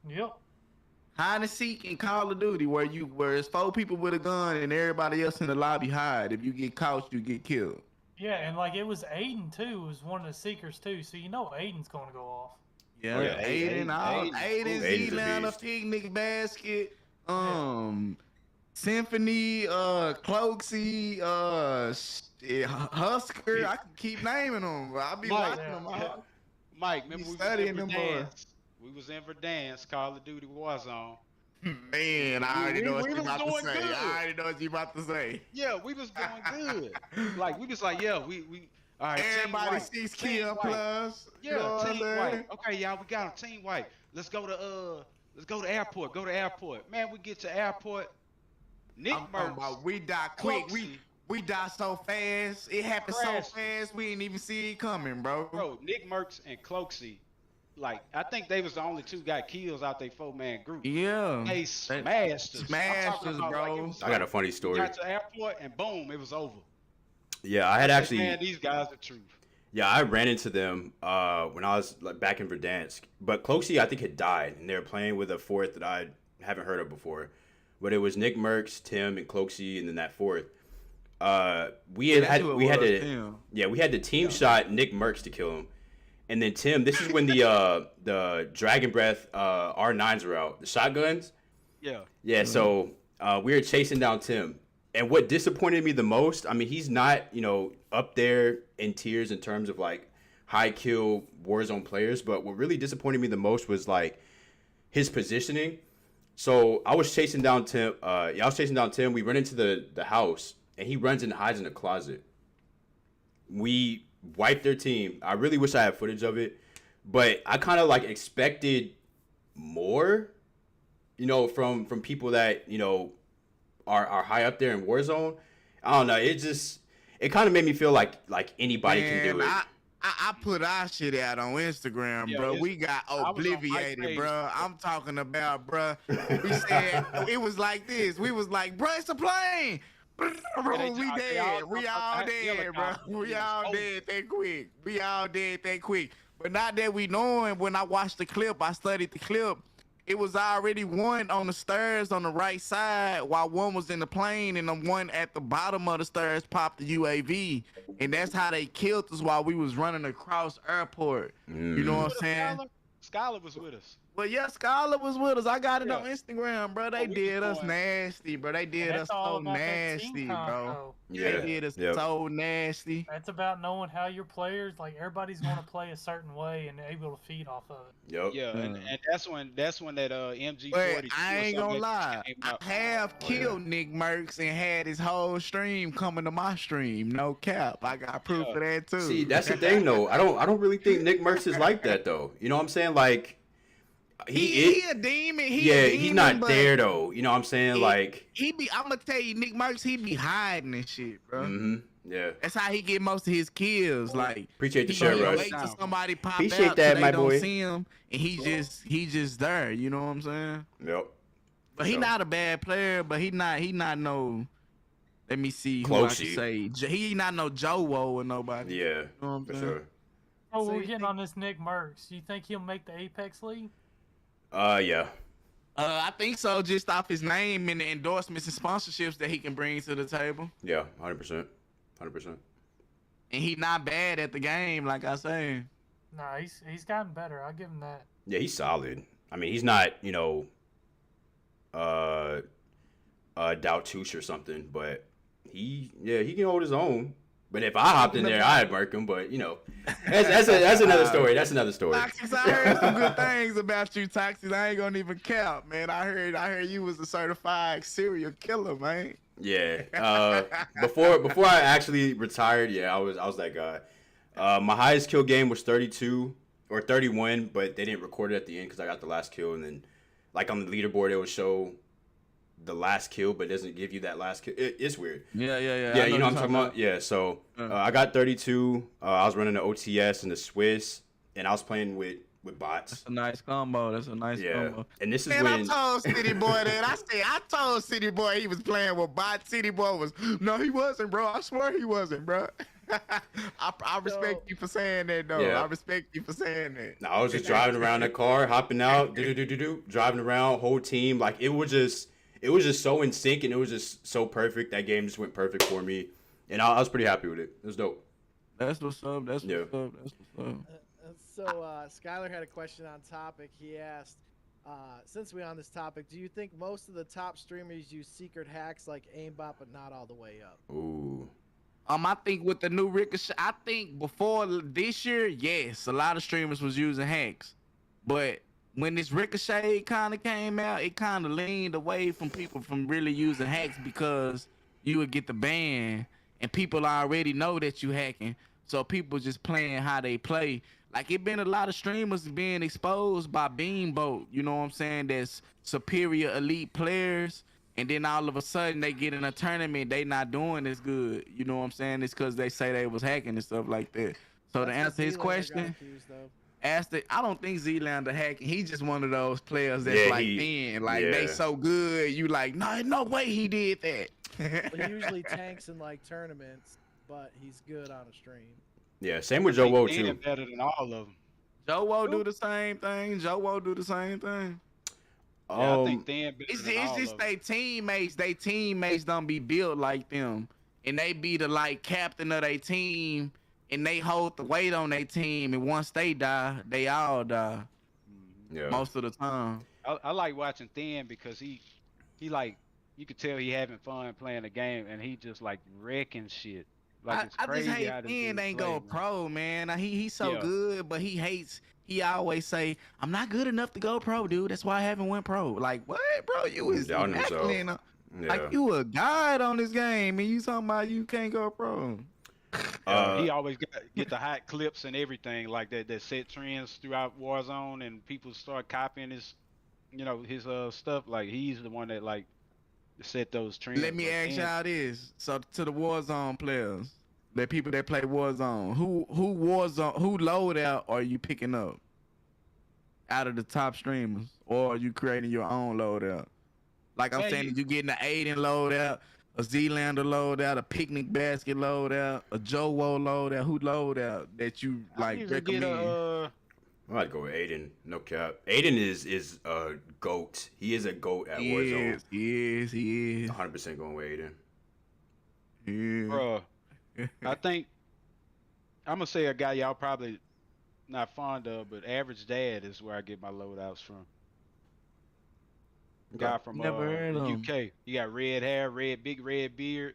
Yep.
Hide and seek in Call of Duty, where it's 4 people with a gun and everybody else in the lobby hide. If you get caught, you get killed.
Yeah, and like it was Aiden too, was one of the seekers too. So you know Aiden's gonna go off.
Yeah,
Oh, yeah,
Aiden,
Aiden,
Aiden,
Aiden's a
Z-Lander,
beast.
Picnic Basket, Symphony, Cloaksy, Husker. I can keep naming them. I'll be
Mike,
watching them.
yeah. Mike, remember
Be
we was
studying
in
them
Verdansk? We was in Verdansk, Call of Duty Warzone.
Man, I already know what
we
you
was
about to
doing
say.
good.
I already know what you about to say.
Yeah, we was doing good. Like we was like, yeah, we all right. Team
Everybody
white,
6
team
kill
white.
plus. You know
Yeah,
what I'm
team
saying?
white. Okay, y'all, we got a team white. Let's go to Let's go to airport. Go to airport. Man, we get to airport. Nick
I'm talking
Merckx,
about we die quick.
Cloakzy,
We die so fast. It happened so
Crashes.
fast. We didn't even see it coming, bro.
bro, Nick Merckx and Cloakzy, like I think they was the only two got kills out their 4-man group.
Yeah.
They smashed us. I'm
Smashed
talking
us,
about, like,
bro.
it was
I got a
like,
funny
we
story.
got to airport and boom, it was over.
Yeah, I had
Like,
actually.
man, these guys are truth.
Yeah, I ran into them when I was like back in Verdansk. But Cloakzy, I think, had died, and they were playing with a fourth that I haven't heard of before. But it was Nick Merckx, Tim, and Cloakzy, and then that fourth. We had we had the team shot Nick Merckx to kill him, and then Tim. This is when the Dragon Breath R9s were out, the shotguns.
Yeah.
Yeah, so we were chasing down Tim. And what disappointed me the most, I mean, he's not, up there in tiers in terms of like high kill Warzone players, but what really disappointed me the most was like his positioning. So I was chasing down Tim. We run into the house, and he runs and hides in the closet. We wiped their team. I really wish I had footage of it, but I kind of like expected more, from people that are high up there in Warzone. I don't know. It kind of made me feel like anybody can do it.
I put our shit out on Instagram, bro. We got obliviated, bro. I'm talking about, bro. We said it was like this. We was like, bro, it's a plane. Bro, we dead. We all dead, bro. We all dead that quick. We all dead that quick. But not that we knowing, when I watched the clip, I studied the clip. It was already one on the stairs on the right side while one was in the plane, and the one at the bottom of the stairs popped the UAV. And that's how they killed us while we was running across airport. You know what I'm saying?
Skylar was with us.
Well, yeah, Skylar was with us. I got it
Yeah.
on Instagram, bro. They
we
did
was
us
going-
nasty, bro. They did us
That's all
so
about that team
nasty, bro.
combo.
Yeah.
They did us so nasty.
That's about knowing how your players, like everybody's going to play a certain way and able to feed off of it.
Yep.
Yeah, and that's when that MG40.
But I ain't gonna lie, I have killed Nick Merckx and had his whole stream coming to my stream. No cap, I got proof of that too.
See, that's the thing though. I don't really think Nick Merckx is like that though. You know what I'm saying? Like
he a demon.
He's not there though. You know what I'm saying?
I'm gonna tell you, Nick Merckx, he be hiding and shit, bro.
Yeah.
That's how he get most of his kills. Like,
Appreciate the
he
share,
gonna
Rush.
wait till somebody pop
Appreciate
out
that,
till they
my
don't
boy.
see him, and he just there. You know what I'm saying?
Yep.
But he
So-
not a bad player. But he not no. Let me see who I can
Cloakzy.
say. He not no Joe Woe or nobody.
Yeah.
You know what I'm
For
saying?
sure.
Oh,
So
we're
you
getting
think-
on this Nick Merckx. You think he'll make the Apex League?
Yeah.
I think so. Just off his name and the endorsements and sponsorships that he can bring to the table.
Yeah. 100%. 100%.
And he not bad at the game, like I say.
Nah, he's gotten better. I'll give him that.
Yeah, he's solid. I mean, he's not, Doubt-Touche or something, but he can hold his own. But if I hopped in there, I'd murk him. But that's another story. That's another story.
Toxics, I heard some good things about you, Toxics. I ain't gonna even count, man. I heard you was a certified serial killer, man.
Yeah. Before I actually retired, yeah, I was that guy. My highest kill game was 32 or 31, but they didn't record it at the end because I got the last kill, and then like on the leaderboard it would show the last kill, but it doesn't give you that last kill. It's weird.
Yeah.
Yeah, you know what I'm talking about? Yeah, so I got 32. I was running the OTS and the Swiss, and I was playing with bots.
That's a nice combo. That's a nice
Yeah,
combo.
and this is
Man,
when
I told City Boy that. I told City Boy he was playing with bots. City Boy was, no, he wasn't, bro. I swear he wasn't, bro. I respect you for saying that, though.
Yeah.
I respect you for saying that.
I was just driving around the car, hopping out, driving around, whole team. Like it was just so in sync, and it was just so perfect. That game just went perfect for me, and I was pretty happy with it. It was dope.
That's what's up. That's
Yeah.
what's up. That's what's up.
So Skylar had a question on topic. He asked, since we're on this topic, do you think most of the top streamers use secret hacks like aimbot, but not all the way up?
Ooh.
I think with the new Ricochet, I think before this year, yes, a lot of streamers was using hacks, but when this Ricochet kind of came out, it kind of leaned away from people from really using hacks because you would get the ban, and people already know that you hacking. So people just playing how they play. Like it been a lot of streamers being exposed by Beamboat. You know what I'm saying? That's superior elite players. And then all of a sudden they get in a tournament, they not doing as good. You know what I'm saying? It's because they say they was hacking and stuff like that. So to answer his question, I don't think Zlander hacking. He's just one of those players that's thin. Like they so good, you like, no way he did that.
He usually tanks in like tournaments, but he's good on a stream.
Yeah, same with Joe Woe too.
Better than all of them.
Joe Woe do the same thing.
Yeah, I think Thin better
It's
than all
just
of
they teammates. They teammates don't be built like them, and they be the like captain of their team, and they hold the weight on their team. And once they die, they all die.
Yeah.
Most of the time.
I like watching Thin because he like, you could tell he having fun playing the game, and he just like wrecking shit. Like it's
I
crazy
just hate
how this
Thin
dude
ain't
play,
go
man.
pro, man. He's so
Yeah.
good, but he hates. He always say, "I'm not good enough to go pro, dude. That's why I haven't went pro." Like what, bro? You was
Down himself.
immaculate.
Yeah.
Like you a god on this game, and you talking about you can't go pro.
He always get the hot clips and everything like that set trends throughout Warzone, and people start copying his, his stuff. Like he's the one that like set those trends.
Let me
Like,
ask
Thin-
y'all this. So to the Warzone players, the people that play Warzone, who loadout are you picking up out of the top streamers, or are you creating your own loadout? Like I'm
Man,
saying, you getting an Aiden loadout, a Zlander loadout, a picnic basket loadout, a Joe Woe loadout. Who loadout that you
I
like
usually
recommend?
get
I might go with Aiden. No cap. Aiden is a goat. He is a goat at
He
Warzone.
is.
100% going with Aiden.
Yeah.
bruh. I think I'm gonna say a guy y'all probably not fond of, but Average Dad is where I get my loadouts from. Guy from
Never heard
the
of him.
UK. He got red hair, big red beard.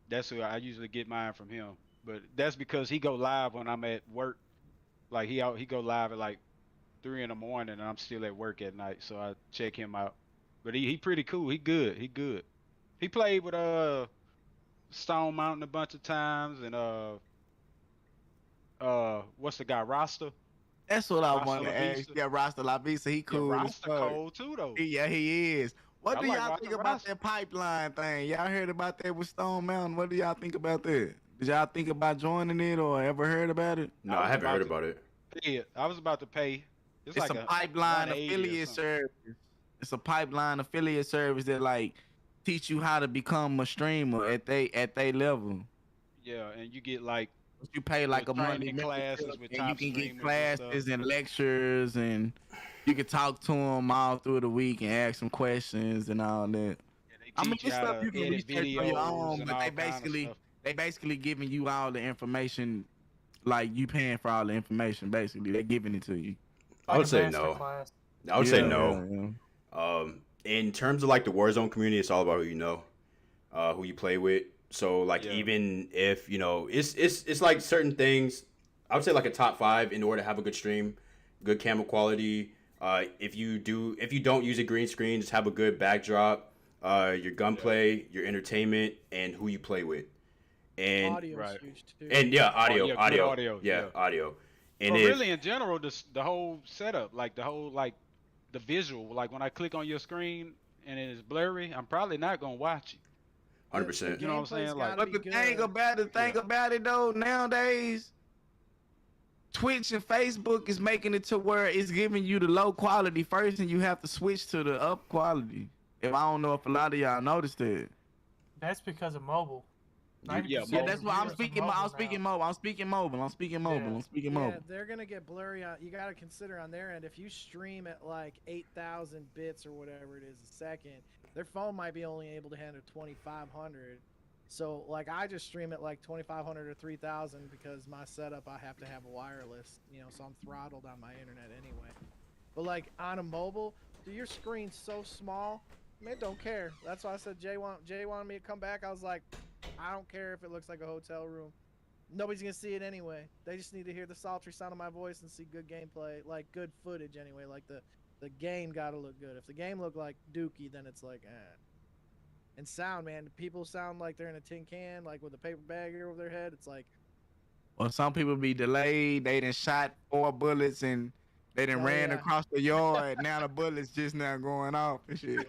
That's who I usually get mine from him. But that's because he go live when I'm at work. Like he go live at like 3 in the morning, and I'm still at work at night, so I check him out. But he pretty cool. He good. He played with Stone Mountain a bunch of times, and what's the guy, Rasta?
That's what I
Rasta
want to
La
ask.
Vista.
Yeah, Rasta La Vista, he
Yeah,
cool as
Rasta
fuck.
cold too though.
Yeah, he is. What
I
do
like
y'all
Rasta
think about
Rasta.
that pipeline thing? Y'all heard about that with Stone Mountain? What do y'all think about that? Did y'all think about joining it or ever heard about it?
No,
I
I
was
haven't
about
heard
to-
about it.
Yeah, I was about to pay.
It's
like
a pipeline
180 or
affiliate
something.
service. It's a pipeline affiliate service that like teach you how to become a streamer at they level.
Yeah, and you get like
You pay like a
With
monthly
training classes
membership,
with
and you
top
can get
streamers and
classes
stuff.
and lectures, and you can talk to them all through the week and ask them questions and all that.
they
I mean,
teach
this
you how
stuff
to
you can
edit
research on your
videos
own,
and
but
all
they
kind of stuff.
basically giving you all the information, like you paying for all the information. Basically, they're giving it to you.
I would
Like a
say
master
no.
class.
I would say
Yeah,
no.
yeah.
In terms of like the Warzone community, it's all about who you know, who you play with. So like
Yeah.
even if it's like certain things, I would say like a top 5 in order to have a good stream, good camera quality. If you don't use a green screen, just have a good backdrop, your gunplay, your entertainment, and who you play with, and
Audio's
Right.
huge too.
and yeah, audio,
yeah, good
audio,
audio,
yeah,
yeah.
audio. And
But
if
really, in general, the whole setup, like the whole the visual, like when I click on your screen and it is blurry, I'm probably not gonna watch it.
100%.
You know what I'm saying?
Gameplay's
Like-
gotta
But the
be
thing
good.
about it though, nowadays, Twitch and Facebook is making it to where it's giving you the low quality first, and you have to switch to the up quality. If I don't know if a lot of y'all noticed that.
That's because of mobile.
Yeah,
90%
Yeah,
mobile.
that's why I'm
viewers are
speaking.
mobile
I'm
now.
speaking mobile. I'm speaking mobile. I'm speaking mobile.
Yeah.
I'm speaking
Yeah,
mobile.
they're gonna get blurry on. You gotta consider on their end, if you stream at like 8,000 bits or whatever it is a second, their phone might be only able to handle 2,500. So like I just stream at like 2,500 or 3,000 because my setup I have to have a wireless, so I'm throttled on my internet anyway. But like on a mobile, dude, your screen's so small, man, don't care. That's why I said Jay wanted me to come back. I was like, I don't care if it looks like a hotel room. Nobody's gonna see it anyway. They just need to hear the sultry sound of my voice and see good gameplay, like good footage anyway. Like the game gotta look good. If the game look like dookie, then it's like, eh. And sound, man, people sound like they're in a tin can, like with a paper bag over their head. It's like,
Or some people be delayed. They done shot 4 bullets and they done
Oh,
ran
yeah.
across the yard. Now the bullets just now going off and shit.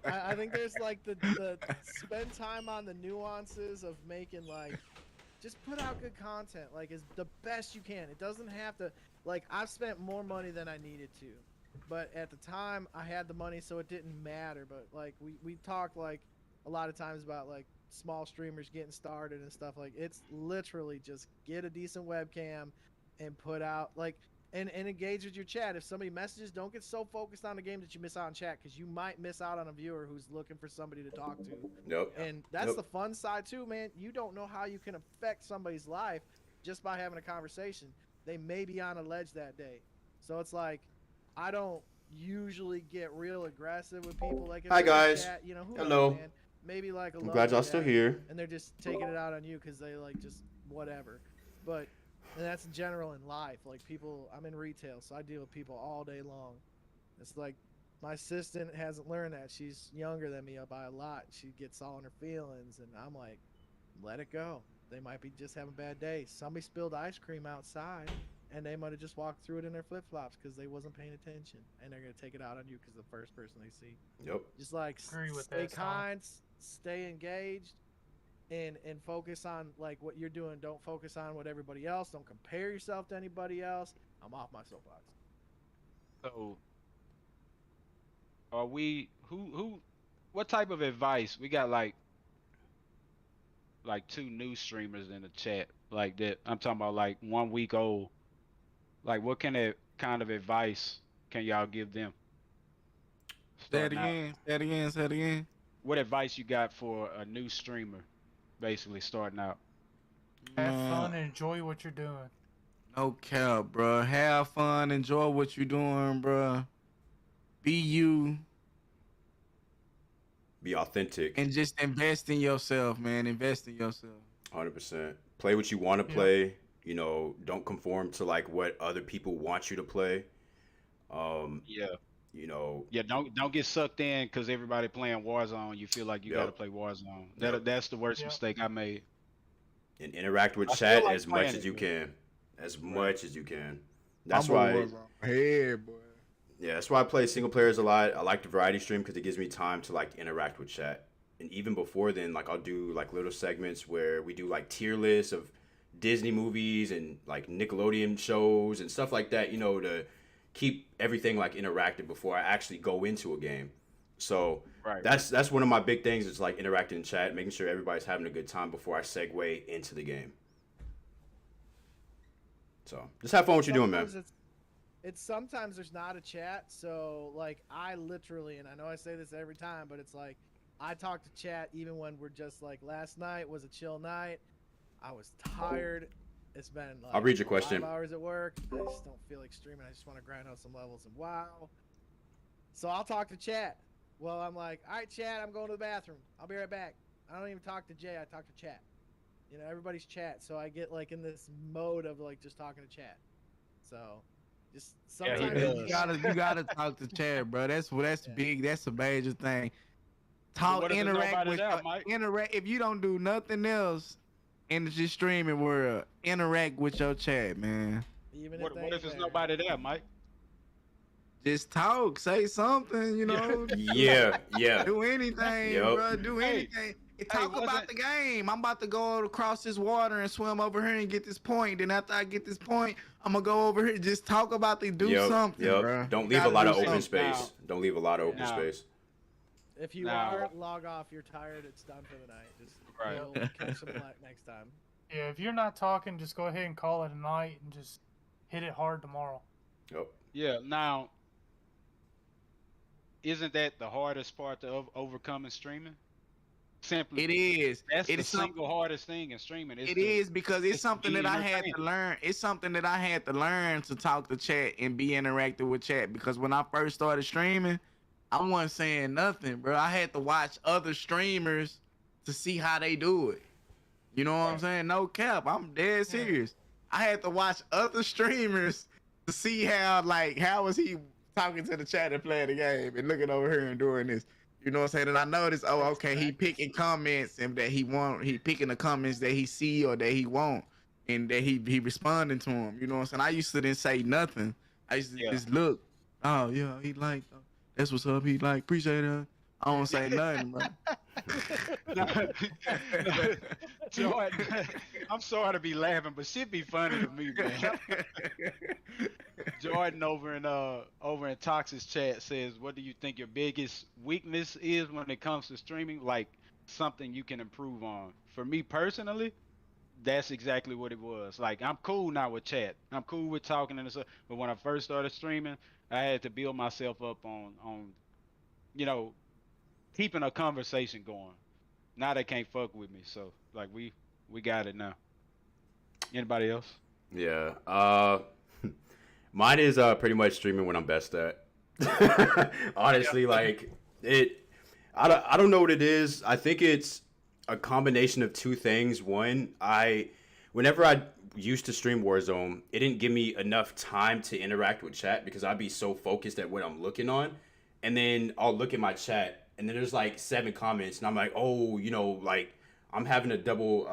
I think there's like the spend time on the nuances of making like just put out good content like is the best you can. It doesn't have to like I've spent more money than I needed to, but at the time I had the money so it didn't matter. But like we talked like a lot of times about like small streamers getting started and stuff. Like it's literally just get a decent webcam and put out like and engage with your chat. If somebody messages, don't get so focused on the game that you miss out on chat because you might miss out on a viewer who's looking for somebody to talk to.
Yep.
And that's the fun side too, man. You don't know how you can affect somebody's life just by having a conversation. They may be on a ledge that day. So it's like I don't usually get real aggressive with people. Like if
Hi,
they're in
guys.
chat, you know, who
Hello.
knows, man? Maybe like a
I'm
love
glad y'all
chat,
still here.
and they're just taking it out on you because they like just whatever. But and that's in general in life. Like people, I'm in retail, so I deal with people all day long. It's like my assistant hasn't learned that. She's younger than me by a lot. She gets all in her feelings, and I'm like, let it go. They might be just having a bad day. Somebody spilled ice cream outside, and they might have just walked through it in their flip flops because they wasn't paying attention, and they're gonna take it out on you because the first person they see.
Yep.
Just like
Agree with
stay
that, Tom.
kind, stay engaged, and focus on like what you're doing. Don't focus on what everybody else. Don't compare yourself to anybody else. I'm off my soapbox.
So, are we who? What type of advice we got? Like 2 new streamers in the chat like that. I'm talking about like 1 week old. Like, what kind of advice can y'all give them?
Say it
Starting out.
again. Say it again. Say it again.
What advice you got for a new streamer, basically starting out?
Have
Man,
fun and enjoy what you're doing.
no cap, bro. Have fun. Enjoy what you're doing, bro. Be you
Be authentic.
and just invest in yourself, man. Invest in yourself.
100%. Play what you want to play. You know, don't conform to like what other people want you to play.
Yeah.
You know,
Yeah, don't get sucked in because everybody playing Warzone. You feel like you
Yep.
gotta play Warzone.
Yep.
That's the worst
Yep.
mistake I made.
and interact with
I feel
chat
like
as much
playing
as
it,
you
man.
can. As
Right.
much as you can. That's
My boy
why
was on head, boy.
Yeah, that's why I play single players a lot. I like the variety stream because it gives me time to like interact with chat. And even before then, like I'll do like little segments where we do like tier lists of Disney movies and like Nickelodeon shows and stuff like that, you know, to keep everything like interactive before I actually go into a game. So
Right.
that's one of my big things is like interacting in chat, making sure everybody's having a good time before I segue into the game. So just have fun what you're doing, man.
Sometimes it's sometimes there's not a chat, so like I literally, and I know I say this every time, but it's like I talk to chat even when we're just like last night was a chill night. I was tired. It's been like
I'll read your question.
5 hours at work. I just don't feel like streaming. I just want to grind out some levels and WoW. So I'll talk to chat. Well, I'm like, all right, chat, I'm going to the bathroom. I'll be right back. I don't even talk to Jay. I talk to chat. You know, everybody's chat. So I get like in this mode of like just talking to chat. So just
Yeah, he
sometimes
does.
You gotta talk to Chad, bro. That's
Yeah.
big. That's a major thing.
But
Talk,
what if there's
interact
nobody
with,
there, Mike?
interact. If you don't do nothing else in the streaming world, interact with your chat, man.
even
What
they
if
ain't
there's
there.
nobody there, Mike?
Just talk, say something, you know.
Yeah, yeah.
Do anything,
Yup.
bro. Do
Hey,
anything. Talk
wasn't-
about the game. I'm about to go across this water and swim over here and get this point. Then after I get this point, I'm gonna go over here. Just talk about the do
Yep,
something,
yep.
bro.
Don't
You
leave a
gotta
lot
do
of open
something.
space. Don't leave a lot of open
Now-
space.
If you
Now-
are, log off. You're tired. It's done for the night. Just
Right.
you'll catch some black next time.
Yeah, if you're not talking, just go ahead and call it a night and just hit it hard tomorrow.
Yep.
Yeah. Now, isn't that the hardest part to overcome in streaming? Simply,
It is.
That's
It
the
is some-
single hardest thing in streaming.
It is because it's
it's
something that
being
I had to
entertained.
learn. It's something that I had to learn to talk to chat and be interactive with chat. Because when I first started streaming, I wasn't saying nothing, bro. I had to watch other streamers to see how they do it. You know what I'm saying? No cap. I'm dead serious. I had to watch other streamers to see how was he talking to the chat and playing the game and looking over here and doing this. You know what I'm saying? And I noticed, oh, okay, he picking comments and that he picking the comments that he see or that he want. and that he responding to him. You know what I'm saying? I used to didn't say nothing. I used to just look. Oh yeah, he like that's what's up. He like appreciate it. I don't say nothing, bro.
Jordan, I'm sorry to be laughing, but shit be funny to me, man. Jordan over in Toxic's chat says, "What do you think your biggest weakness is when it comes to streaming? Like something you can improve on." For me personally, that's exactly what it was. Like I'm cool now with chat. I'm cool with talking and stuff. But when I first started streaming, I had to build myself up on keeping a conversation going. Now they can't fuck with me. So like we got it now. Anybody else?
Yeah. Mine is pretty much streaming when I'm best at. Honestly, like it. I don't know what it is. I think it's a combination of two things. One, whenever I used to stream Warzone, it didn't give me enough time to interact with chat because I'd be so focused at what I'm looking on, and then I'll look at my chat and then there's like 7 comments and I'm like, oh, like I'm having to double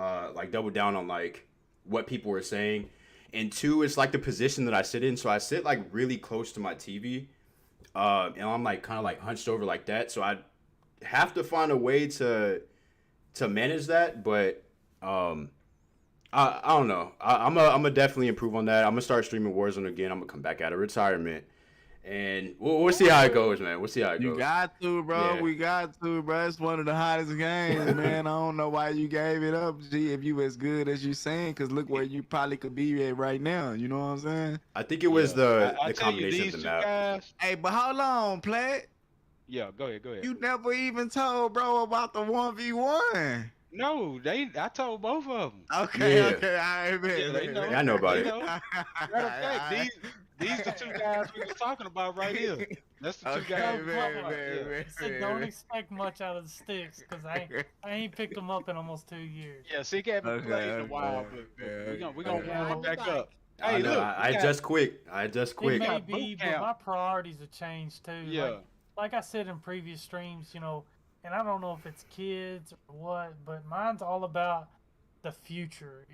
down on like what people were saying. And 2, it's like the position that I sit in. So I sit like really close to my TV, and I'm like kind of like hunched over like that. So I have to find a way to manage that. But I don't know. I'm gonna definitely improve on that. I'm gonna start streaming Warzone again. I'm gonna come back out of retirement, and we'll see how it goes, man. We'll see how it goes.
You got to, bro.
Yeah.
We got to, bro. It's one of the hottest games, man. I don't know why you gave it up, G, if you as good as you saying, because look where you probably could be at right now. You know what I'm saying?
I think it was the
I tell you,
combination
these
of the
two
map.
guys.
Hey, but hold on, play.
Yeah, go ahead.
You never even told, bro, about the 1v1.
No, I told both of them.
Okay,
Yeah.
okay, all right, man.
Yeah, they know.
Yeah, I know about
They
it.
know. Matter of fact, these the 2 guys we was talking about right here. That's the 2
Okay,
guys.
man,
we talking about.
man,
Yeah.
man.
He said, don't expect much out of the sticks because I ain't picked them up in almost 2 years.
Yeah, Sick haven't
Okay,
played in a
okay,
while, but
okay,
we gonna
okay.
warm him back up.
I
Hey,
know.
look,
I
we got-
just quit.
It may
got
be,
boot
but
camp.
my priorities have changed too.
Yeah.
Like I said in previous streams, and I don't know if it's kids or what, but mine's all about the future.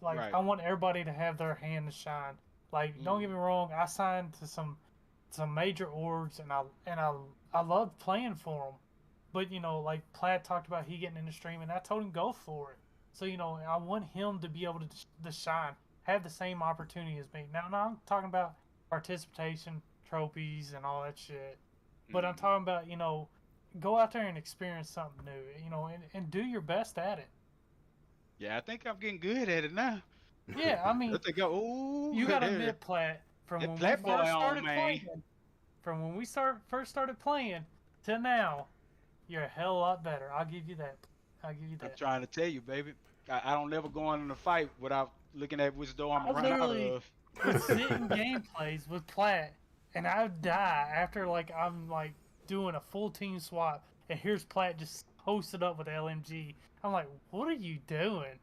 Like
Right.
I want everybody to have their hand to shine. Like, don't get me wrong, I signed to some major orgs, and I love playing for them. But like Platt talked about, he getting into streaming. I told him go for it. So I want him to be able to shine, have the same opportunity as me. Now I'm talking about participation trophies and all that shit. But I'm talking about go out there and experience something new. And do your best at it.
Yeah, I think I'm getting good at it now.
Yeah, I mean,
Let they go. Ooh,
you got to
there.
admit, Platt, from
That
when we
Platt
first
boy on,
started
man.
playing, first started playing to now, you're a hell of a lot better. I'll give you that.
I'm trying to tell you, baby. I don't never go on in a fight without looking at which door I'm
I
running out
literally-
of.
Would sit in gameplays with Platt, and I would die after I'm doing a full team swap, and here's Platt just posted up with LMG. I'm like, what are you doing?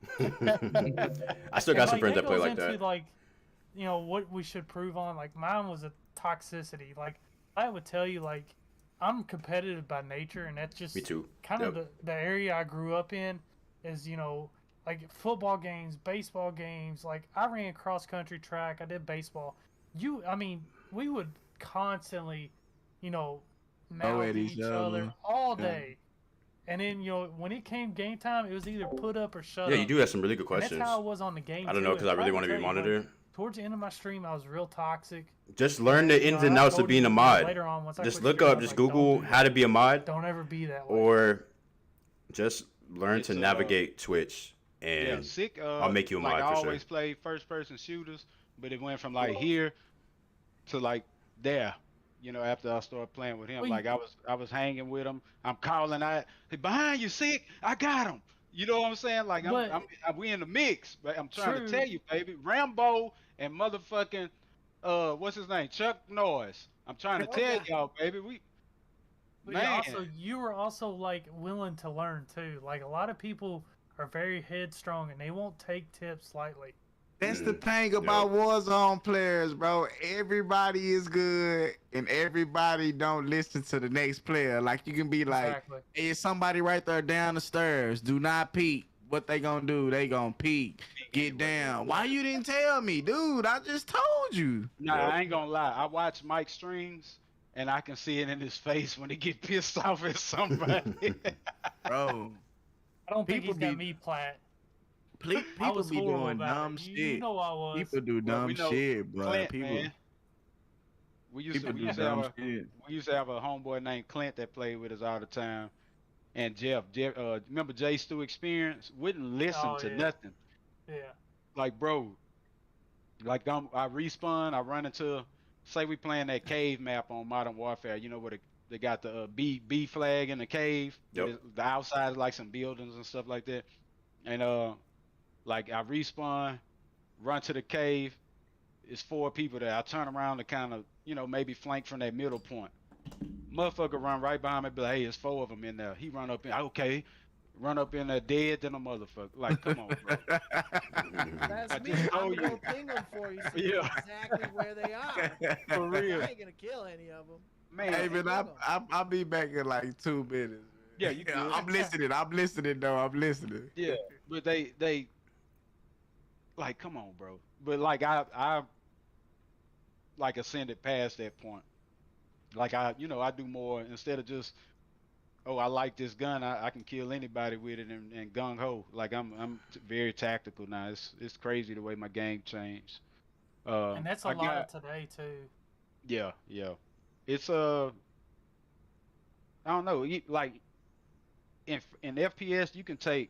I still got some friends that play
goes
like
into,
that.
what we should prove on. Like, mine was a toxicity. Like, I would tell you, I'm competitive by nature, and that's just
Me too.
kind of
Yep.
the area I grew up in is, like football games, baseball games. Like, I ran cross country track, I did baseball. We would constantly, mouth
at
each
each
other
other.
all
Yeah.
day. And then, when it came game time, it was either put up or shut
Yeah,
up.
you do have some really good
And
questions.
that's how I was on the game.
I don't know
too.
because I really
And
want to be
tell you, like,
monitored.
towards the end of my stream, I was real toxic.
Just learn the ins and
I
outs of
told
being
you
a mod.
later on, once I
Just
quit
look
streaming, I
up,
was
just
like,
Google
don't do
how to be a mod,
Don't ever be that way.
or just learn
It's,
to navigate Twitch,
Yeah,
and
Sick.
I'll make you a
like
mod
I
for sure.
always play first-person shooters, but it went from here to there. After I started playing with him,
Well,
like I was hanging with him. I'm calling out, "Hey, behind you, Sick! I got him." You know what I'm saying? Like we in the mix, but I'm trying
True.
to tell you, baby, Rambo and motherfucking what's his name, Chuck Norris. I'm trying to tell y'all, baby,
But
man.
you were also willing to learn too. Like, a lot of people are very headstrong and they won't take tips lightly.
That's the thing about Warzone players, bro. Everybody is good, and everybody don't listen to the next player. Like, you can be like,
Exactly.
hey, it's somebody right there down the stairs. Do not peek. What they gonna do? They gonna peek. Get down. Why you didn't tell me, dude? I just told you.
Nah,
Yep.
I ain't gonna lie. I watch Mike streams, and I can see it in his face when he get pissed off at somebody.
Bro.
I don't think
People
he's got
be-
me plat. I
People
was
be
horrible
doing
about
dumb
it.
shit.
You know I was.
People do
Well,
dumb
we know
shit, bro.
Clint,
People
man. We used
do
to have
dumb
a
shit.
we used to have a homeboy named Clint that played with us all the time, and Jeff. Remember J Stu Experience? Wouldn't listen
Oh,
to
yeah.
nothing.
Yeah.
Like, bro, like I respawn, I run into, say we playing that cave map on Modern Warfare. You know where they got the B flag in the cave.
Yep.
The outside is like some buildings and stuff like that. And like I respawn, run to the cave. It's 4 people there. I turn around to kind of, maybe flank from that middle point. Motherfucker run right behind me, be like, hey, it's 4 of them in there. He run up in, okay, run up in there dead than a motherfucker. Like, come on, bro.
That's
I
me.
just
I'm
told
gonna
you.
ping them for you so you
Yeah.
know exactly where they are.
For real.
I ain't gonna kill any of them.
Man,
Hey, man,
Hey,
I'll be back in like 2 minutes. Man.
Yeah, you good.
I'm listening. I'm listening, though. I'm listening.
yeah, but they, like, come on, bro. But like I like ascended past that point. Like I do more instead of just, oh, I like this gun, I can kill anybody with it and gung ho. Like I'm very tactical now. It's crazy the way my game changed.
And that's a
I
lot
got-
of today too.
Yeah. It's I don't know. Like in FPS, you can say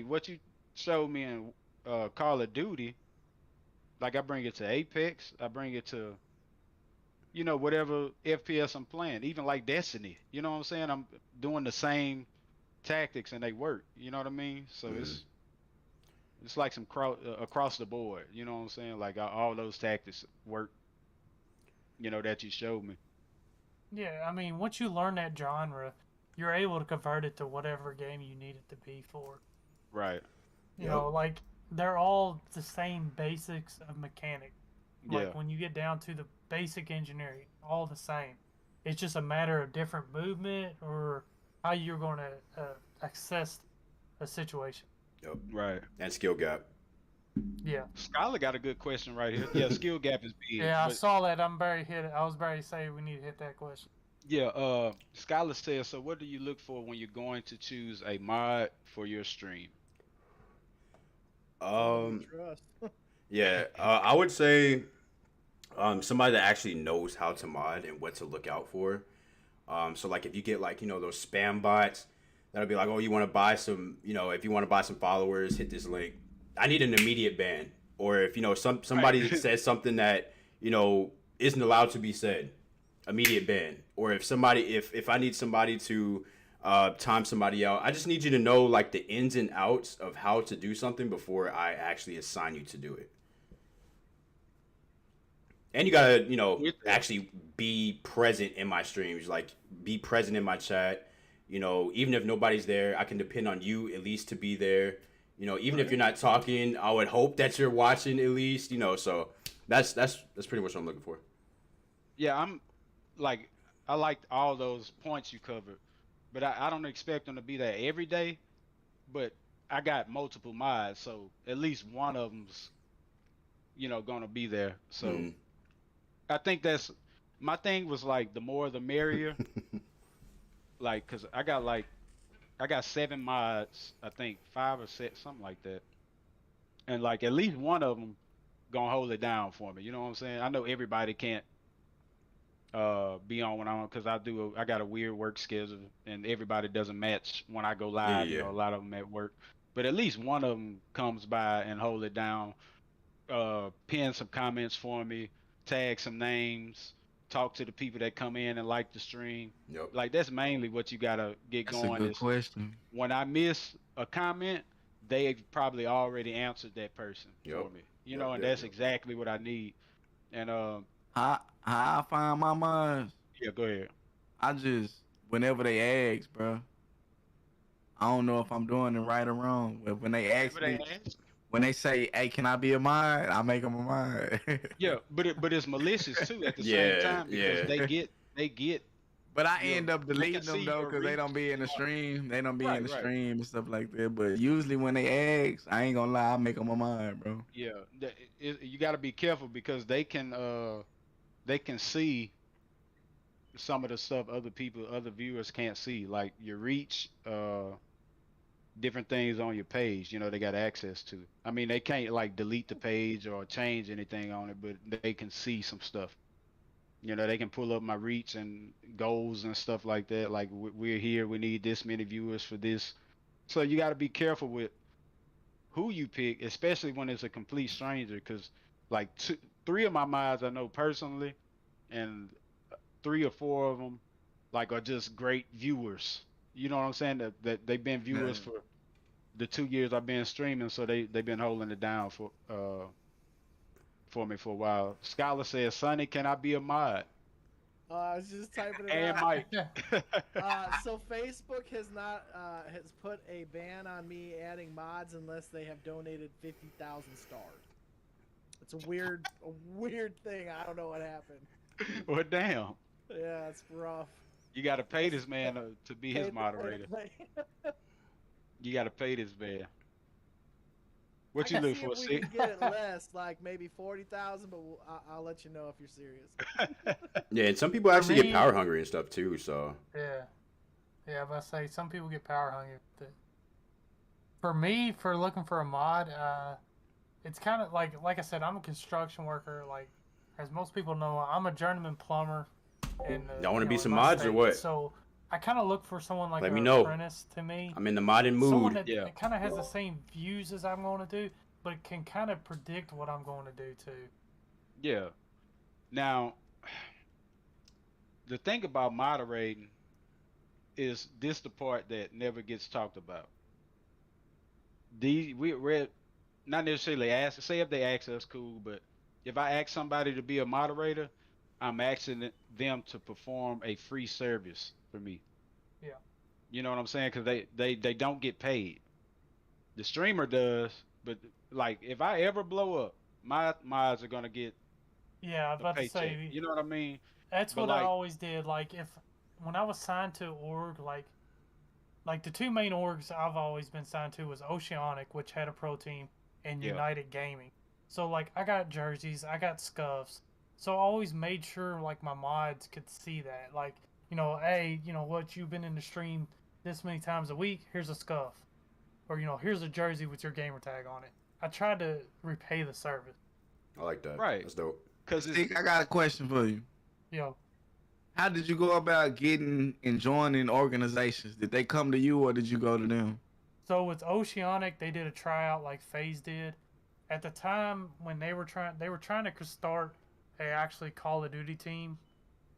what you showed me in Call of Duty. Like I bring it to Apex, I bring it to whatever FPS I'm playing, even like Destiny. You know what I'm saying? I'm doing the same tactics and they work. You know what I mean? So it's like some across the board. You know what I'm saying? Like all those tactics work. That you showed me.
Yeah, I mean, once you learn that genre, you're able to convert it to whatever game you need it to be for.
Right.
You
Yep.
know, like they're all the same basics of mechanic. Like
Yeah.
when you get down to the basic engineering, all the same. It's just a matter of different movement or how you're going to access a situation.
Yep.
Right.
And skill gap.
Yeah.
Skylar got a good question right here. Yeah, skill gap is big.
Yeah, I
but-
saw that. I was very say we need to hit that question.
Yeah, Skylar says, so what do you look for when you're going to choose a mod for your stream?
Trust.
Yeah, I would say somebody that actually knows how to mod and what to look out for. So like if you get like those spam bots that'll be like, oh, you want to buy some, if you want to buy some followers, hit this link. I need an immediate ban. Or if somebody
Right.
says something that isn't allowed to be said, immediate ban. Or if I need somebody to time somebody out, I just need you to know like the ins and outs of how to do something before I actually assign you to do it. And you gotta,
With that-
actually be present in my streams, like be present in my chat. Even if nobody's there, I can depend on you at least to be there. Even if you're not talking, I would hope that you're watching at least. So that's pretty much what I'm looking for.
Yeah, I liked all those points you covered, but I don't expect them to be there every day. But I got multiple mods, so at least one of them's, gonna be there. So
Mhm.
I think that's my thing was like the more the merrier. Like, cause I got 7 mods, I think 5 or 6, something like that, and like at least one of them gonna hold it down for me. You know what I'm saying? I know everybody can't be on when I'm on because I got a weird work schedule and everybody doesn't match when I go live.
Yeah.
A lot of them at work, but at least one of them comes by and hold it down, pin some comments for me, tag some names, talk to the people that come in and like the stream.
Yep.
Like that's mainly what you gotta get
That's a
going.
good
Is
question.
when I miss a comment, they probably already answered that person
Yep.
for me.
Yep,
And
yep,
that's
yep.
exactly what I need. And
How I find my mods?
yeah, go ahead.
I just whenever they ask, bro. I don't know if I'm doing it right or wrong, but when they ask
Whatever
me,
they ask.
when they say, "Hey, can I be a mod?" I make them a mod.
Yeah, but it's malicious too at the
Yeah,
same time because
yeah.
they get
But I
You'll-
end up
they can
deleting them
see
though,
your
cause they don't
reach.
be in the stream. They don't be in the
Right.
stream and stuff like that. But usually when they ask, I ain't gonna lie, I make them my mind, bro.
Yeah, you got to be careful because they can see some of the stuff other viewers can't see, like your reach, different things on your page. You know, they got access to. I mean, they can't like delete the page or change anything on it, but they can see some stuff. You know, they can pull up my reach and goals and stuff like that. Like we're here, we need this many viewers for this. So you got to be careful with who you pick, especially when it's a complete stranger. Because like three of my mods I know personally, and 3 or 4 of them like are just great viewers. You know what I'm saying? That they've been viewers for the 2 years I've been streaming, so they've been holding it down for me for a while. Scholar says, "Sonny, can I be a mod?"
I was just typing it
And
out.
Mike.
So Facebook has put a ban on me adding mods unless they have donated 50,000 stars. It's a weird thing. I don't know what happened.
Well, damn.
Yeah, it's rough.
You got to pay this man to be his moderator.
I
You got to pay this man. What you
can
look
see
for?
if we can get it less, like maybe 40,000, but I'll let you know if you're serious.
Yeah, and some people actually get power hungry and stuff too. So
yeah, but I say some people get power hungry. For me, for looking for a mod, it's kind of like I said, I'm a construction worker. Like as most people know, I'm a journeyman plumber. And
y'all want to be
in
some
my
mods or
state.
what?
So I kind of look for someone like
Let
an
me know.
apprentice to me.
I'm in the modding
Someone
mood.
that kind of has the same views as I'm going to do, but can kind of predict what I'm going to do too.
Yeah. Now, the thing about moderating is this the part that never gets talked about. We're not necessarily asked. Say if they ask us, cool, but if I ask somebody to be a moderator, I'm asking them to perform a free service for me.
Yeah.
You know what I'm saying? Because they don't get paid. The streamer does, but like if I ever blow up, my mods are gonna get
Yeah, I was
a
about to
paycheck.
say.
You know what I mean?
That's
But
what I
like,
always did. Like when I was signed to org, like the two main orgs I've always been signed to was Oceanic, which had a pro team, and
Yeah.
United Gaming. So like I got jerseys, I got scuffs. So I always made sure like my mods could see that. Like, hey, what, you've been in the stream this many times a week, here's a scuff. Or, here's a jersey with your gamer tag on it. I tried to repay the service.
I like that.
Right.
That's dope.
Cause
Stick, I got a question for you. How did you go about getting and joining organizations? Did they come to you or did you go to them?
So with Oceanic, they did a tryout like FaZe did. At the time when they were trying to start a actually Call of Duty team,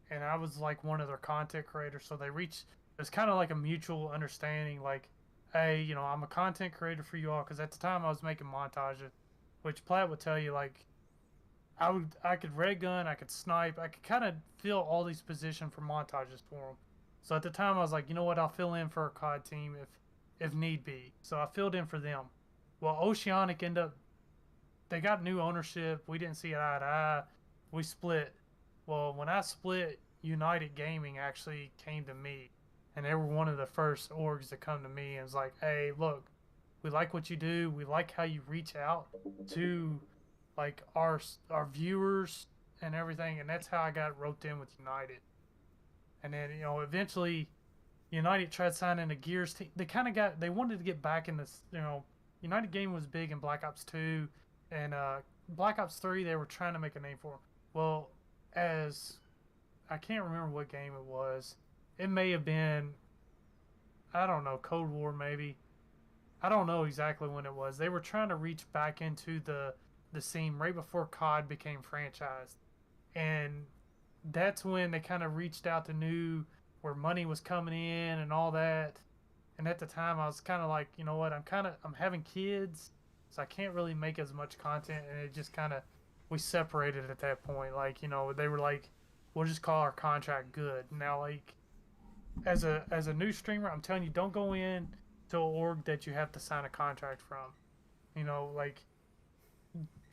and I was like one of their content creators. So they reached. It was kind of like a mutual understanding, like, hey, I'm a content creator for you all, because at the time I was making montages, which Platt would tell you, like, I could red gun, I could snipe, I could kind of fill all these positions for montages for them. So at the time I was like, you know what, I'll fill in for a COD team if need be. So I filled in for them. Well, Oceanic they got new ownership. We didn't see eye to eye. We split. Well, when I split, United Gaming actually came to me, and they were one of the first orgs to come to me and was like, hey, look, we like what you do. We like how you reach out to like our viewers and everything, and that's how I got roped in with United. And then eventually United tried signing a Gears team. They wanted to get back in this. United Gaming was big in Black Ops 2 and Black Ops 3. They were trying to make a name for them. Well, as I can't remember what game it was. It may have been, I don't know, Cold War maybe. I don't know exactly when it was. They were trying to reach back into the scene right before COD became franchised. And that's when they kind of reached out to knew where money was coming in and all that. And at the time I was kind of like, you know what, I'm having kids, so I can't really make as much content. And it just kind of, we separated at that point. Like, they were like, we'll just call our contract good. Now, like, as a new streamer, I'm telling you, don't go in to an org that you have to sign a contract from. Like,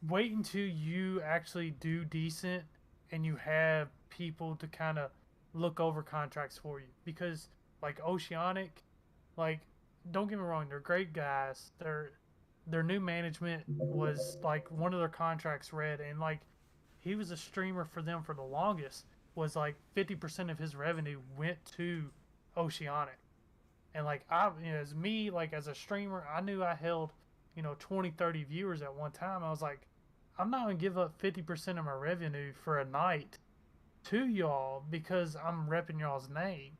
wait until you actually do decent and you have people to kind of look over contracts for you because like Oceanic, like don't get me wrong, they're great guys. Their new management was like one of their contracts read, and like he was a streamer for them for the longest. Was like 50% of his revenue went to Oceanic, and like as me, like as a streamer, I knew I held 20, 30 viewers at one time. I was like, I'm not gonna give up 50% of my revenue for a night to y'all because I'm repping y'all's name.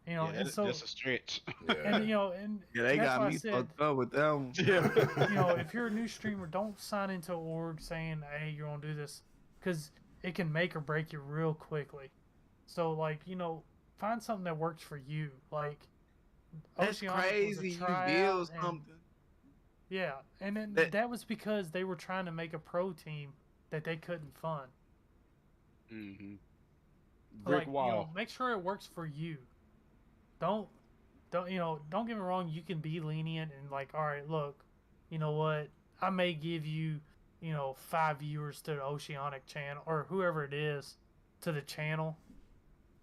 Yeah,
And so
that's a stretch.
and
Yeah.
and
Yeah, they
that's
got
why I
me
said,
fucked up with that one.
if you're a new streamer, don't sign into an org saying, hey, you're gonna do this, because it can make or break you real quickly. So like, find something that works for you. Like
That's
Oceanic was a
crazy. You
tryout,
build
and
something.
yeah, and then
That-
that was because they were trying to make a pro team that they couldn't fund.
Mm-hmm. Brick
Like,
wall.
make sure it works for you. Don't don't get me wrong, you can be lenient and like, all right, look, you know what, I may give you 5 viewers to the Oceanic channel or whoever it is to the channel,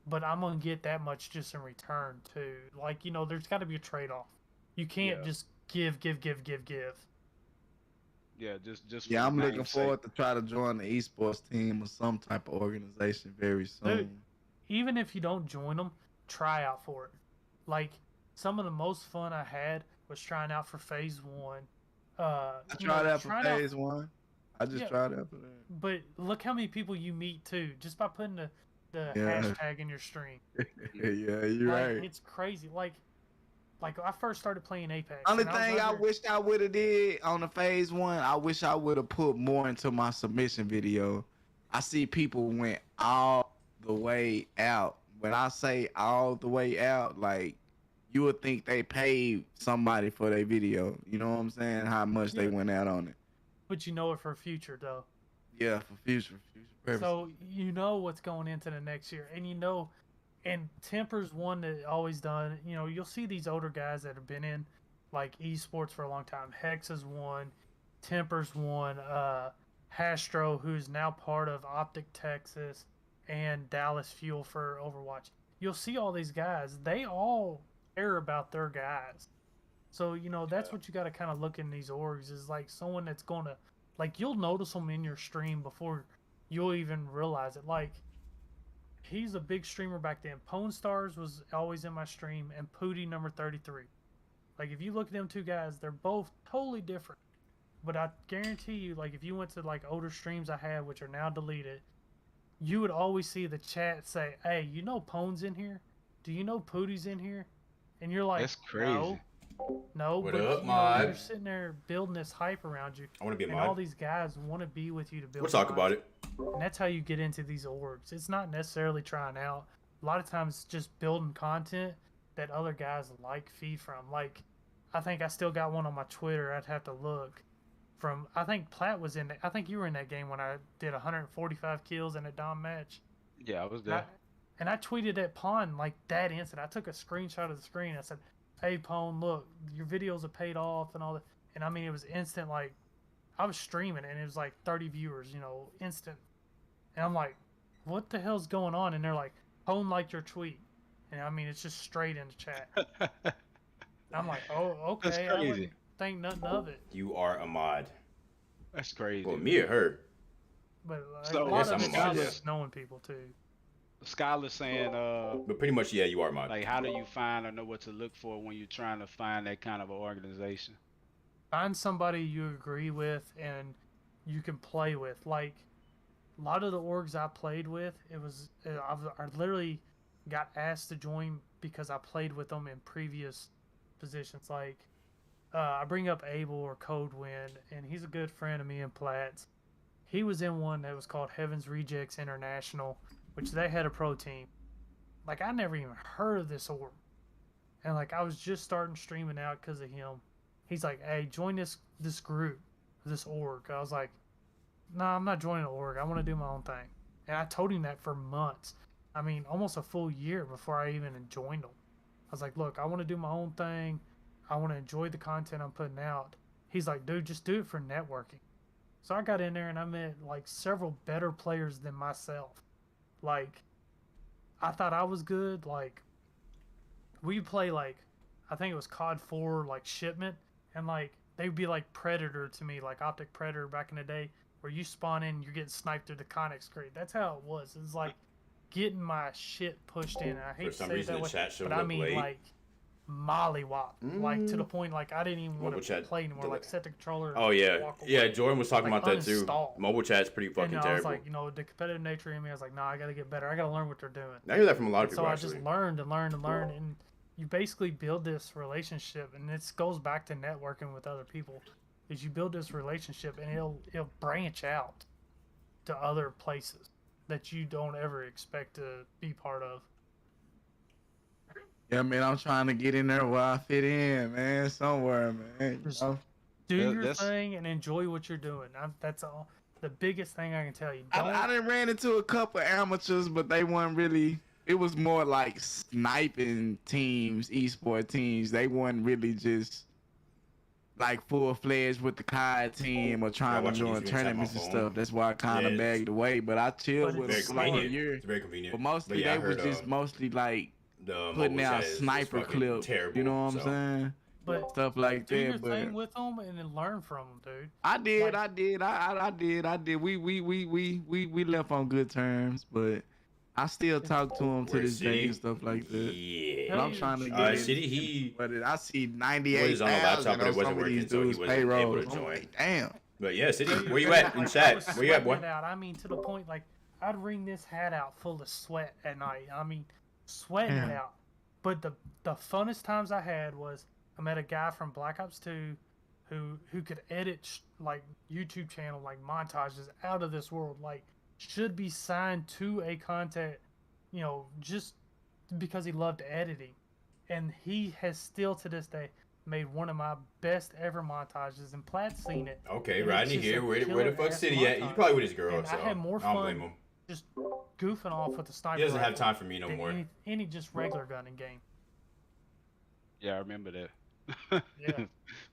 but I'm gonna get that much just in return too. Like, there's got to be a trade-off. You can't
Yeah.
just give.
Yeah, just for
Yeah,
the
I'm looking
name's sake.
forward to try to join the esports team or some type of organization very soon.
Even if you don't join them, try out for it. Like, some of the most fun I had was trying out for Phase 1.
I tried out for
trying out-
phase one. I just
Yeah.
tried out for that.
But look how many people you meet too, just by putting the
Yeah.
hashtag in your stream.
Yeah, you're
Like,
right.
it's crazy. Like I first started playing Apex.
Only
and was
thing I
under-
wish I would have did on the phase one, I wish I would have put more into my submission video. I see people went all the way out. When I say all the way out, like you would think they paid somebody for their video. You know what I'm saying? How much they
Yeah.
went out on it.
But you know it for future though.
Yeah, for future purposes.
So you know what's going into the next year, and Temper's one that always done. You'll see these older guys that have been in like esports for a long time. Hex is one, Temper's one, Hastro, who's now part of Optic Texas, and Dallas Fuel for Overwatch. You'll see all these guys. They all care about their guys. So that's what you got to kind of look in these orgs is like someone that's gonna like you'll notice them in your stream before you'll even realize it. Like, he's a big streamer back then. Pwn Stars was always in my stream, and Pooty number 33. Like, if you look at them two guys, they're both totally different. But I guarantee you, like, if you went to like older streams I had, which are now deleted, you would always see the chat say, "Hey, Pwn's in here? Do you know Pooty's in here?" And you're like,
That's crazy.
No,
What
but
up, mod?
you're sitting there building this hype around you,
I want to be a
and
mod.
all these guys want to be with you to build.
We'll talk about
mods.
it.
And that's how you get into these orgs. It's not necessarily trying out. A lot of times it's just building content that other guys feed from. Like, I think I still got one on my Twitter. I'd have to look. I think Platt was in it. I think you were in that game when I did 145 kills in a Dom match.
Yeah, I was
And I,
there.
and I tweeted at Pon like that instant. I took a screenshot of the screen. I said, "Hey Pon, look, your videos have paid off and all that." And I mean, it was instant. Like, I was streaming and it was like 30 viewers, instant. And I'm like, "What the hell's going on?" And they're like, "Pon liked your tweet." And I mean, it's just straight into chat. And I'm like, "Oh, okay."
That's
I
crazy.
wouldn't think nothing of it.
You are a mod.
That's crazy.
Well, me or her?
But
So,
a lot
yes,
of
I'm
it's
a mod,
just knowing people too.
Skylar saying,
But pretty much, yeah, you are a mod.
like, how do you find or know what to look for when you're trying to find that kind of an organization?
Find somebody you agree with and you can play with. Like, a lot of the orgs I played with, I literally got asked to join because I played with them in previous positions. Like, I bring up Abel or Codewind, and he's a good friend of me and Platt's. He was in one that was called Heaven's Rejects International, which they had a pro team. Like, I never even heard of this org. And, like, I was just starting streaming out because of him. He's like, "Hey, join this group, this org." I was like, "Nah, I'm not joining an org. I want to do my own thing." And I told him that for months. I mean, almost a full year before I even joined them. I was like, "Look, I want to do my own thing. I want to enjoy the content I'm putting out." He's like, "Dude, just do it for networking." So I got in there and I met like several better players than myself. Like, I thought I was good. Like, we play like, I think it was COD 4 like shipment, and like they'd be like Predator to me, like Optic Predator back in the day, where you spawn in, you're getting sniped through the Connex crate. That's how it was. It's like getting my shit pushed in. And I hate
For
to
some
say it
reason,
that
the
way,
chat showed
but I
up
mean
late.
like mollywop, like to the point like I didn't even want
Mobile
to
chat
play anymore.
delay.
Like set the controller.
Oh
and
yeah,
walk
yeah.
away.
Jordan was talking
Like,
about that too.
uninstall.
Mobile chat's pretty fucking
And I was
terrible.
like, you know, the competitive nature in me, I was like, nah, I gotta get better. I gotta learn what they're doing.
I hear that from a lot of
And so
people
I
actually.
just learned and learned and learned, and you basically build this relationship, and this goes back to networking with other people. Is you build this relationship, and it'll branch out to other places that you don't ever expect to be part of.
Yeah, man, I'm trying to get in there where I fit in, man. Somewhere, man. You
Just
know?
do
That-
your
that's-
thing and enjoy what you're doing. That's all. The biggest thing I can tell you.
I done ran into a couple amateurs, but they weren't really. It was more like sniping teams, esport teams. They weren't really just like full fledged with the COD team or trying to
watching
join
YouTube and tap my
tournaments and
phone.
stuff. That's why I kind of
Yeah, it's-
bagged away. But I chilled
But
with
very
it's
them for like a
convenient.
year.
It's very convenient.
But mostly
yeah, I
they was
heard,
just mostly like
the
putting
mobile
out
chat is
sniper
fucking
clips.
Terrible,
You know what I'm
so.
saying?
But
Stuff like
do your
that. But
thing with them and then learn from them, dude.
I did,
Like-
I did. We left on good terms, but I still talk to him to
Where
this day
City?
and stuff like that.
Yeah.
But I'm trying to get
Uh,
in,
City, he
but I see
was
98,000
on a laptop, but it
on
wasn't
some of
working,
these
so he
dudes'
wasn't able
payrolls.
to
I'm
join.
like, damn.
But yeah, City,
Dude,
where you at in
like, I
chat?
was
Where you at,
sweating
boy?
it out. I mean, to the point, like, I'd wring this hat out full of sweat at night. I mean, sweating it
Yeah.
out. But the funnest times I had was I met a guy from Black Ops 2 who could edit like YouTube channel like montages out of this world. Like, should be signed to a content, you know, just because he loved editing. And he has still to this day made one of my best ever montages, and Plaid's seen it.
Okay,
And it's
Rodney
just
here.
a
Where the fuck
killer-ass
City at? He's
montage.
probably with his girl,
And
so
I had more
don't blame
fun
him.
just goofing off with the sniper.
He doesn't have
rifle
time for me no
than
more.
any just regular gun in game.
Yeah, I remember that.
Yeah.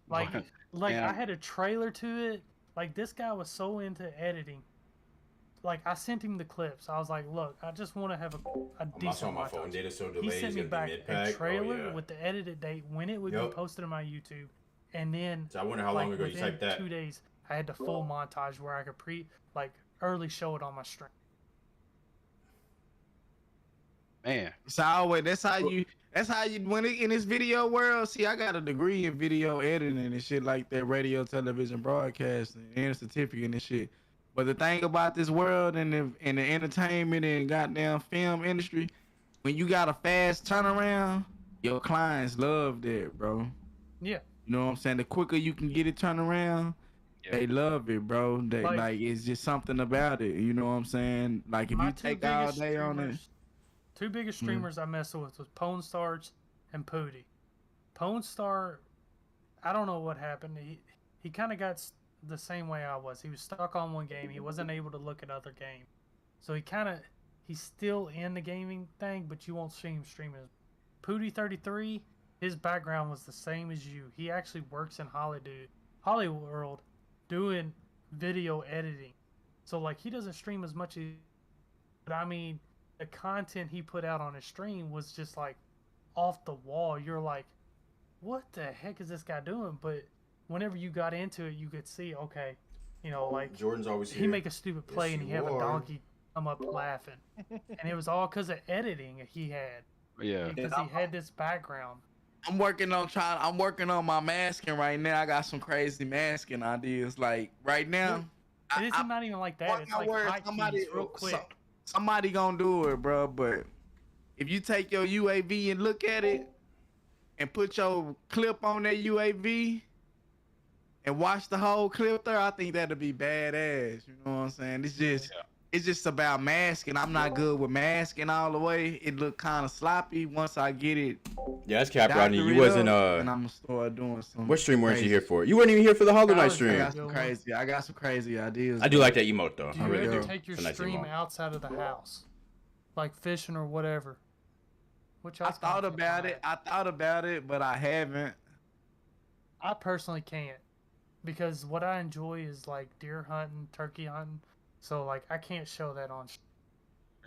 Like,
But-
like
Yeah.
I had a trailer to it. Like, this guy was so into editing. Like, I sent him the clips. I was like, look, I just want to have a
I'm
decent
also on my phone.
montage.
Data so
He
delayed.
sent
He's
me
gonna
back
be
a
mid-pack.
trailer
Oh, yeah.
with the edited date when it would be
Yup.
posted on my YouTube, and then
So I wonder how
like
long ago you
within
typed that.
2 days I had the full montage where I could early show it on my stream.
Man,
So always that's how you when it, in this video world. See, I got a degree in video editing and shit like that, radio, television, broadcasting, and a certificate and shit. But the thing about this world and the entertainment and goddamn film industry, when you got a fast turnaround, your clients love that, bro.
Yeah.
You know what I'm saying? The quicker you can get it turned around,
Yeah.
they love it, bro. They
Like-
like it's just something about it. You know what I'm saying? Like if
My
you
two
take all
biggest
day on it.
streamers- Two biggest streamers I messed with was Pwn Stars and Pooty. Pwn Star, I don't know what happened. He kind of got the same way I was. He was stuck on one game. He wasn't able to look at other games. So he's still in the gaming thing, but you won't see him streaming. Pooty 33, his background was the same as you. He actually works in Hollywood doing video editing. So like he doesn't stream as much as, but I mean, the content he put out on his stream was just like off the wall. You're like, what the heck is this guy doing? But whenever you got into it, you could see, okay, you know, like
Jordan's always here.
he make a stupid play and he
you
have a
are.
donkey come up laughing, and it was all because of editing he had,
yeah.
because he had this background.
I'm working on my masking right now. I got some crazy masking ideas. Like right now,
It's not even like that.
mark
It's
my
like
words,
hotkeys real quick.
somebody gonna do it, bro. But if you take your UAV and look at it, and put your clip on that UAV, and watch the whole clip there, I think that'll be badass. You know what I'm saying? It's just about masking. I'm not good with masking all the way. It look kind of sloppy once I get it.
Yeah, that's Cap Rodney.
doctored
You wasn't
up, and I'm gonna start doing some.
What stream weren't you
crazy-
here for? You weren't even here for the Hollow Knight
I was-
stream.
I got some crazy ideas.
I do like that emote though.
Do
I
you
really
ever
do.
take your
It's a nice
stream
emote.
outside of the house, like fishing or whatever? Which
I thought about it, but I haven't.
I personally can't, because what I enjoy is like deer hunting, turkey hunting. So like I can't show that on.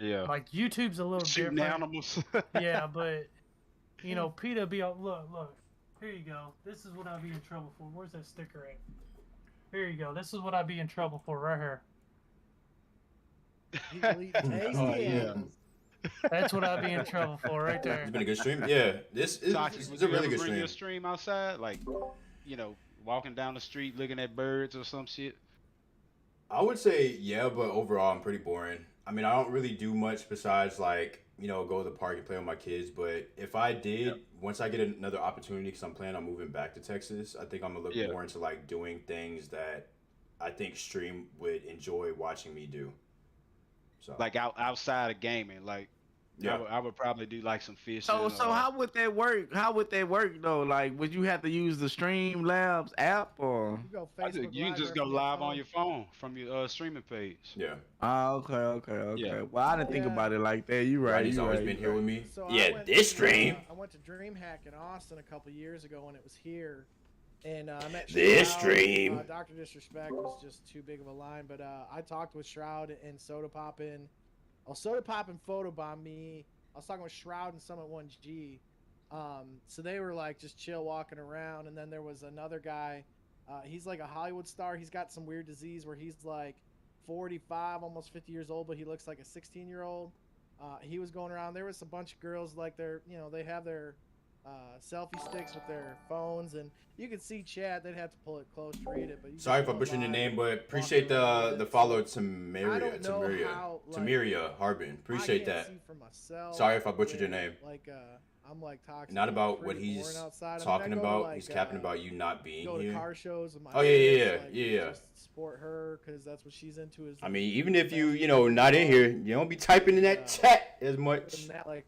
Yeah.
Like YouTube's a little
Shooting
different.
animals.
Yeah, but you know, PETA be all, look. Here you go. This is what I'd be in trouble for. Where's that sticker at? Here you go. This is what I'd be in trouble for right here.
People eat tasty
Oh, yeah.
animals.
That's what I'd be in trouble for right there.
It's been a good stream. Yeah, this is
Toxic,
it's
would
a
you
really
ever
good
bring your
stream.
stream outside? Like, you know, walking down the street looking at birds or some shit?
I would say yeah, but overall I'm pretty boring. I mean, I don't really do much besides like, you know, go to the park and play with my kids. But if I did, once I get another opportunity, because I'm planning on moving back to Texas, I think I'm gonna look more into like doing things that I think stream would enjoy watching me do. So
Like outside of gaming, like I would probably do like some fishing.
So how would that work? How would that work though? Like, would you have to use the Streamlabs app or?
You go
you
Facebook
can
Live
just
or
go
from
live on
phone.
your phone from your streaming page.
yeah.
Okay.
Yeah.
Well, I didn't think
Yeah.
about it like that. You right.
Rodney's
You
always
right,
been
you
here
right.
with me.
So
Yeah,
I went
this
to,
stream.
I went to DreamHack in Austin a couple years ago when it was here, and I met
This
Shroud.
stream.
Dr. Disrespect was just too big of a line, but I talked with Shroud and Soda Poppin'. Oh, Soda Poppin' photobombed me. I was talking with Shroud and Summit 1G. So they were like just chill walking around, and then there was another guy. He's like a Hollywood star. He's got some weird disease where he's like 45, almost 50 years old, but he looks like a 16-year-old. He was going around. There was a bunch of girls like they have their selfie sticks with their phones, and you could see chat. They'd have to pull it close to read it. But you
Sorry
could
for
go
butchering your
live,
name, but
walking
appreciate
around with
the
it.
follow
So,
Tamiria.
I don't know how, like,
Tamiria Harbin. Appreciate
I can't
that.
see for myself
Sorry if I butchered your
where,
name.
Like, I'm like toxic.
Not about
pretty
what he's
boring outside. I mean, I
talking
go to,
about.
like,
He's capping about you not being
go to
here.
car shows with my
Oh, yeah,
kids, like,
yeah.
Just support her because that's what she's into. Is
I mean, even if you know, not in here, you don't be typing in that chat as much.
that, like,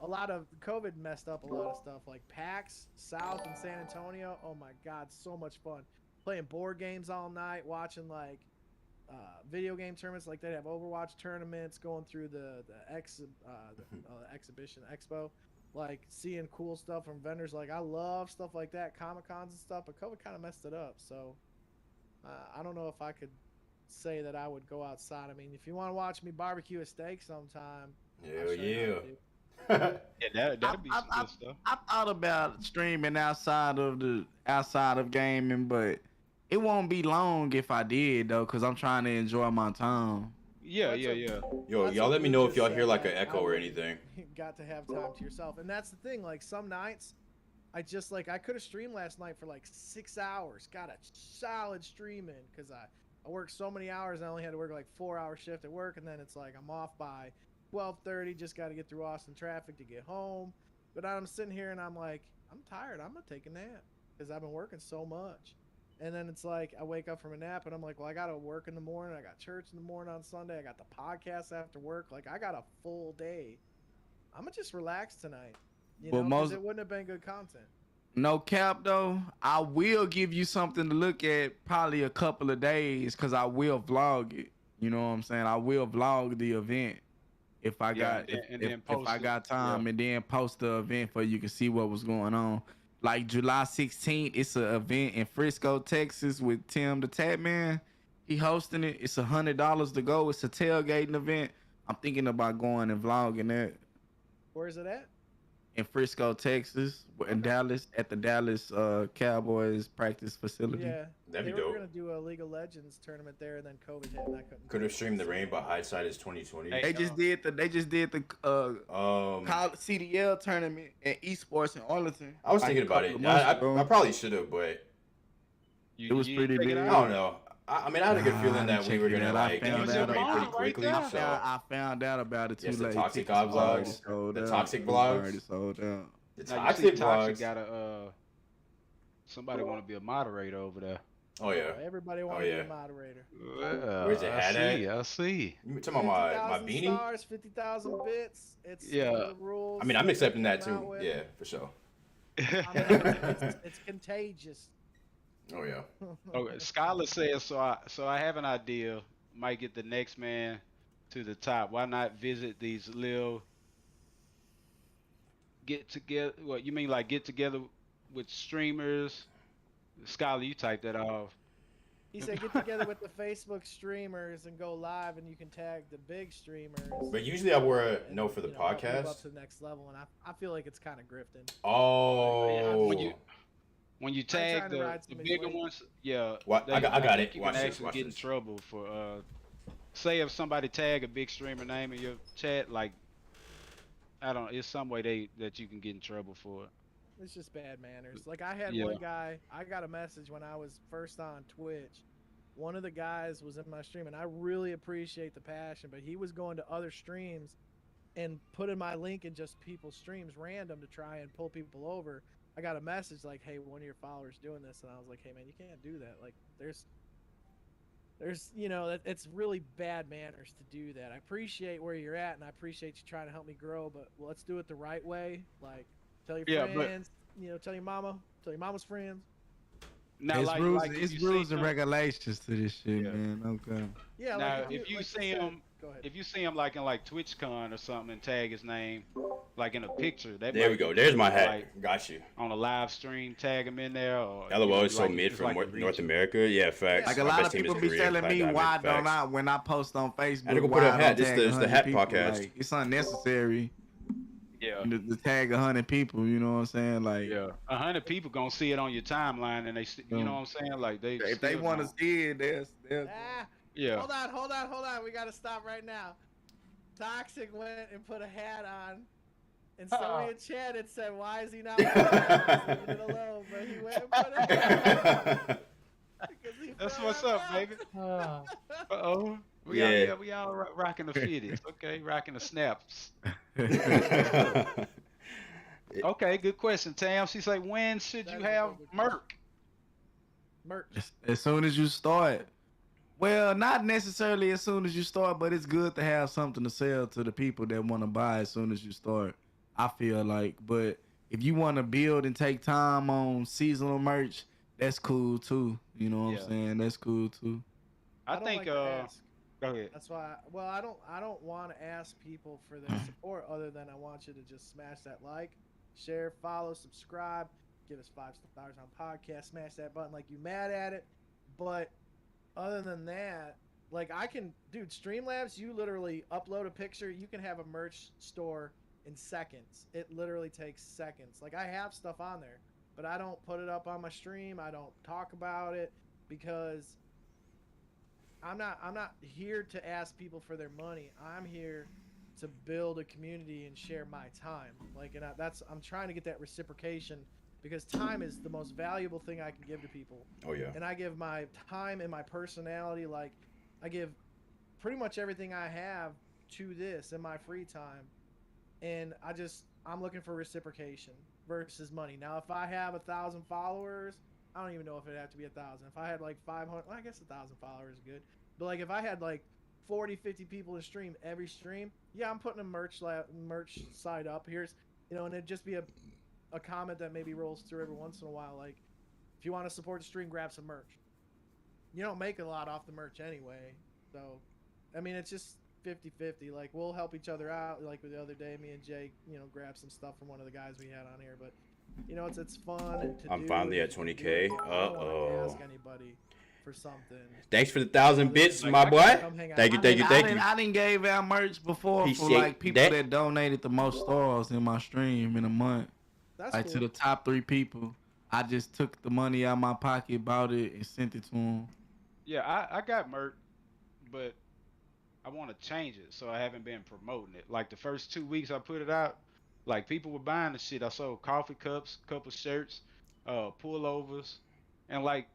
a lot of COVID messed up a lot of stuff, like PAX South in San Antonio. Oh my God, so much fun playing board games all night, watching like video game tournaments. Like they have Overwatch tournaments going through the exhibition expo, like seeing cool stuff from vendors. Like I love stuff like that, Comic Cons and stuff. But COVID kind of messed it up, so I don't know if I could say that I would go outside. I mean, if you want to watch me barbecue a steak sometime, I'll
Hell
show you how to
yeah.
do it.
Yeah, that'd be some good stuff.
I thought about streaming outside of gaming, but it won't be long if I did though, cause I'm trying to enjoy my time.
Yeah.
Yo,
That's
y'all
what
let me
Luke
know if
just
y'all
said,
hear like
that
an
I
echo or
would-
anything.
Got to have time to yourself, and that's the thing. Like some nights, I just like I could have streamed last night for like 6 hours. Got a solid stream in because I worked so many hours. I only had to work like 4-hour shift at work, and then it's like I'm off by 12:30. Just got to get through Austin traffic to get home. But I'm sitting here and I'm like, I'm tired. I'm gonna take a nap because I've been working so much. And then it's like I wake up from a nap and I'm like, well, I gotta work in the morning. I got church in the morning on Sunday. I got the podcast after work. Like I got a full day. I'm gonna just relax tonight. You
Well,
know, 'cause
most-
it wouldn't have been good content.
No cap though, I will give you something to look at probably a couple of days, cause I will vlog it. You know what I'm saying? I will vlog the event if I got if I got time, and then post the event for you can see what was going on. Like July 16th, it's an event in Frisco, Texas with Tim the Tap Man. He hosting it. It's $100 to go. It's a tailgating event. I'm thinking about going and vlogging that
Where is it at?
in Frisco, Texas, in Dallas, at the Dallas Cowboys practice facility.
Yeah,
That'd
they
be
were
dope.
gonna do a League of Legends tournament there, and then COVID hit, and I couldn't.
Could have streamed the rain, but hindsight is 2020.
Hey,
They just did the CDL tournament and esports in Arlington.
I was
like,
thinking
a
about
couple
it.
of months ago.
I probably should have, but
It was pretty
check
big.
I don't know. I mean, I had a good feeling that we
check
were
it
gonna
out. I
like
found
use the
out
rain
about
pretty
it.
quickly.
Right
So
I found out about it too
Yes, the
late.
Toxic
Tickets was already
vlogs,
sold
the
out.
Toxic
It was
vlogs.
already sold out.
the
Now, you see
toxic
Toxic
vlogs.
got somebody want to be a moderator over there.
Oh yeah.
Everybody wanted to
yeah.
be a moderator.
Well,
Where's it hat at?
I see.
You talking about my
50,000
beanie?
stars, 50,000 bits. It's
Yeah.
the rules.
I mean, I'm accepting that
came out
too.
with.
Yeah, for sure.
I mean, it's contagious.
Oh yeah.
Okay, Skylar says so. I have an idea. Might get the next man to the top. Why not visit these little get together? What you mean, like get together with streamers? Skylar, you type that off.
He said get together with the Facebook streamers and go live, and you can tag the big streamers.
But usually I wear a
and,
no for the
help move up
podcast.
to the next level, and I feel like it's kind of grifting.
Oh.
When you
trying
tag
to
the
ride somebody's
bigger
wave.
ones, yeah.
What? I got
think
it.
You
Watch
can
this,
actually
watch
get in
this.
trouble for say if somebody tag a big streamer name in your chat, like I don't. It's some way that you can get in trouble for it.
It's just bad manners. Like I had
Yeah.
one guy, I got a message when I was first on Twitch. One of the guys was in my stream, and I really appreciate the passion, but he was going to other streams and putting my link in just people's streams random to try and pull people over. I got a message like, hey, one of your followers doing this, and I was like, hey man, you can't do that. Like there's it's really bad manners to do that. I appreciate where you're at, and I appreciate you trying to help me grow, but let's do it the right way. Like tell your friends, tell your mama, tell your mama's friends.
Now,
It's
like,
rules,
like if
it's
you see
rules and
some-
regulations to this shit,
Yeah.
man. Okay.
Yeah,
Now,
like
if you
like
see
said-
him,
go ahead.
if you see him like in like TwitchCon or something and tag his name, like in a picture, that
There
might
we go.
be
There's my
cool,
hat.
like,
Got you.
on a live stream, tag him in there. Or
LOL is so
like,
mid
just
for
like a
North
reach.
America. Yeah, facts.
Like a
My
lot
best
of
team is
people be
Korea,
telling
Flat
me
Diamond,
why don't
facts.
I when I post on Facebook.
I had to go put
why
up
I
hat.
don't
This
tag
is the
100
hat
people.
podcast.
Like, it's unnecessary
Yeah.
to tag 100 people. You know what I'm saying? Like,
Yeah, 100 people gonna see it on your timeline, and you know what I'm saying? Like they,
if they
still
want to
gonna-
see it, they'll
Ah,
yeah,
hold on. We gotta stop right now. Toxic went and put a hat on, and somebody in chat had said, "Why is he not wearing a hat? Leave it alone." But he went and put a hat on because he
that's
felt
what's
left
up,
out.
baby.
Uh,
Uh-oh.
Yeah.
We all rocking the fitties, okay? Rocking the snaps. Okay, good question, Tam. She say, when should
That
you
is a
have
very good
Merc?
Merch.
as soon as you start. Well, not necessarily as soon as you start, but it's good to have something to sell to the people that want to buy as soon as you start. I feel like, but if you want to build and take time on seasonal merch, that's cool too. You know what
Yeah.
I'm saying? That's cool too.
I
don't
think
like to ask.
go ahead.
That's why. Well, I don't want to ask people for their support other than I want you to just smash that like, share, follow, subscribe, give us 5 stars on podcast, smash that button like you mad at it. But other than that, like dude, Streamlabs, you literally upload a picture, you can have a merch store in seconds. It literally takes seconds. Like I have stuff on there, but I don't put it up on my stream. I don't talk about it because I'm not here to ask people for their money. I'm here to build a community and share my time. Like, and I'm trying to get that reciprocation because time is the most valuable thing I can give to people.
Oh yeah.
And I give my time and my personality, like I give pretty much everything I have to this in my free time. And I'm looking for reciprocation versus money. Now, if I have 1,000 followers, I don't even know if it'd have to be 1,000. If I had like 500, well, I guess 1,000 followers is good. But like if I had like 40, 50 people to stream every stream, yeah, I'm putting a merch site up. Here's, and it'd just be a comment that maybe rolls through every once in a while. Like, if you want to support the stream, grab some merch. You don't make a lot off the merch anyway. So, I mean, it's just 50-50. Like, we'll help each other out. Like the other day, me and Jake, grabbed some stuff from one of the guys we had on here. But, it's fun to
I'm
do.
finally at
and to
20K.
do it. I don't wanna
Uh-oh.
ask anybody for something.
Thanks for the 1,000 bits,
Like,
my
I can
boy.
come hang out.
Thank you,
I
thank you,
mean,
thank you.
I didn't gave out merch before for
Appreciate
like people
that.
that donated the most stars in my stream in a month.
That's
Like
cool.
to the top 3 people. I just took the money out of my pocket, bought it, and sent it to them.
Yeah, I got Merc, but I want to change it, so I haven't been promoting it. Like the first 2 weeks I put it out, like people were buying the shit. I sold coffee cups, couple shirts, pullovers, and like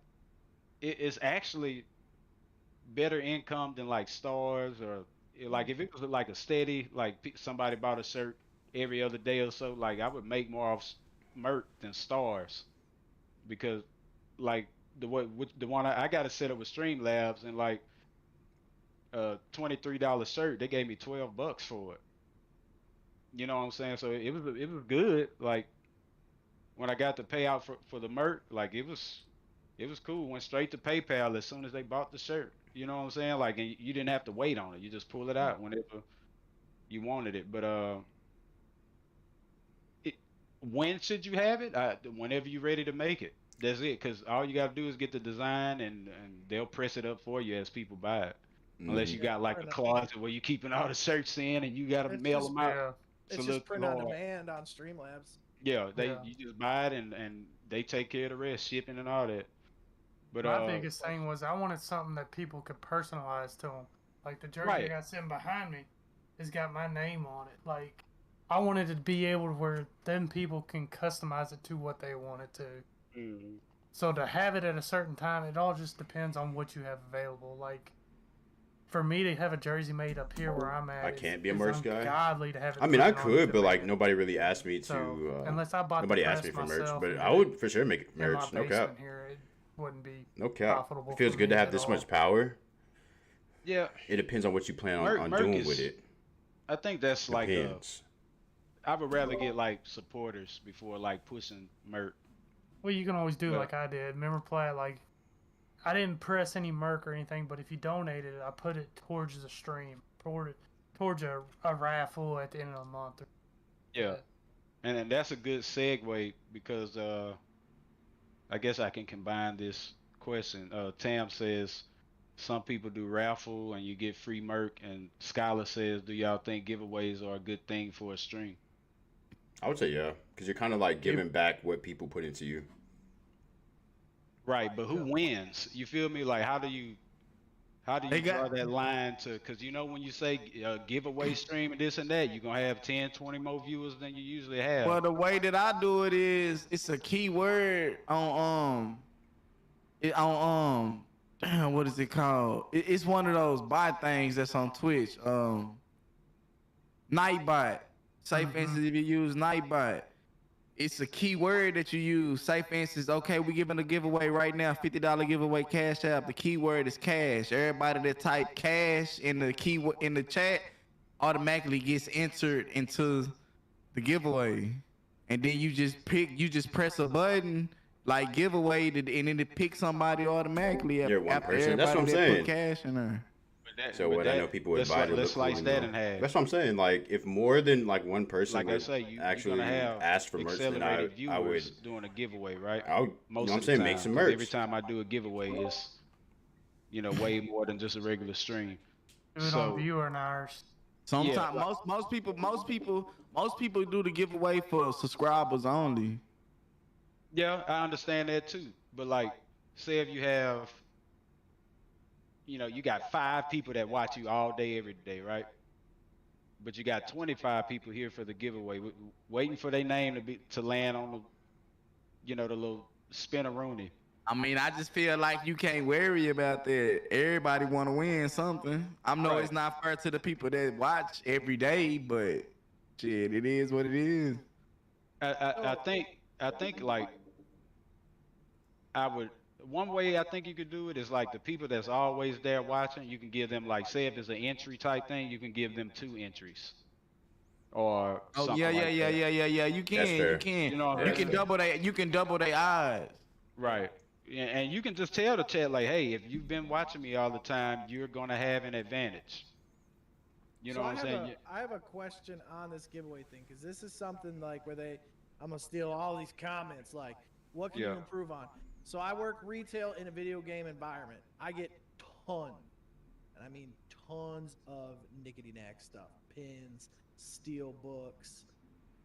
it's actually better income than like stars or like if it was like a steady like somebody bought a shirt every other day or so, like I would make more off Merc than stars because like the one I got to set up with Streamlabs and like $23 shirt, they gave me $12 for it. You know what I'm saying? So it was good. Like when I got the payout for the Merc, like it was cool. Went straight to PayPal as soon as they bought the shirt. You know what I'm saying? Like and you didn't have to wait on it. You just pull it out whenever you wanted it. But when should you have it? Whenever you're ready to make it. That's it. Cause all you gotta do is get the design, and they'll press it up for you as people buy it. Unless you
Yeah,
got like a
fair enough.
closet where you keeping all the shirts in, and you gotta
It's
mail
just-
them out.
Yeah.
It's
a
just
little
print on
hard.
demand on Streamlabs.
Yeah,
Yeah.
you just buy it, and they take care of the rest, shipping and all that. But
My biggest thing was I wanted something that people could personalize to them. Like the jersey I
Right.
got sitting behind me has got my name on it. Like I wanted it to be able to where them people can customize it to what they want it to.
Mhm.
So to have it at a certain time, it all just depends on what you have available. Like for me to have a jersey made up here where I'm at,
I can't be a merch guy.
Godly to have it.
I mean, I
printed on
could, but
different-
like nobody really asked me to.
so unless I bought
Nobody
the
asked me
press
for merch,
myself
but
and
I
did
would for sure make
in my
merch. No cap.
basement here, it wouldn't be
No cap.
profitable
It feels
for
good to
me
have
at
this
all.
much power.
Yeah,
It depends on what you plan
Merc-
on
Merc
doing
is
with it.
I think that's like
Depends.
I would rather get like supporters before like pushing merch.
Well, you can always do
Yeah.
like I did. Remember, Platt, like, I didn't press any merc or anything, but if you donated it, I put it towards the stream, towards a raffle at the end of the month.
Yeah, and then that's a good segue because I guess I can combine this question. Tam says some people do raffle and you get free merch, and Skylar says, do y'all think giveaways are a good thing for a stream?
I would say yeah, because you're kind of like giving back what people put into you.
Right, but who wins? You feel me? Like, how do you
They
draw
got-
that line to? Because you know when you say giveaway stream and this and that, you're gonna have 10, 20 more viewers than you usually have.
Well, the way that I do it is it's a keyword on damn, what is it called? It's one of those bot things that's on Twitch. Nightbot. Say for instance, if you use Nightbot, it's a keyword that you use. Say for instance, okay, we giving a giveaway right now, $50 giveaway Cash App. The keyword is cash. Everybody that type cash in the keyword in the chat automatically gets entered into the giveaway. And then you just press a button like giveaway, and then it picks somebody automatically.
You're one
after
person. That's what I'm
everybody that put
saying.
cash in there.
So what I know people would buy to
let's
look
slice
cool,
that
you
in
know.
half.
That's what I'm saying. Like if more than like one person
Like I
would
say, you're
actually
gonna have
ask for merch, then
accelerated
I would.
viewers doing a giveaway, right?
I would. You know
Most
what I'm
of the
saying?
time,
Make some
'cause
merch.
every time I do a giveaway, it's way more than just a regular stream.
Do it
So-
on viewer hours.
Sometimes
Yeah.
most people do the giveaway for subscribers only.
Yeah, I understand that too. But like, say if you have, you got 5 people that watch you all day, every day, right? But you got 25 people here for the giveaway, waiting for their name to land on the, the little spinneroonie.
I mean, I just feel like you can't worry about that. Everybody want to win something. I know
Right.
it's not fair to the people that watch every day, but shit, it is what it is.
I think like one way I think you could do it is like the people that's always there watching, you can give them like, say if it's an entry type thing, you can give them 2 entries. Or
Oh
something
yeah.
like that.
You can,
fair.
you can,
You know what I'm
you can
saying?
double their odds.
Right. And you can just tell the chat like, hey, if you've been watching me all the time, you're gonna have an advantage. You know
So
what I'm saying?
I have a question on this giveaway thing because this is something like where I'm gonna steal all these comments. Like, what can you
Yeah.
improve on? So I work retail in a video game environment. I get tons, and I mean tons of nickety knack stuff, pins, steel books,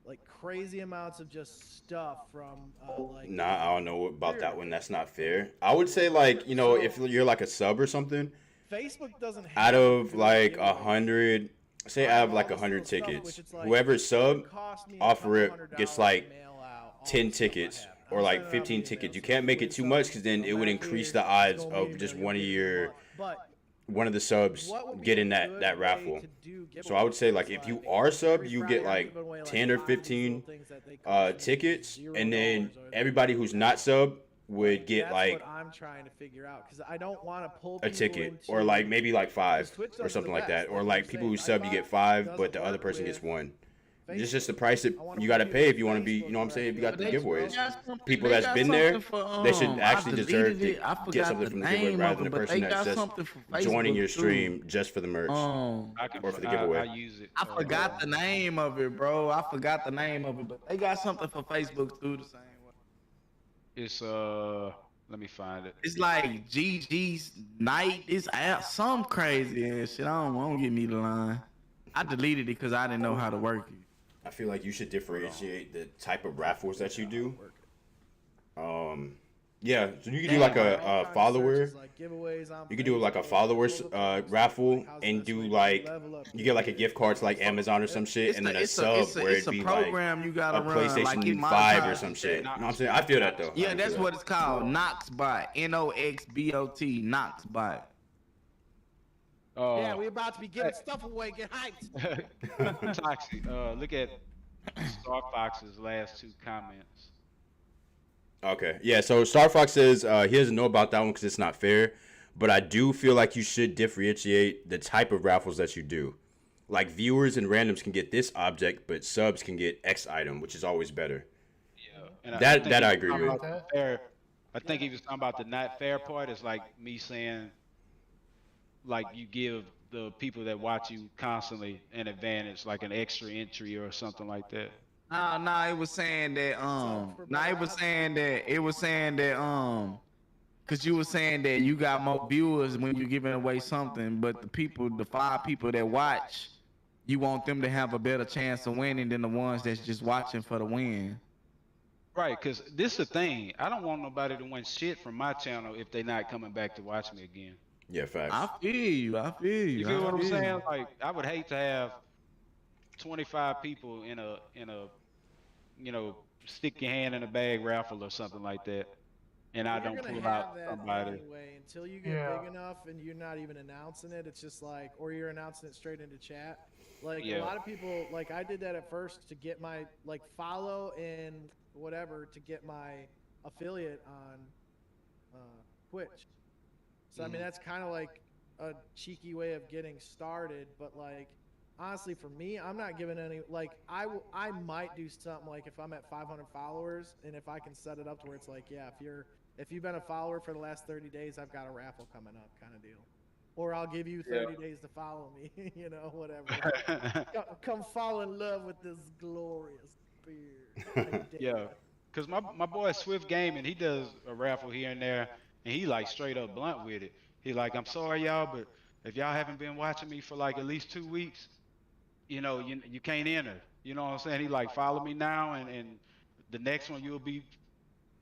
like crazy amounts of just stuff from like.
Nah, I don't know about that one. That's not fair. I would say like if you're like a sub or something,
Facebook doesn't have
out of
good
like
giveaways.
100, say
I
out of like
always
100
steal stuff,
tickets,
which it's like,
whoever
it
sub
cost me a
off
couple
rip
$100
gets
to
like
mail out all
10
the stuff I
tickets
have.
or
I'm
like
sending out
15
emails,
tickets. You
so
can't make it
doing
too much because
something.
then it would
Back
increase
here,
the odds
it's gonna be
of just
you'll
one of
get
your
one. But
one of the subs
what would be
getting
a
that
good way
raffle.
to do
So I would say like
giveaways?
if you
Like,
are sub,
every
you
Friday
get
I'm
like
giving away,
10 or
like 5 of these
15
little things that they cost me
tickets,
$0
and then
or they're
everybody who's not sub would get
that's
like
what I'm trying to figure out because I don't want to pull
a
people
ticket or
into-
like maybe like 5
Twitch
or
does
something
the
like that,
best,
or
like
like
I'm
people who
saying.
sub you get
iBot
5 but
doesn't
the other
work
person gets
with
1. It's
Facebook.
just the price that
I wanna
you got to
put
pay
you
if you want to
on
be, you know what I'm
Facebook
saying, if you got the
or
giveaways. People that's been there, they should actually deserve to get something from the giveaway rather than the person that's just joining your stream just for the merch.
I can,
or for the
I
giveaway.
use it.
I forgot the name of it, bro. I forgot the name of it, but they got something for Facebook too the same way.
It's let me find it.
It's like GG's night. It's out some crazy ass shit. I don't get me the line. I deleted it because I didn't know how to work it.
I feel like you should differentiate the type of raffles that you do. Yeah, so you could do like a follower. You could do like a followers raffle and do like you get like a gift card to like Amazon or some shit, and then a sub where it'd be like
you gotta
a
run,
PlayStation
like it
5 or
monetizes.
some shit. You know what I'm saying? I feel that though.
Yeah, that's what it's called. Noxbot. Noxbot. Noxbot.
Yeah, we about to be giving stuff away. Get hyped.
Toxic. Look at Star Fox's last 2 comments.
Okay, yeah. So Star Fox says he doesn't know about that one because it's not fair, but I do feel like you should differentiate the type of raffles that you do. Like viewers and randoms can get this object, but subs can get X item, which is always better.
Yeah, and
That I
he was
agree
talking
with.
about the fair. I think he was talking about the not fair part. It's like me saying, like you give the people that watch you constantly an advantage, like an extra entry or something like that.
No, it was saying that cause you were saying that you got more viewers when you're giving away something, but the 5 people that watch, you want them to have a better chance of winning than the ones that's just watching for the win.
Right, because this is the thing. I don't want nobody to win shit from my channel if they not coming back to watch me again.
Yeah, facts.
I feel you.
You feel what I'm saying? Like, I would hate to have 25 people in a you know, stick your hand in a bag raffle or something like that, and I don't pull out somebody.
Anyway, until you get big enough and you're not even announcing it, it's just like, or you're announcing it straight into chat. Like a lot of people, like I did that at first to get my like follow and whatever to get my affiliate on Twitch. So I mean that's kind of like a cheeky way of getting started, but like honestly for me, I'm not giving any like I might do something like if I'm at 500 followers and if I can set it up to where it's like if you've been a follower for the last 30 days, I've got a raffle coming up kind of deal. Or I'll give you 30 days to follow me, you know, whatever. Come fall in love with this glorious beard.
Yeah, because my boy Swift Gaming, he does a raffle here and there, and he like straight up blunt with it. He like, I'm sorry y'all, but if y'all haven't been watching me for like at least 2 weeks, you know, you can't enter. You know what I'm saying? He like, follow me now, and the next one you'll be,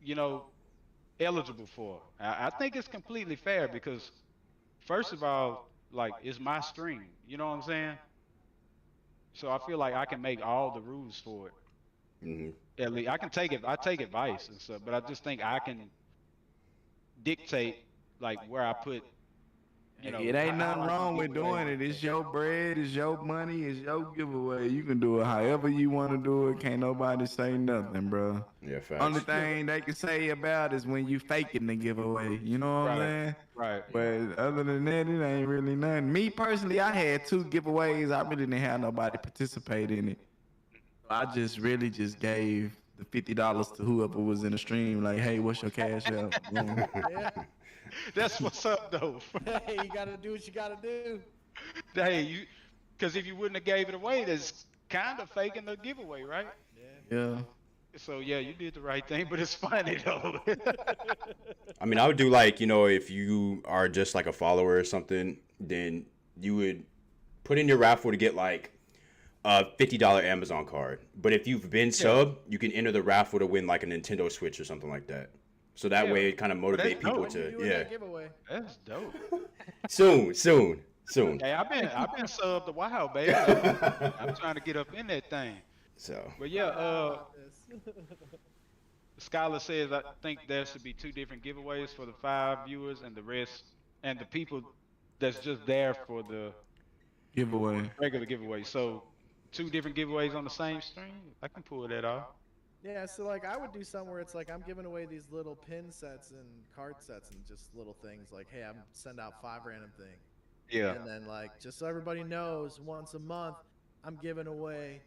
you know, eligible for. I think it's completely fair because, first of all, like it's my stream. You know what I'm saying? So I feel like I can make all the rules for it.
Mm-hmm.
At least I can take it. I take advice and stuff, but I just think I can dictate like where I put. You know,
it ain't nothing wrong with doing it. It's your bread, it's your money, it's your giveaway. You can do it however you want to do it. Can't nobody say nothing, bro.
Yeah, facts.
Only thing they can say about is when you faking the giveaway. You know what I'm saying?
Right.
But other than that, it ain't really nothing. Me personally, I had 2 giveaways. I really didn't have nobody participate in it. I just really just gave the $50 to whoever was in the stream. Like, hey, what's your cash out?
Yeah.
That's what's up, though.
Hey, you gotta do what you gotta do.
Hey, because if you wouldn't have gave it away, that's kind of faking the giveaway, right?
Yeah.
So yeah, you did the right thing, but it's funny though.
I mean, I would do like, you know, if you are just like a follower or something, then you would put in your raffle to get like a $50 Amazon card. But if you've been sub, you can enter the raffle to win like a Nintendo Switch or something like that. So that way it kind of motivate people to
That's dope.
Soon.
Hey, I've been subbed a while, baby. I'm trying to get up in that thing.
So.
But yeah, Skylar says I think there should be 2 different giveaways for the 5 viewers and the rest, and the people that's just there for the
giveaway,
regular giveaway. So 2 different giveaways on the same stream. I can pull that off.
Yeah, so like I would do something where it's like I'm giving away these little pin sets and card sets and just little things like, hey, I'm send out 5 random things.
Yeah.
And then like just so everybody knows, once a month I'm giving away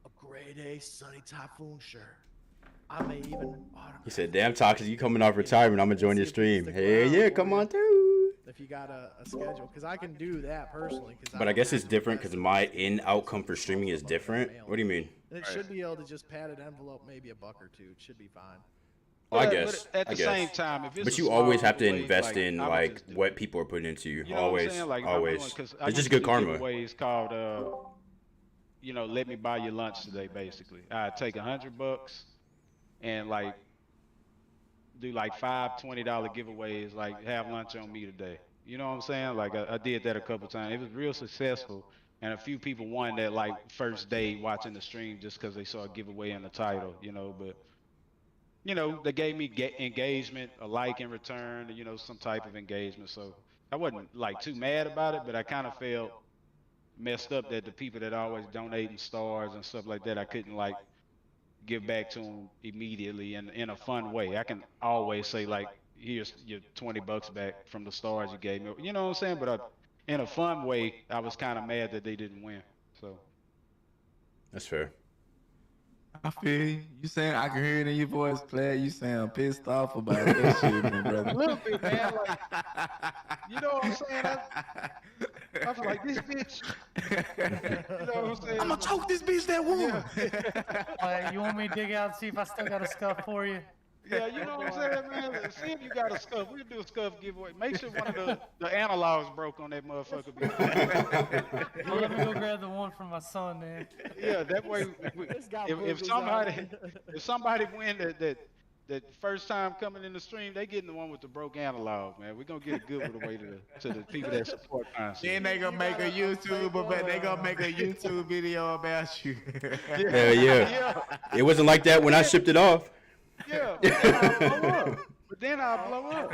a grade A Sunny Typhoon shirt. I may even
He said, damn Toxic, you coming off retirement, I'm gonna join your stream. Hey, yeah, come on through.
If you got a schedule, because I can do that personally.
But I guess it's different because my outcome for streaming is different. What do you mean?
And it should be able to just pad an envelope, maybe $1 or $2. It should be fine.
Well, I
But
guess.
at
I
the
guess.
same time, if it's
But
a
you
small
always have to
giveaway,
invest
like,
in
I would
like
just do
what
it.
people are putting into you.
You know what I'm
Always,
saying? Like, if
always.
I'm doing, because I
It's just
used to
good
do
karma.
giveaways called, let me buy your lunch today. Basically, I'd take $100 and like do like five $20 giveaways, like have lunch on me today. You know what I'm saying? Like I did that a couple times. It was real successful, and a few people won that like first day watching the stream just because they saw a giveaway in the title. But they gave me engagement, a like in return, some type of engagement. So I wasn't like too mad about it, but I kind of felt messed up that the people that always donating stars and stuff like that, I couldn't like give back to them immediately in a fun way. I can always say like, here's your $20 back from the stars you gave me. You know what I'm saying? But in a fun way, I was kind of mad that they didn't win. So
That's fair.
I feel you. You saying I can hear it in your voice, Claire. You sound pissed off about that shit, my brother.
a little bit, man. Like, you know what I'm saying? I was like, this bitch. You know what I'm saying?
I'm gonna choke this bitch that won.
You want me to dig out and see if I still got a scuff for you?
Yeah, you know what I'm saying, man? See if you got a scuff. We'll do a scuff giveaway. Make sure one of the analogs broke on that motherfucker.
Well, let me go grab the one from my son then.
Yeah, that way,
It's got
if
boobies
somebody win that first time coming in the stream, they getting the one with the broke analog, man. We're gonna get a good one away to the people that support content.
Then they gonna make a YouTuber, but they gonna make a YouTube video about you.
Hell yeah. It wasn't like that when I shipped it off.
Yeah, but then I'll blow up.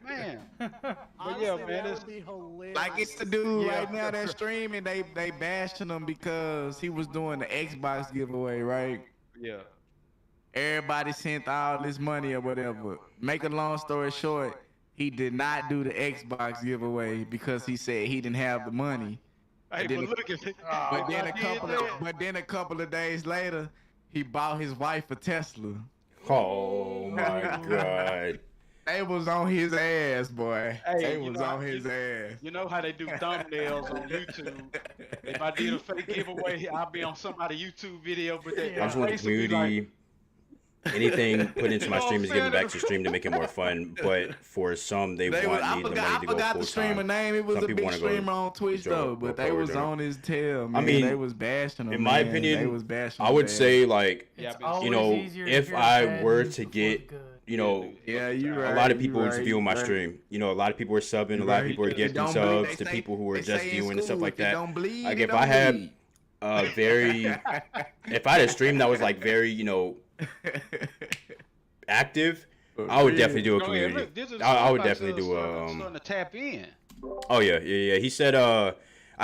Man. But yeah, man,
that
it's
would be hilarious.
Like it's the dude right now that's streaming. They bashing him because he was doing the Xbox giveaway, right?
yeah.
Everybody sent all this money or whatever. Make a long story short, he did not do the Xbox giveaway because he said he didn't have the money.
Hey,
then-
but look at it.
But then
I did
a couple of days later, he bought his wife a Tesla.
Oh my god.
They was on his ass, boy.
Hey,
They
you
was
know,
on his ass.
You know how they do thumbnails on YouTube? If I did a fake giveaway, I'll be on somebody's YouTube video, but
I just want the
face would be
community. Anything put into my
You know
stream
what
is
I'm
given
saying?
back to stream to make it more fun. But for some, they
I
want need the money to go
forgot
full
the streamer
time.
name. It was
Some
a
people
big
wanna go
streamer on Twitch
Joe
though, but they
Pro
was
Joe.
on his tail, man.
mean,
they was bashing him.
In my
man.
opinion,
they was bashing
I would
his
say
ass.
like,
Yeah,
It's
but
always
you know,
easier to
if
hear
I
bad
were
news
to
before
get,
the good.
you know,
Yeah, you right.
a lot of
you
people is
right,
viewing my
you right.
stream. You know, a lot of people are subbing.
You
A lot of
right.
people are
It
gifting
don't bleed.
subs
They
to
say-
people who are
they
just
say in
viewing and stuff
school,
like
if it
that.
don't bleed,
Like
it
if
don't
I had
bleed.
if I had a stream that was like very, active, I would definitely do a
No, yeah,
community.
look, this is
I would
somebody
definitely do a.
starting to tap in.
Oh yeah. He said, I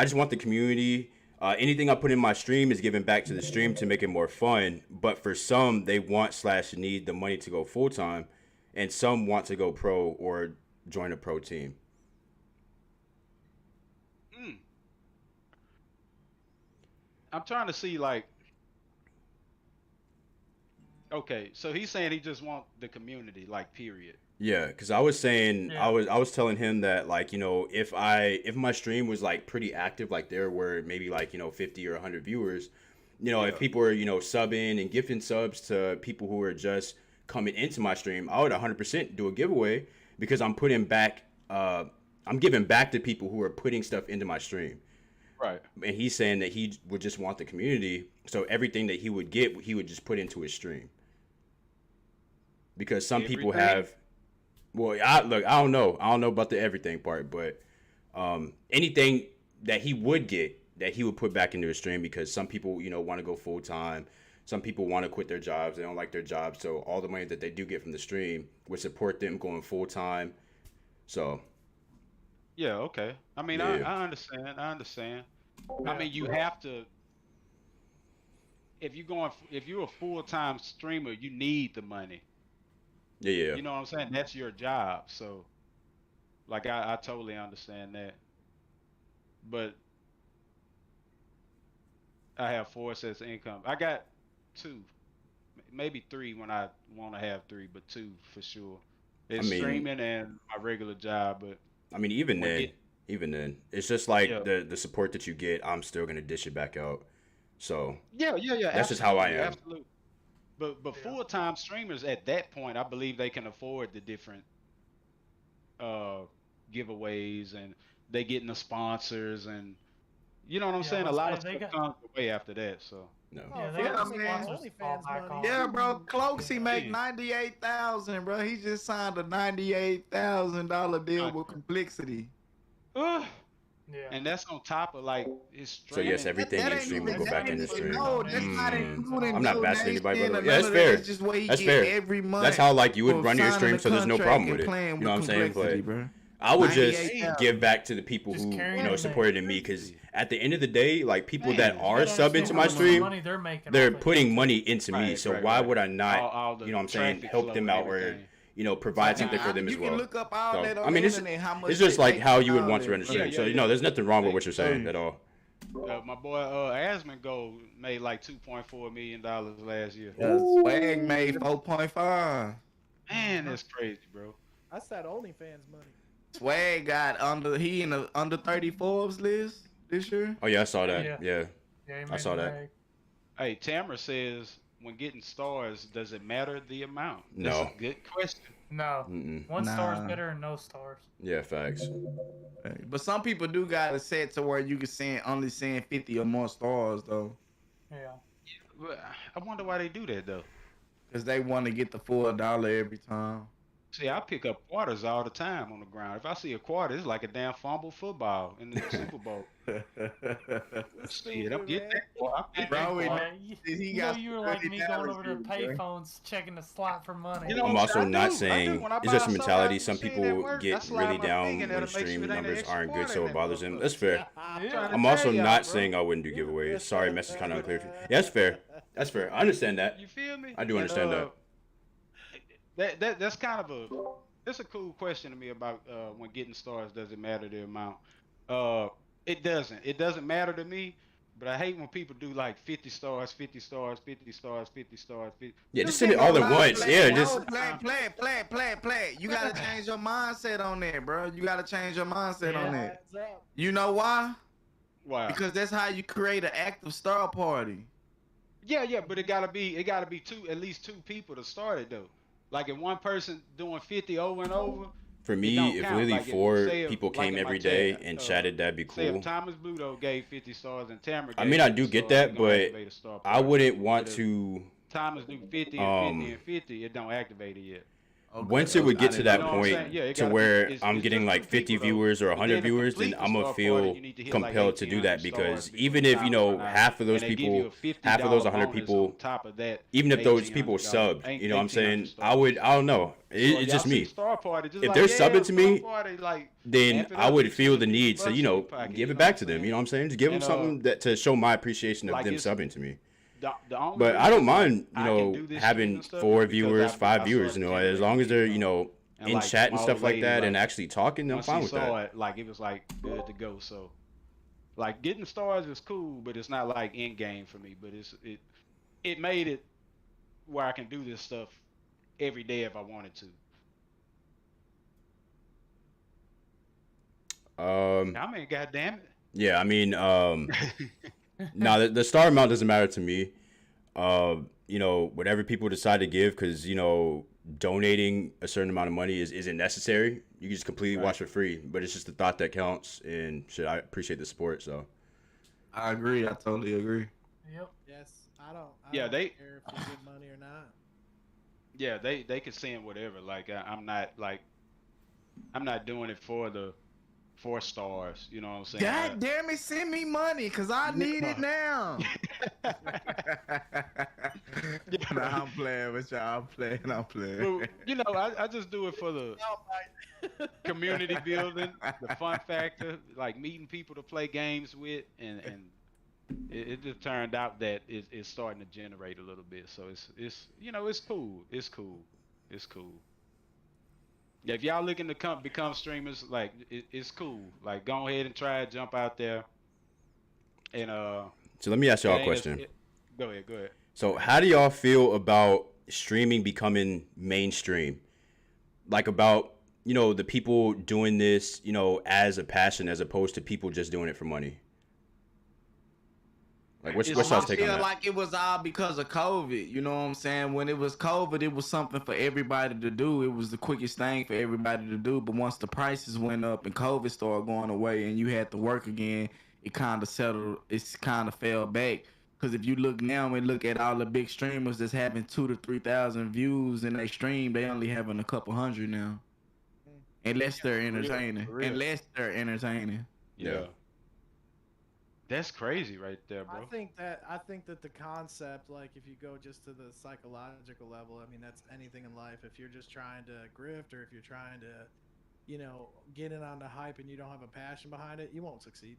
just want the community. Anything I put in my stream is given back to the stream to make it more fun. But for some, they want / need the money to go full time, and some want to go pro or join a pro team.
I'm trying to see like. Okay, so he's saying he just want the community, like period.
Yeah, because I was saying
Yeah.
I was telling him that like if my stream was like pretty active, like there were maybe like 50 or 100 viewers, if people were subbing and gifting subs to people who are just coming into my stream, I would 100% do a giveaway because I'm putting back I'm giving back to people who are putting stuff into my stream.
Right.
And he's saying that he would just want the community, so everything that he would get, he would just put into his stream. Because some people
Everything?
have, well, I don't know about the everything part, but anything that he would get, that he would put back into his stream, because some people, want to go full time. Some people want to quit their jobs. They don't like their jobs, so all the money that they do get from the stream would support them going full time. So.
Yeah. Okay. I mean,
Yeah.
I understand. I mean, you have to. If you're a full-time streamer, you need the money.
Yeah.
You know what I'm saying? That's your job. So, like, I totally understand that. But I have 4 sets of income. I got 2, maybe 3 when I want to have 3, but 2 for sure. It's streaming and my regular job, but.
I mean, even then, it's just like
Yeah.
the support that you get, I'm still gonna dish it back out. So
Yeah.
That's just how I am.
Absolutely. But
Yeah.
full-time streamers at that point, I believe they can afford the different uh giveaways, and they getting the sponsors, and you know what I'm
Yeah,
saying? A
let's
lot
say
of
they
stuff
got-
comes away after that. So
No.
Oh,
Yeah,
if
they
I
got
was
the
seeing
sponsors
to fall
OnlyFans
back
money,
on.
Yeah, bro. Cloakzy
Yeah.
make 98,000, bro. He just signed a $98,000 deal with
Contract.
Complexity.
uh,
Yeah.
and that's on top of like his
So yes,
streaming.
everything
That
you
ain't
stream will
even
go back
that
into
ain't-
streaming.
No, that's not including
I'm not bashing anybody, by the way.
donation
Yeah,
or
that's
none of that.
fair.
That's just what he
That's
get
fair.
every month.
That's how like you would
for
run your
signing
stream,
the
so there's no
contract
problem
and
with it.
playing
You know what I'm
with
saying?
Complexity,
But
bro.
I would just
98,000.
give back to the people
Just
who
carry
you know
the
supported me, because at the end of the day, like people
Man,
that
you
are
gotta
subbing
understand
to
how
my
much
stream,
money they're making
they're
off it,
putting
too.
money into me.
Right,
So
right,
why
right.
would I not,
All the
you know what I'm saying,
traffic
help
flow
them
and
out or
everything.
provide something for them as
You
well.
can look up all
So,
that on
I mean,
the
it's
internet, how much
it's just
they
like
make
how
and
you would
all
want to
that,
run a
bro.
stream.
Yeah,
So
yeah,
you know,
yeah.
there's nothing wrong with what you're
Hey,
saying at all.
My boy Asmongold made like $2.4 million last year.
Yeah, Swag made 4.5.
Man, that's crazy, bro.
that's that OnlyFans money.
Swag got he in the under 30 Forbes list this year.
Oh yeah, I saw that.
Yeah.
Yeah.
Yeah, he
I
made
saw
a
that.
bag.
Hey, Tamara says, when getting stars, does it matter the amount?
No.
That's a good question.
No.
Mm-mm.
One star is
Nah.
better than no stars.
Yeah, facts.
But some people do got it set to where you can only send 50 or more stars though,
Yeah.
But I wonder why they do that though.
because they want to get the full dollar every time.
See, I pick up quarters all the time on the ground. If I see a quarter, it's like a damn fumble football in the Super Bowl. Shit, I'm getting that. I pick that
Bro,
quarter.
Yeah,
He
you know,
got
you were like me going over to
$30, dude, bro.
payphones checking the slot for money.
You know,
I'm also
I
not
do.
saying
When I
it's
buy
just a
a
mentality.
soda
Some
machine at
people
work, I
get
slide
really
my
down
finger in there
when
to make sure
streaming
it ain't an
numbers
extra
aren't good,
quarter
so
in
it
that
bothers them.
motherfucker.
That's fair.
Yeah.
I'm also
tell y'all,
not
bro.
saying I wouldn't do giveaways. Sorry, message kind of unclear. Yeah, that's fair. That's fair. I understand that.
You feel me?
I do understand that.
That's kind of it's a cool question to me about when getting stars, does it matter the amount? It doesn't. It doesn't matter to me, but I hate when people do like 50 stars, 50 stars, 50 stars, 50 stars, 50.
Yeah, just send it all at once. Yeah, just
Play. You gotta change your mindset on that, bro. You gotta change your mindset on that.
Hands up.
You know why?
Wow.
Because that's how you create an active star party.
Yeah, but it gotta be at least two people to start it though. Like if one person doing 50 over and over.
for
It
me,
don't
if
count.
really
Like, if-
4
say if-
people
like
came
in my
every day
chat,
and chatted, that'd be
Say
cool.
if Thomas Bluto gave 50 stars and Tamara gave
I mean, I
50
do get
stars,
that,
it gonna
but
activate a star
I
party.
wouldn't want
But if
to.
Thomas do 50 and 50 and 50, it don't activate it yet.
Once it would get to that
You know what I'm
point
saying? Yeah, it
to
gotta be-
where
it's-
I'm
it's
getting
just
like
two
50
people, though.
viewers or
But
100
then to
viewers,
complete
then
the
I'm gonna
star
feel
party, you need to hit, like,
compelled to do
1800
that, because
stars before
even
the
if
timer run out.
half of those
And they give
people,
you a $50
half of those 100
bonus
people,
on top of that,
even if those people
$1,800,
subbed, you know what I'm saying? I
$1,800
don't know.
So
It's
y'all
just
see
me.
Star party, just
If
like,
they're
yeah,
subbing to
star
me,
party, like,
then
amp it
I
up,
would
get
feel the
250
need to,
bucks
you
in
know,
your pocket,
give
you
it
know
back
what
to
I'm
them. You
saying?
know what I'm saying? Just give them
And,
something that to show my appreciation of
like,
them
it's-
subbing to me.
The only
But I
reason
don't
why
mind, you
I can
know,
do this
having
streaming stuff
4
is because
viewers,
I
5
started
viewers, you know, as long as they're, you know,
And,
in
like,
chat and
my
stuff
old
like
lady,
that and
like,
actually talking, I'm
once
fine
she
with
saw
that.
it, like it was like good to go. So, like getting stars is cool, but it's not like in game for me. But it made it where I can do this stuff every day if I wanted to. I mean, goddamn it.
Yeah, I mean, no, the star amount doesn't matter to me. You know, whatever people decide to give, because, you know, donating a certain amount of money isn't necessary. You can just completely watch for free, but it's just the thought that counts. And shit, I appreciate the support. So
I agree. I totally agree.
Yep.
Yes, I don't.
Yeah,
don't
they-
care if you get money or not.
Yeah, they can send whatever. Like I'm not doing it for the 4 stars. You know what I'm saying?
God damn it, send me money, cause I need it now. Nah, I'm playing with y'all. I'm playing.
Well, you know, I just do it for the community building, the fun factor, like meeting people to play games with, and it just turned out that it's starting to generate a little bit. So it's you know, it's cool. It's cool. Yeah, if y'all looking to become streamers, like it's cool. Like go ahead and try it, jump out there, and
so let me ask y'all a
it ain't as-
question.
Go ahead.
So how do y'all feel about streaming becoming mainstream? Like about, you know, the people doing this, you know, as a passion as opposed to people just doing it for money? Like, what's
It's
y'all's
my-
take on
feel
that?
like it was all because of COVID. You know what I'm saying? When it was COVID, it was something for everybody to do. It was the quickest thing for everybody to do. But once the prices went up and COVID started going away and you had to work again, it kind of settled. It's kind of fell back. Because if you look now and look at all the big streamers that's having 2,000 to 3,000 views in their stream, they only having a couple hundred now. Unless they're entertaining.
for real.
Unless they're entertaining.
Yeah.
That's crazy right there, bro.
I think that the concept, like if you go just to the psychological level, I mean that's anything in life. If you're just trying to grift or if you're trying to, get in on the hype and you don't have a passion behind it, you won't succeed.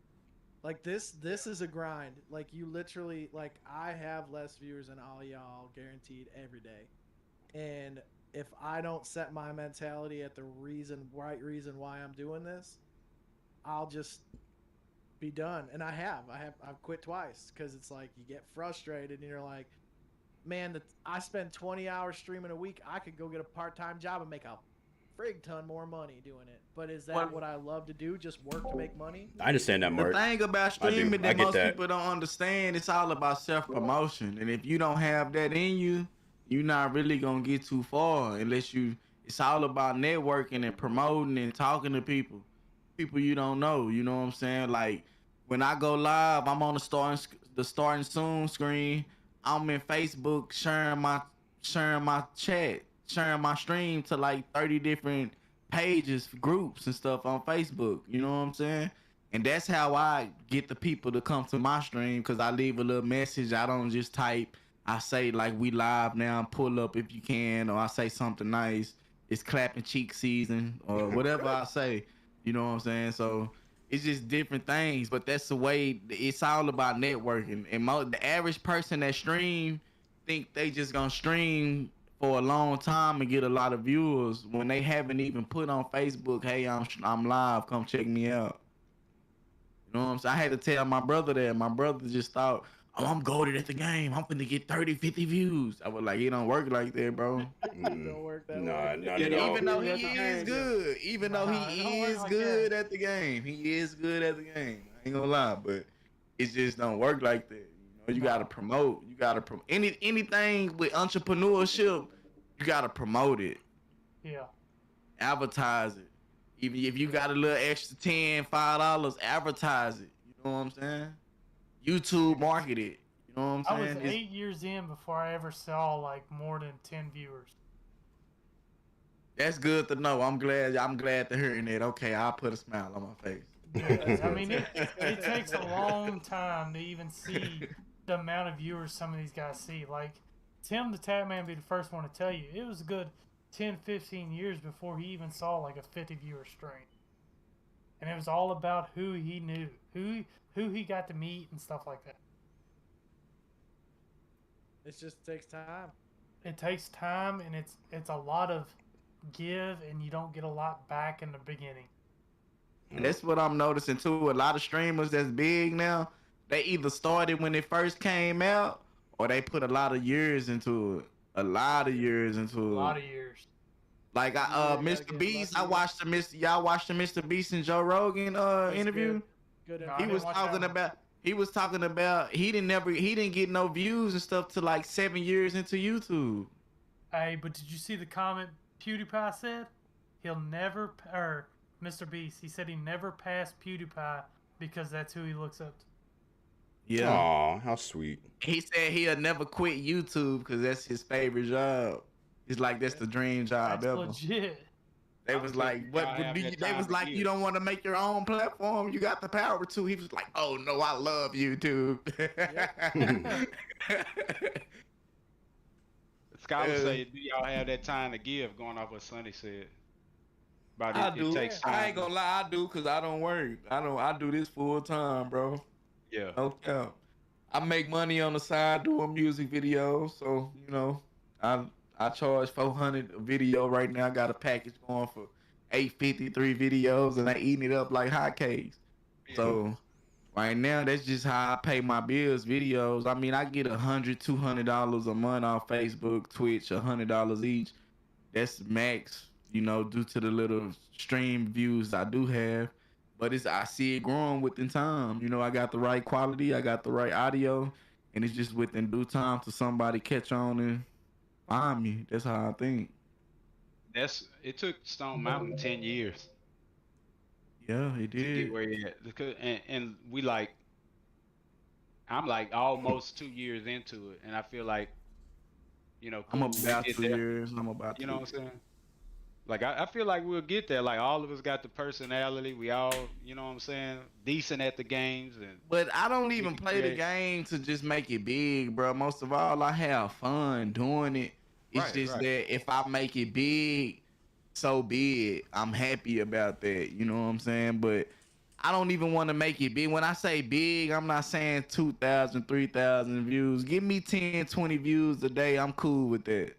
Like this is a grind. Like you literally, like I have less viewers than all y'all guaranteed every day. And if I don't set my mentality at the right reason why I'm doing this, I'll just be done. And I've quit twice because it's like you get frustrated and you're like, man, I spend 20 hours streaming a week. I could go get a part-time job and make a frig ton more money doing it. But is that what I love to do? Just work to make money?
I understand that, Mark.
The thing about streaming
I
that
get
most
that.
people don't understand, it's all about self-promotion. And if you don't have that in you, you're not really gonna get too far unless it's all about networking and promoting and talking to people you don't know. You know what I'm saying? Like when I go live, I'm on the starting soon screen. I'm in Facebook sharing my chat, sharing my stream to like 30 different pages, groups and stuff on Facebook. You know what I'm saying? And that's how I get the people to come to my stream, because I leave a little message. I don't just type. I say like we live now, pull up if you can, or I say something nice. It's clapping cheek season or whatever I say. You know what I'm saying? So it's just different things, but that's the way. It's all about networking. And the average person that stream think they just gonna stream for a long time and get a lot of viewers when they haven't even put on Facebook, hey, I'm live, come check me out. You know what I'm saying? I had to tell my brother that. My brother just thought, oh, I'm goated at the game. I'm finna get 30, 50 views. I was like, it don't work like that, bro.
Don't work that
Nah,
way.
not at all.
Even though he is good, at the game, he is good at the game. I ain't gonna lie, but it just don't work like that. You gotta promote. You gotta promote anything with entrepreneurship. You gotta promote it,
Yeah.
advertise it. Even if you got a little extra $10, $5, advertise it. You know what I'm saying? YouTube market it. You know what I'm
I
saying?
was 8 years in before I ever saw like more than 10 viewers.
That's good to know. I'm glad to hearing that. Okay, I'll put a smile on my face.
Yeah, I mean, it takes a long time to even see the amount of viewers some of these guys see. Like, Tim the Tatman be the first one to tell you, it was a good 10, 15 years before he even saw like a 50 viewer stream. And it was all about who he knew, who he got to meet and stuff like that.
It just takes time.
It takes time, and it's a lot of give, and you don't get a lot back in the beginning.
And that's what I'm noticing too. A lot of streamers that's big now, they either started when it first came out, or they put a lot of years into it. A lot of years. Like Mr. Beast, y'all watched the Mr. Beast and Joe Rogan interview.
Good.
No, I
He
didn't
was
watch
talking
that one.
about he didn't get no views and stuff till like 7 years into YouTube.
Hey, but did you see the comment PewDiePie said? He'll never, or Mr. Beast, he said he never passed PewDiePie because that's who he looks up to.
Yeah.
Aw, how sweet.
He said he'll never quit YouTube because that's his favorite job. It's like that's the dream job
That's
ever.
legit.
They was like,
You
what
gotta have
do you,
that
they
time
was
to
like,
give.
you don't want to make your own platform? You got the power to. He was like, oh no, I love YouTube.
Scholars say, do y'all have that time to give? Going off what Sonny said. About
I
it
do.
takes time.
I ain't gonna lie, I do, cause I don't work. I do this full time, bro.
Yeah.
No cap. I make money on the side doing music videos, so I charge $400 a video right now. I got a package going for $850, 3 videos, and I eating it up like hotcakes. So right now, that's just how I pay my bills. Videos. I mean, I get $100, $200 a month on Facebook, Twitch, $100 each. That's max, due to the little stream views I do have. but I see it growing within time. You know, I got the right quality, I got the right audio, and it's just within due time to somebody catch on and find me. That's how I think.
It took Stone Mountain 10 years
Yeah, it
to get
did.
where he at. And we like, I'm like almost 2 years into it, and I feel like, you know,
I'm
cool, we'll
about
get
2
there.
years. I'm about
You
2
know what I'm
years.
saying? Like I feel like we'll get there. Like all of us got the personality. We all, you know what I'm saying, decent at the games, and
But I don't
we
even
can
play the
create.
game to just make it big, bro. Most of all, I have fun doing it. It's
Right,
just
right.
that if I make it big, so be it. I'm happy about that. You know what I'm saying? But I don't even want to make it big. When I say big, I'm not saying 2,000, 3,000 views. Give me 10, 20 views a day. I'm cool with that.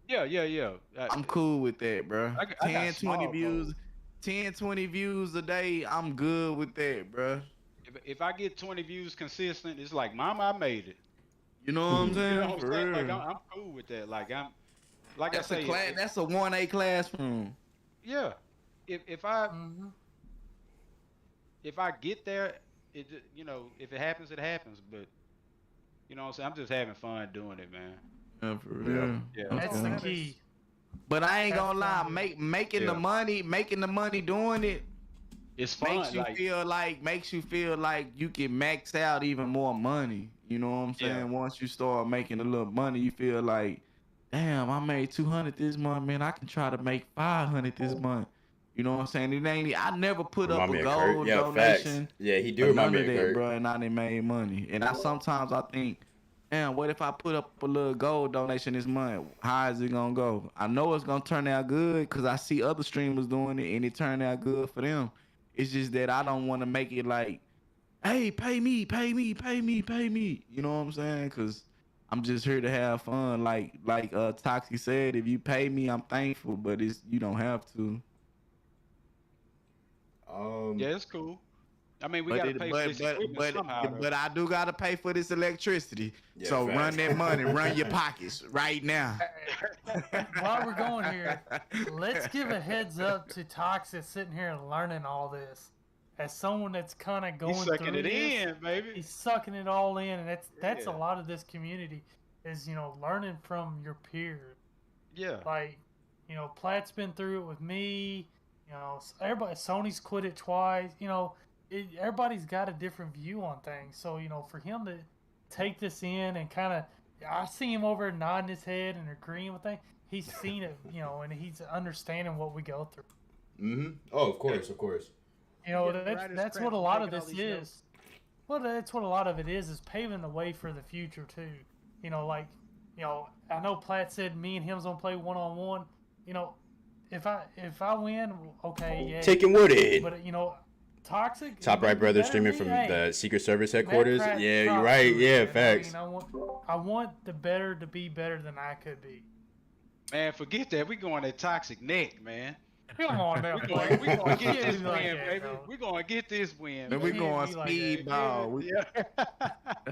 Yeah.
I'm cool with that, bro.
I got
10, 20
small
views.
goals.
10, 20 views a day. I'm good with that, bro.
If I get 20 views consistent, it's like, mama, I made it.
You know what I'm
You know
saying?
what I'm
For
saying? Like
real.
I'm cool with that. Like I
That's a
say,
class. That's a 1A classroom.
yeah. If I get there, you know, if it happens, it happens. But you know what I'm saying? I'm just having fun doing it, man.
Yeah, for
Yeah.
real.
Yeah.
That's the
matters.
key.
But I ain't
Have
gonna lie,
fun with it.
making
Yeah.
the money doing it
It's fun.
makes you
Like,
feel like you can max out even more money. You know what I'm
yeah.
saying? Once you start making a little money, you feel like, damn, I made 200 this month, man. I can try to make 500 this month. You know what I'm saying? It ain't. I never put up
Remind
a
me of Kurt.
gold
Yeah, facts.
donation
Yeah, he do
or
remind
none
me
of
of
that,
Kurt.
bro. And I done made money. And sometimes I think, damn, what if I put up a little gold donation this month? How is it gonna go? I know it's gonna turn out good because I see other streamers doing it and it turned out good for them. It's just that I don't want to make it like, hey, pay me. You know what I'm saying? Because I'm just here to have fun. Like Toxic said, if you pay me, I'm thankful, but you don't have to.
Yeah, it's cool. I mean, we
But
gotta pay for this equipment somehow, though.
I do gotta pay for this electricity.
Yeah,
So
facts.
run that money, run your pockets right now.
While we're going here, let's give a heads up to Toxic sitting here and learning all this. As someone that's kind of going
He's sucking
through
it
this,
in, baby.
he's sucking it all in, and that's
Yeah.
a lot of this community is, you know, learning from your peers.
Yeah.
Like, you know, Platt's been through it with me. You know, everybody. Sony's quit it twice. You know, everybody's got a different view on things. So, you know, for him to take this in and kind of, I see him over nodding his head and agreeing with things. He's seen it, you know, and he's understanding what we go through.
Mm-hmm. Oh, of course.
You know,
Getting writer's
that's
cramp
what a
from
lot of
taking all
this
these
is.
notes.
Well, that's what a lot of it is paving the way for the future too. You know, like, you know, I know Platt said me and him's gonna play 1-on-1. You know, if I win, okay, yeah.
Taking Wooded.
But you know, Toxic.
Top Right Brother
better
streaming
be,
from
hey,
the Secret Service headquarters.
Matt Pratt
Yeah, you're
top
right.
two,
Yeah,
man.
facts.
I mean, I want the better to be better than I could be.
Man, forget that. We going at Toxic neck, man.
Come on now,
We
Platt.
going to get
You
this
can't be like
win,
that,
baby.
bro.
We going to get this win.
And we
can't
going
be like that.
speedball.
Yeah.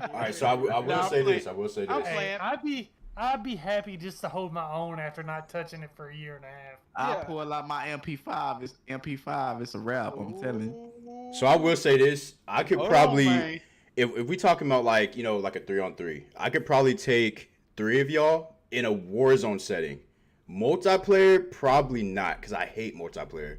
All right, so I will
Nah,
say
I'm
this.
playing-
I will say
I'm
this.
playing.
Hey, I'd be happy just to hold my own after not touching it for a year and a half.
I
Yeah.
pull out my MP5. It's MP5. It's a wrap. I'm telling you.
So I will say this. I could
Hold
probably,
on, man.
if we talking about like, you know, like a 3-on-3, I could probably take 3 of y'all in a Warzone setting. Multiplayer, probably not, because I hate multiplayer.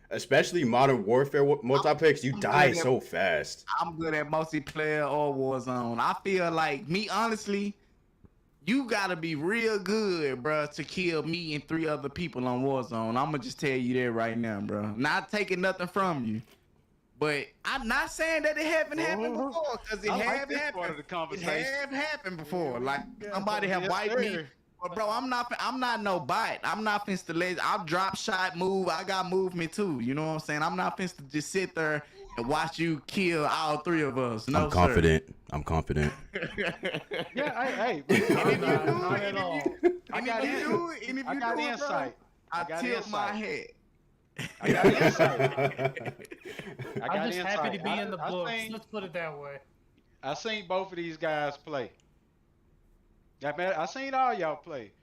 Especially Modern Warfare multiplayer, because you die so fast.
I'm good at multiplayer or Warzone. I feel like honestly, you gotta be real good, bro, to kill me and 3 other people on Warzone. I'm gonna just tell you that right now, bro. Not taking nothing from you, but I'm not saying that it haven't happened before, because it
I like
have
this part of
happened.
the
It
conversation.
have happened before. Like
Yeah,
somebody have
Yes,
wiped me.
sir.
But bro, I'm not no bot. I'm not finna to let. I'll drop shot move. I got movement too. You know what I'm saying? I'm not finna to just sit there and watch you kill all 3 of us. No,
I'm confident. I'm confident.
Yeah, hey.
I'm not at all.
I got insight.
I
got
tilt my
insight.
head.
I got insight. I got
I'm just happy to
insight.
be in the
I
books.
seen-
Let's put it that way.
I seen both of these guys play. I seen all y'all play.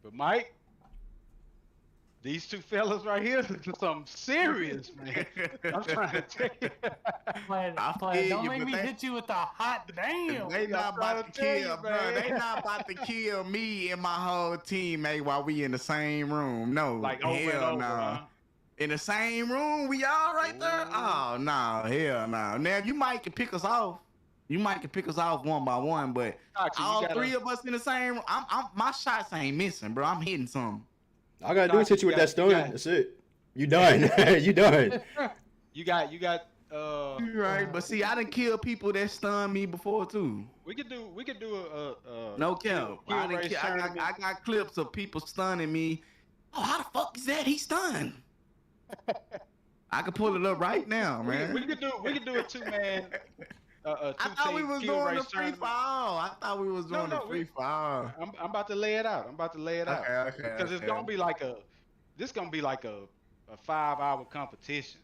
But Mike, These two fellas right here, something serious, man. I'm trying to tell you.
But
feel
don't
you,
make
but
me
they-
hit you with the hot damn.
They not about to
trying to tell
kill,
you,
bro.
man.
They not about to kill me and my whole teammate while we in the same room. No,
Like over and
hell
over,
no.
huh?
In the same room, we all right there.
Ooh.
Oh no, hell no. Now you might can pick us off. You might can pick us off one by one, but
Toxic, you
all
gotta-
three of us in the same room. My shots ain't missing, bro. I'm hitting some.
All I gotta do is hit you with that stun.
got-
That's it. You done. You done.
You got
You right, but see, I done killed people that stunned me before too.
we could do a
No cap.
kill race tournament.
I got clips of people stunning me. Oh, how the fuck is that? He stunned. I can pull it up right now, man.
We could do a 2-man
I thought we was
kill
doing the
race
free for
tournament.
all. I thought we was doing the
no,
free for all.
I'm about to lay it out.
Okay.
Because it's gonna be like a 5-hour competition.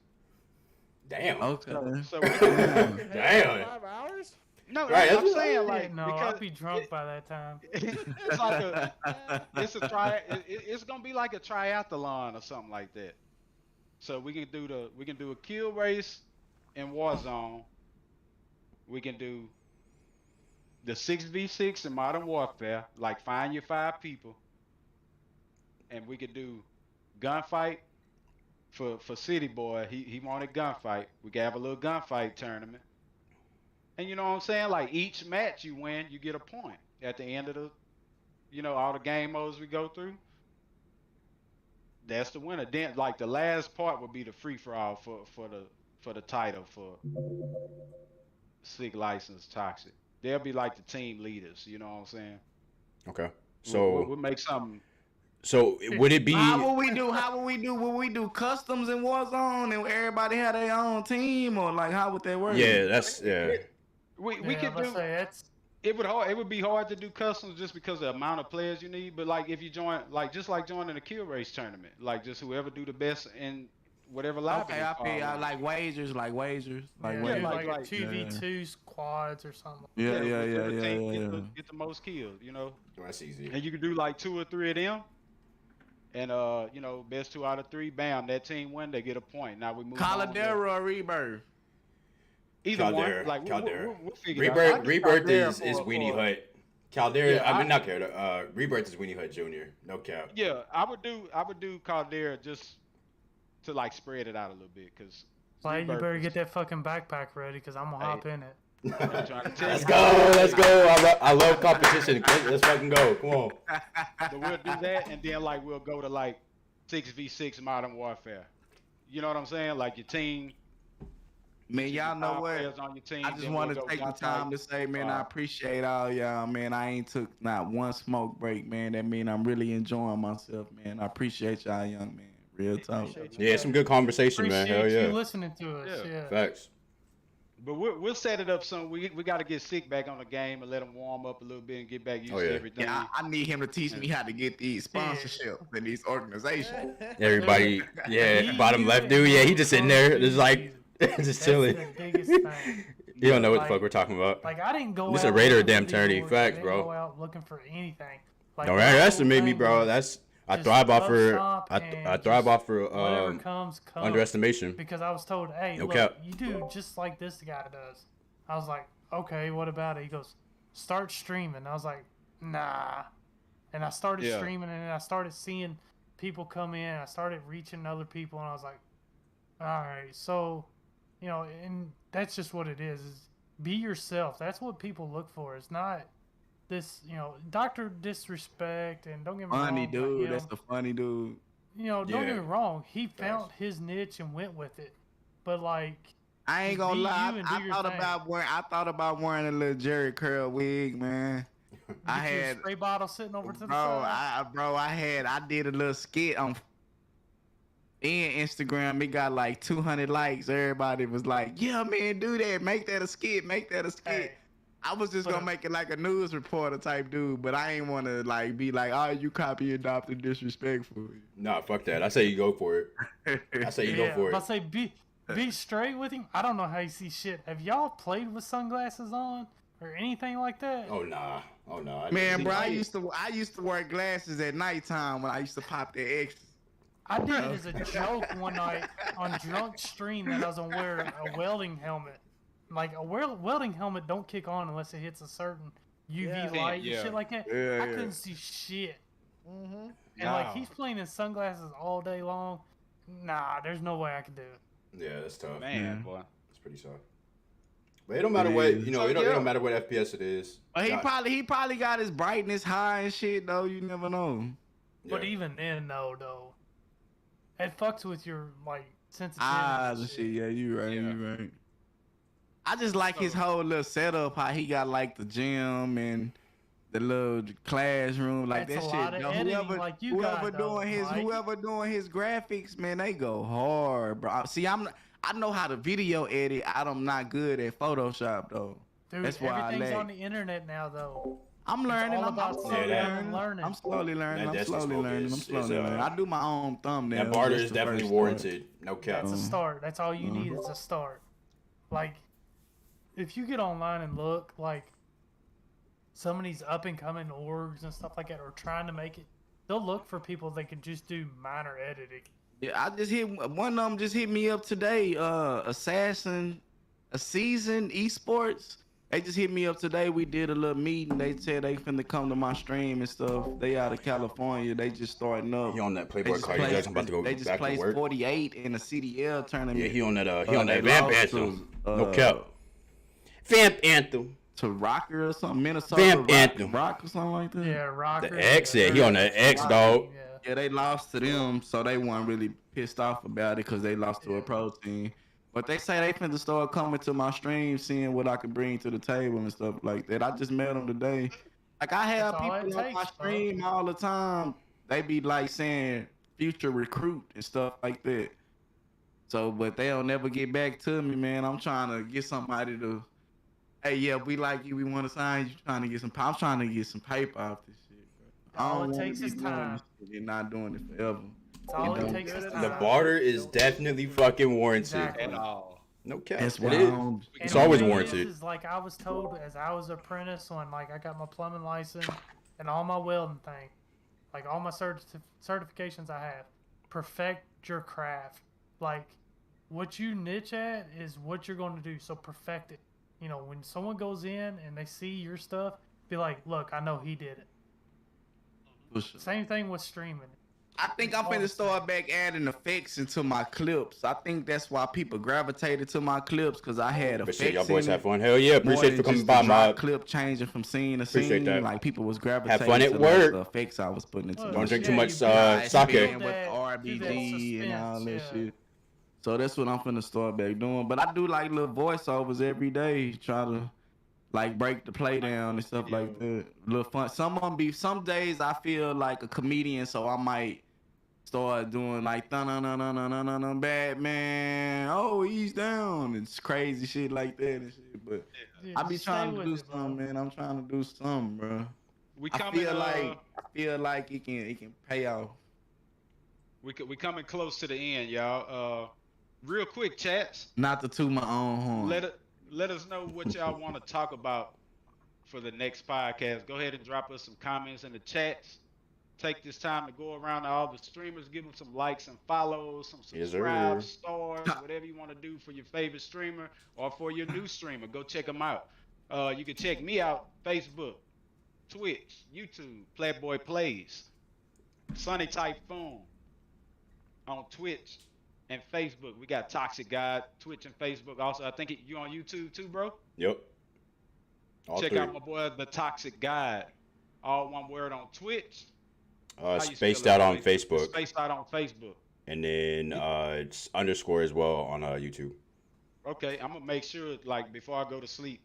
Damn.
Okay.
So
Damn.
5 hours?
no,
Right,
I'm
that's-
saying like
no,
because
I'll be drunk by that time.
it's like it's gonna be like a triathlon or something like that. So we can do a kill race in Warzone. We can do the 6v6 in Modern Warfare, like find your 5 people, and we could do gunfight for City Boy. He wanted gunfight. We could have a little gunfight tournament, and you know what I'm saying? Like each match you win, you get a point at the end of the, all the game modes we go through. That's the winner. Then like the last part would be the free for all for the title for SIG license Toxic. They'll be like the team leaders. You know what I'm saying?
Okay.
We'll
So
make something.
so would it be?
How will we do? Will we do customs in Warzone and everybody have their own team, or like how would that work?
Yeah, that's yeah.
We
Yeah,
could
let's
do.
say it's
It would be hard to do customs just because of the amount of players you need. But like if you join, like just like joining a kill race tournament, like just whoever do the best in whatever lobby.
Okay, I feel I like wagers,
yeah,
wagers.
yeah,
like
like-
a 2v2 squads or something.
Yeah.
whichever team Get the most kills,
That's easy.
and you can do like 2 or 3 of them, and best 2 out of 3, bam, that team win, they get a point. Now we move on to
Caldera or Rebirth?
either
Caldera,
one. Like
Caldera.
we'll figure it out. I
Rebirth,
do
Rebirth
Caldera
is
for-
Weenie
for-
Hut. Caldera,
Yeah,
I mean not Caldera. Rebirth is Weenie Hut Jr. No cap.
Yeah, I would do Caldera just to like spread it out a little bit, cause
Like, you
Rebirth
better
is-
get that fucking backpack ready, because I'm gonna hop in it.
I'm trying to tell
Let's
you.
go. Let's go. I love competition. Let's fucking go. Come on.
So we'll do that, and then like we'll go to like 6v6 Modern Warfare. You know what I'm saying? Like your team.
Man,
you
y'all
get
know
5
what?
players on your team,
I just
then
want
we'll
to
go
take the
gunfight.
time to say, man, I appreciate all y'all, man. I ain't took not one smoke break, man. That mean I'm really enjoying myself, man. I appreciate y'all, young man. Real talk.
Appreciate you.
Yeah, some good conversation, man. Hell
Appreciate you
yeah.
listening to us.
Yeah.
Yeah.
Facts.
But we'll set it up soon. We got to get Sick back on the game and let him warm up a little bit and get back used
Oh,
to
yeah.
everything.
Yeah, I need him to teach me how to get these sponsorships and these organizations.
Everybody, yeah,
He-
bottom left dude, yeah, he just sitting there, just like, just
That's
chilling.
the biggest thing.
You don't know what the
Like-
fuck we're talking about.
Like, I didn't go
This
out
a Raider
looking for
damn
these
tourney.
awards. I
Facts,
didn't
bro.
go out looking for anything. Like,
No,
the
right,
whole
underestimate me,
thing
bro.
was
That's I
just
thrive off
love
for
shop
I
and
thrive
just
off for
whatever comes.
underestimation.
Because I was told, hey,
No
look,
cap.
you do just like this guy does. I was like, okay, what about it? He goes, start streaming. I was like, nah. And I started
Yeah.
streaming, and I started seeing people come in. I started reaching other people, and I was like, all right, so, and that's just what it is be yourself. That's what people look for. It's not this, Dr. Disrespect, and don't get me
Funny
wrong.
dude.
like,
That's the funny dude.
don't get
Yeah.
me wrong. He found his niche and went with it. But, like,
I ain't
Just
gonna
be
lie.
you and do
I
your
thought
thing.
about wearing a little Jerry curl wig, man. I
get your
had,
spray bottle sitting over to the
bro.
side.
I did a little skit on Instagram. It got like 200 likes. Everybody was like, "Yeah, man, do that. Make that a skit. Make that a skit."
Hey,
I was just
But,
gonna make it like a news reporter type dude, but I ain't want to like be like, "Oh, you copy and Dr. Disrespectful."
Nah, fuck that. I say you go for it. I say you go for
I
it.
say be straight with him. I don't know how you see shit. Have y'all played with sunglasses on or anything like that?
Oh nah. Oh nah.
Man,
See,
bro, I used to wear glasses at nighttime when I used to pop the extras.
I did it as a joke one night on Drunk Stream that I was gonna wear a welding helmet. Like a welding helmet don't kick on unless it hits a certain UV
Yeah.
light
Yeah.
and shit like that.
Yeah,
I
yeah.
couldn't see shit.
Mm-hmm.
And like he's playing in sunglasses all day long. Nah, there's no way I could do it.
Yeah, that's tough.
Man,
Yeah.
boy.
It's pretty tough. But it don't matter
It
what
is.
you know.
So,
It don't
yeah.
matter what FPS it is.
But he
Not-
probably got his brightness high and shit though. You never know.
But
yeah.
even then, though, it fucks with your like sensitivity.
Ah,
and
the shit. Yeah, you right.
Yeah.
You right. I just like his
So-
whole little setup. How he got like the gym and the little classroom, like
That's
that
a lot
shit.
of
though.
editing like you
whoever
got, though, Mike.
whoever doing his graphics, man, they go hard, bro. See, I know how to video edit. I'm not good at Photoshop though.
Dude,
That's why I
everything's
lag.
on the internet now, though.
I'm learning.
all
I'm
about
slowly
sitting down
learning.
and learning.
I'm slowly learning.
That
I'm
Destiny
slowly
smoke
learning. I'm
is,
slowly learning.
uh,
I do my own thumbnails.
That barter
That's
is
the
definitely
first start.
warranted. No cap.
That's a start. That's all you need is a start. Like, if you get online and look, like, some of these up and coming orgs and stuff like that are trying to make it, they'll look for people that can just do minor editing.
Yeah, I just hit one of them. Just hit me up today. Assassin, a season esports. They just hit me up today. We did a little meeting. They said they finna come to my stream and stuff. They out of California. They just starting up.
He on that
They
Playboy
just
Cardi
placed-
Jackson about to go
They just
back to
placed
work.
48 in the CDL tournament.
Yeah, he on that. He on
They
that Vamp
lost
Anthem.
to,
No cap. Vamp Anthem.
to Rocker or something. Minnesota
Vamp Anthem.
Rock or something like that.
Yeah, Rocker.
The X, yeah, he on that X, dog.
Yeah.
Yeah, they lost to them, so they weren't really pissed off about it because they lost to a
Yeah.
pro team. But they say they finna start coming to my stream, seeing what I can bring to the table and stuff like that. I just met them today. Like I have
That's all it
people on my
takes, bro.
stream all the time. They be like saying future recruit and stuff like that. So, but they don't never get back to me, man. I'm trying to get somebody to, hey, yeah, we like you. We want to sign you. Trying to get some. I'm trying to get some paper off this shit, bro.
All
I don't
it
wanna
takes
be
is
doing
time.
this shit and not doing it forever.
That's all
You
it
know,
takes is
the
time.
The barter is definitely fucking warranted.
Exactly.
At all.
No cap.
That's
It
why I
is.
don't.
It's
And the
always
thing
warranted.
Is like I was told as I was apprentice when like I got my plumbing license and all my welding thing, like all my certifications I have, perfect your craft. Like what you niche at is what you're going to do. So perfect it. You know, when someone goes in and they see your stuff, be like, look, I know he did it.
Push it.
Same thing with streaming.
I think I'm finna start back adding effects into my clips. I think that's why people gravitated to my clips because I had effects.
Appreciate y'all boys
in
have
it,
fun. Hell yeah,
more
appreciate you for
than
coming
just the
by, my.
drop clip changing from scene to
Appreciate
scene.
that.
Like people was gravitating
fun at
to
work.
the effects I was putting into.
Look,
my
Don't drink
shit.
too much
Yeah,
sake.
being with
That-
RBG and all that
suspense, yeah.
shit. So that's what I'm finna start back doing. But I do like little voiceovers every day, try to like break the play down and stuff like that. Little fun. Some days I feel like a comedian, so I might start doing like Batman. Oh, he's down. It's crazy shit like that and shit. But
Dude,
I be
just stay
trying to
with
do
it, bro.
something, man. I'm trying to do something, bro.
We
I
coming.
feel like it can pay off.
We coming close to the end, y'all. Real quick, chats.
Not to toot my own horn.
Let us know what y'all want to talk about for the next podcast. Go ahead and drop us some comments in the chats. Take this time to go around to all the streamers, give them some likes and follows, some
Yes,
subscribe,
sir.
stars, whatever you want to do for your favorite streamer or for your new streamer. Go check them out. You can check me out Facebook, Twitch, YouTube, Playboy Plays, Sunny Typhoon on Twitch and Facebook. We got Toxic God, Twitch and Facebook. Also, I think you on YouTube too, bro.
Yep. All
Check
three.
out my boy, the Toxic God. All one word on Twitch. How you
Spaced
spell it,
out on
Twitch?
Facebook,
Spaced out on Facebook.
and then it's underscore as well on YouTube.
Okay, I'm gonna make sure, like, before I go to sleep,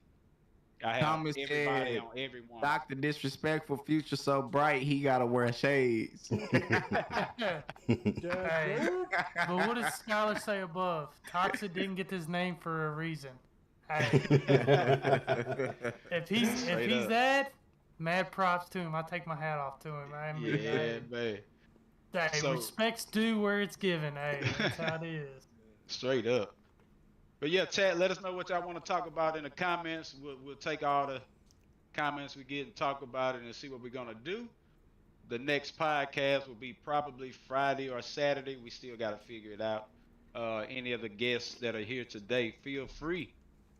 I have
Thomas
everybody
said,
on everyone.
Dr. Disrespectful, future so bright, he gotta wear shades.
Hey, but what does Skylar say above? Toxic didn't get his name for a reason. Hey, if he's
Straight up.
that, mad props to him. I take my hat off to him.
Yeah, man.
Hey,
So-
respect's due where it's given. Hey, that's how it is.
Straight up. But yeah, chat, let us know what y'all want to talk about in the comments. We'll take all the comments we get and talk about it and see what we're gonna do. the next podcast will be probably Friday or Saturday. We still got to figure it out. Any of the guests that are here today, feel free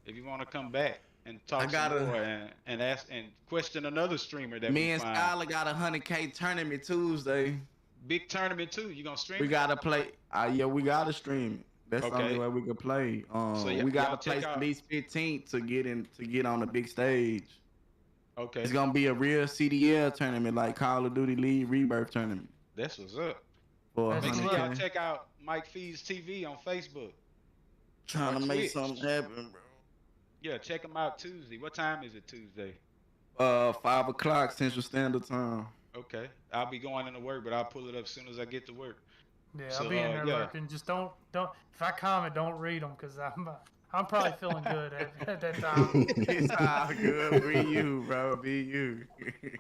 if you want to come back and talk some more and ask and question another streamer that
Me
we
and
find.
Skylar got a 100K tournament Tuesday.
Big tournament too. You gonna stream?
We
it?
gotta play. Yeah, we gotta stream it. That's the only
Okay.
way we can play.
So
we gotta
y'all check
place
out-
at least 15 to get on the big stage.
Okay.
It's gonna be a real CDL tournament, like Call of Duty League Rebirth tournament.
That's what's up.
For
That's
Make sure
100K.
y'all check out Mike Fees TV on Facebook.
Trying
or
to make
Twitch.
something happen,
Yeah, check them out Tuesday. What time is it Tuesday?
bro. 5 o'clock Central Standard Time.
Okay. I'll be going into work, but I'll pull it up as soon as I get to work.
Yeah,
So,
I'll be in there
yeah.
working. Just don't. If I comment, don't read them because I'm probably feeling good at that time.
It's all good. Be you, bro. Be you.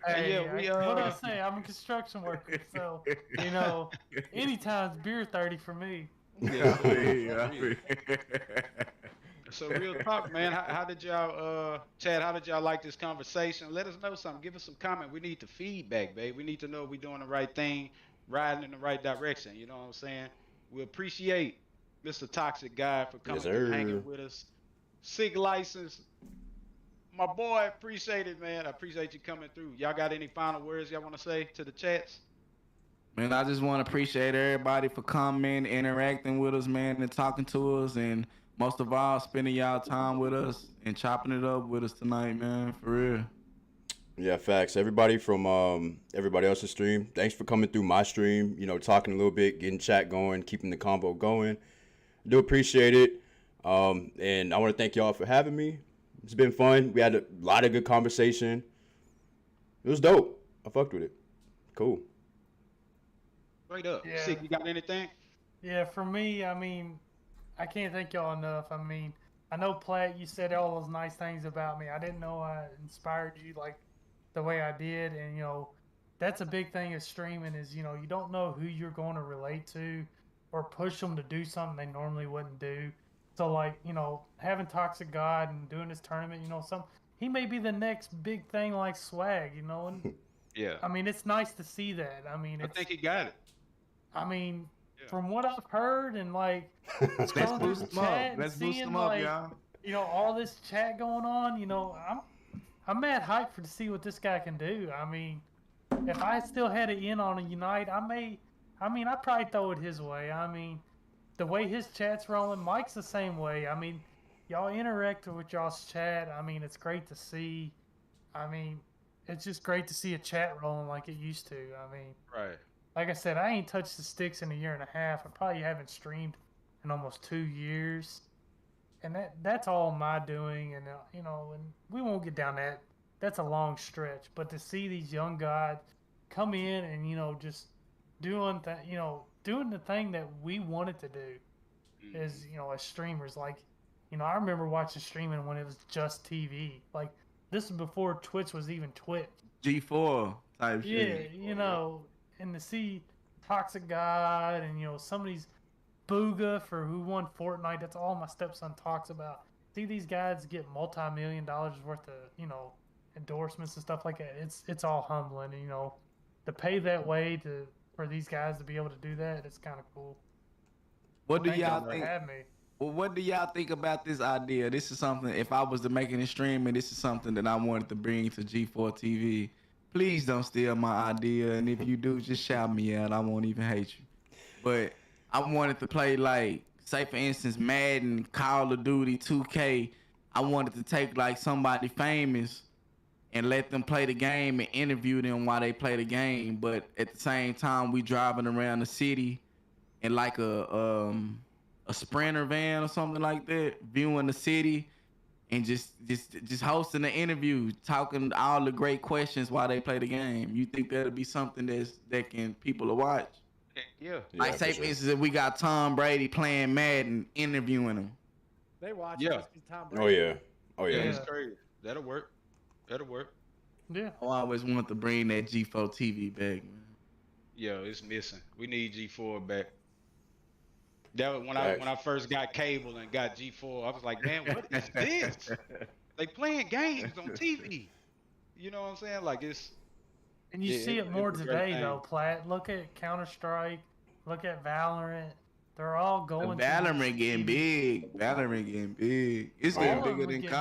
Hey,
yeah, we,
what I say, I'm a construction worker, so anytime's beer 30 for me.
Yeah.
Yeah.
So real talk, man. How did y'all, Chad? How did y'all like this conversation? Let us know something. Give us some comment. We need the feedback, babe. We need to know if we're doing the right thing, riding in the right direction. You know what I'm saying? We appreciate Mr. Toxic Guy for coming
Yes,
through,
sir.
hanging with us. SIG license, my boy. Appreciate it, man. I appreciate you coming through. Y'all got any final words y'all want to say to the chats?
Man, I just want to appreciate everybody for coming, interacting with us, man, and talking to us, and most of all, spending y'all time with us and chopping it up with us tonight, man. For real.
Yeah, facts. Everybody from everybody else's stream, thanks for coming through my stream, talking a little bit, getting chat going, keeping the combo going. Do appreciate it. And I want to thank y'all for having me. It's been fun. We had a lot of good conversation. It was dope. I fucked with it. Cool.
Straight up.
Yeah.
SIG, you got anything?
Yeah, for me, I mean, I can't thank y'all enough. I mean, I know Platt, you said all those nice things about me. I didn't know I inspired you like the way I did, and that's a big thing of streaming is you don't know who you're going to relate to or push them to do something they normally wouldn't do. So like having Toxic God and doing this tournament, he may be the next big thing like Swag, and
Yeah.
I mean it's nice to see that. I mean,
I think he got it.
I mean,
Yeah.
from what I've heard and like
Let's
scrolling through
boost
the
them up.
chat and
Let's boost
seeing
them up,
like
y'all.
all this chat going on, I'm mad hyped to see what this guy can do. I mean, if I still had it in on a Unite, I'd probably throw it his way. I mean, the way his chat's rolling, Mike's the same way. I mean, y'all interact with y'all's chat. I mean, it's great to see. I mean, it's just great to see a chat rolling like it used to. I mean,
Right.
like I said, I ain't touched the sticks in a year and a half. I probably haven't streamed in almost 2 years, and that's all my doing. And and we won't get down that. That's a long stretch. But to see these young guys come in and just doing the thing that we wanted to do is as streamers. Like I remember watching streaming when it was just TV. Like this is before Twitch was even Twitch.
G4 type
Yeah,
shit.
and to see Toxic God and some of these Booga for who won Fortnite, that's all my stepson talks about. See these guys get multi-million dollars worth of endorsements and stuff like that. It's all humbling. To pay that way for these guys to be able to do that, it's kind of cool.
What do
Thank
y'all
for
think?
having me.
Well, what do y'all think about this idea? This is something, if I was to make it a stream, and this is something that I wanted to bring to G4 TV. Please don't steal my idea, and if you do, just shout me out. I won't even hate you. But I wanted to play, like, say for instance, Madden, Call of Duty, 2K. I wanted to take, like, somebody famous and let them play the game and interview them while they play the game. But at the same time, we driving around the city in, like, a Sprinter van or something like that, viewing the city and just hosting an interview, talking all the great questions while they play the game. You think that'll be something that can people will watch?
Yeah.
Like
for
say
sure.
for instance, if we got Tom Brady playing Madden, interviewing him.
They watch
Yeah.
us 'cause Tom Brady.
Oh yeah. Oh
Yeah,
yeah.
it's crazy. That'll work. That'll work.
Yeah.
I always want to bring that G4 TV back, man.
Yeah, it's missing. We need G4 back. That was when
Facts.
I first got cable and got G4. I was like, man, what is this? They playing games on TV. You know what I'm saying? Like it's
And you
Yeah,
see it more
it's a great
today,
thing.
though, Platt. Look at Counter-Strike. Look at Valorant. They're all going to
Valorant getting
TV.
big. Valorant getting big. It's
Oh,
getting
yeah.
bigger
All of
than
them are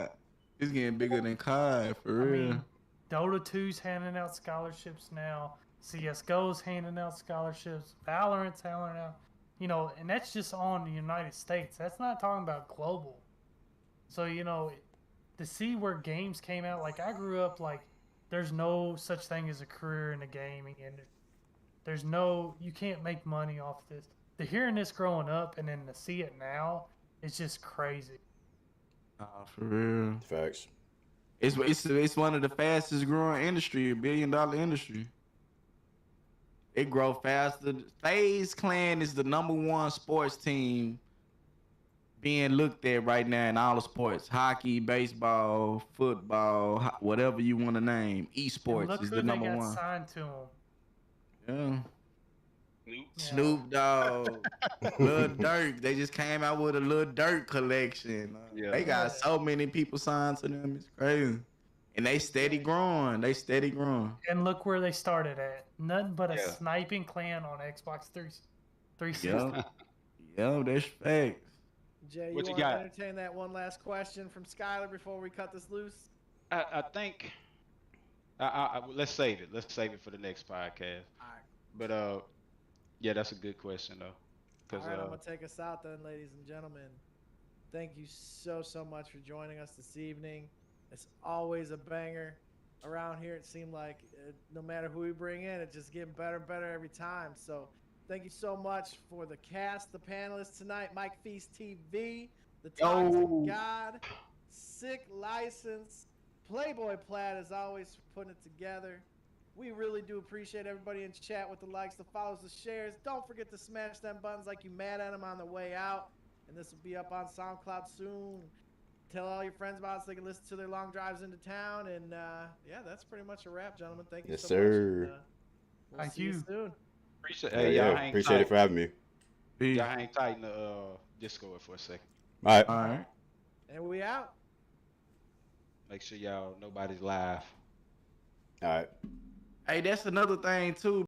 COD. It's getting bigger than COD for
I
real.
mean, Dota 2's handing out scholarships now. CSGO's handing out scholarships. Valorant's handing out. You know, and that's just on the United States. That's not talking about global. So, you know, to see where games came out, like I grew up like there's no such thing as a career in the gaming industry. There's no, you can't make money off this. To hearing this growing up and then to see it now, it's just crazy.
For real.
Facts.
It's one of the fastest growing industry, $1 billion industry. It grow faster. FaZe Clan is the #1 sports team being looked at right now in all the sports: hockey, baseball, football, whatever you want to name.
And
Esports
look
is
who
the
they
#1.
got signed to them.
Yeah.
Snoop.
Snoop Dogg, Lil Durk. They just came out with a Lil Durk collection.
Yeah.
They got so many people signed to them. It's crazy. And they steady growing. They steady growing.
And look where they started at. Nothing but a
Yeah.
sniping clan on Xbox 360.
Yep. Yep, that's facts.
Jay,
What
you
you
want to
got?
entertain that one last question from Skylar before we cut this loose?
I think let's save it. Let's save it for the next podcast.
All right.
But yeah, that's a good question though.
All
Cause
right, I'm gonna take us out then, ladies and gentlemen. Thank you so much for joining us this evening. It's always a banger around here. It seemed like no matter who we bring in, it's just getting better and better every time. So thank you so much for the cast, the panelists tonight. Mike Feast TV, the Toxic God, Sick License, Playboy Plaid, as always, for putting it together. We really do appreciate everybody in chat with the likes, the follows, the shares. Don't forget to smash them buttons like you mad at them on the way out. And this will be up on SoundCloud soon. Tell all your friends about it so they can listen to their long drives into town. And yeah, that's pretty much a wrap, gentlemen. Thank you
Yes,
Oh,
so much.
sir.
And, we'll
Thank
see you
you.
soon.
appreciate.
Yeah,
Hey, y'all
yeah.
hang
Appreciate
tight.
it for having me.
Peace.
Y'all hang tight in the Discord for a second.
All right.
All right.
And we out.
Make sure y'all nobody's live.
All right.
Hey, that's another thing too.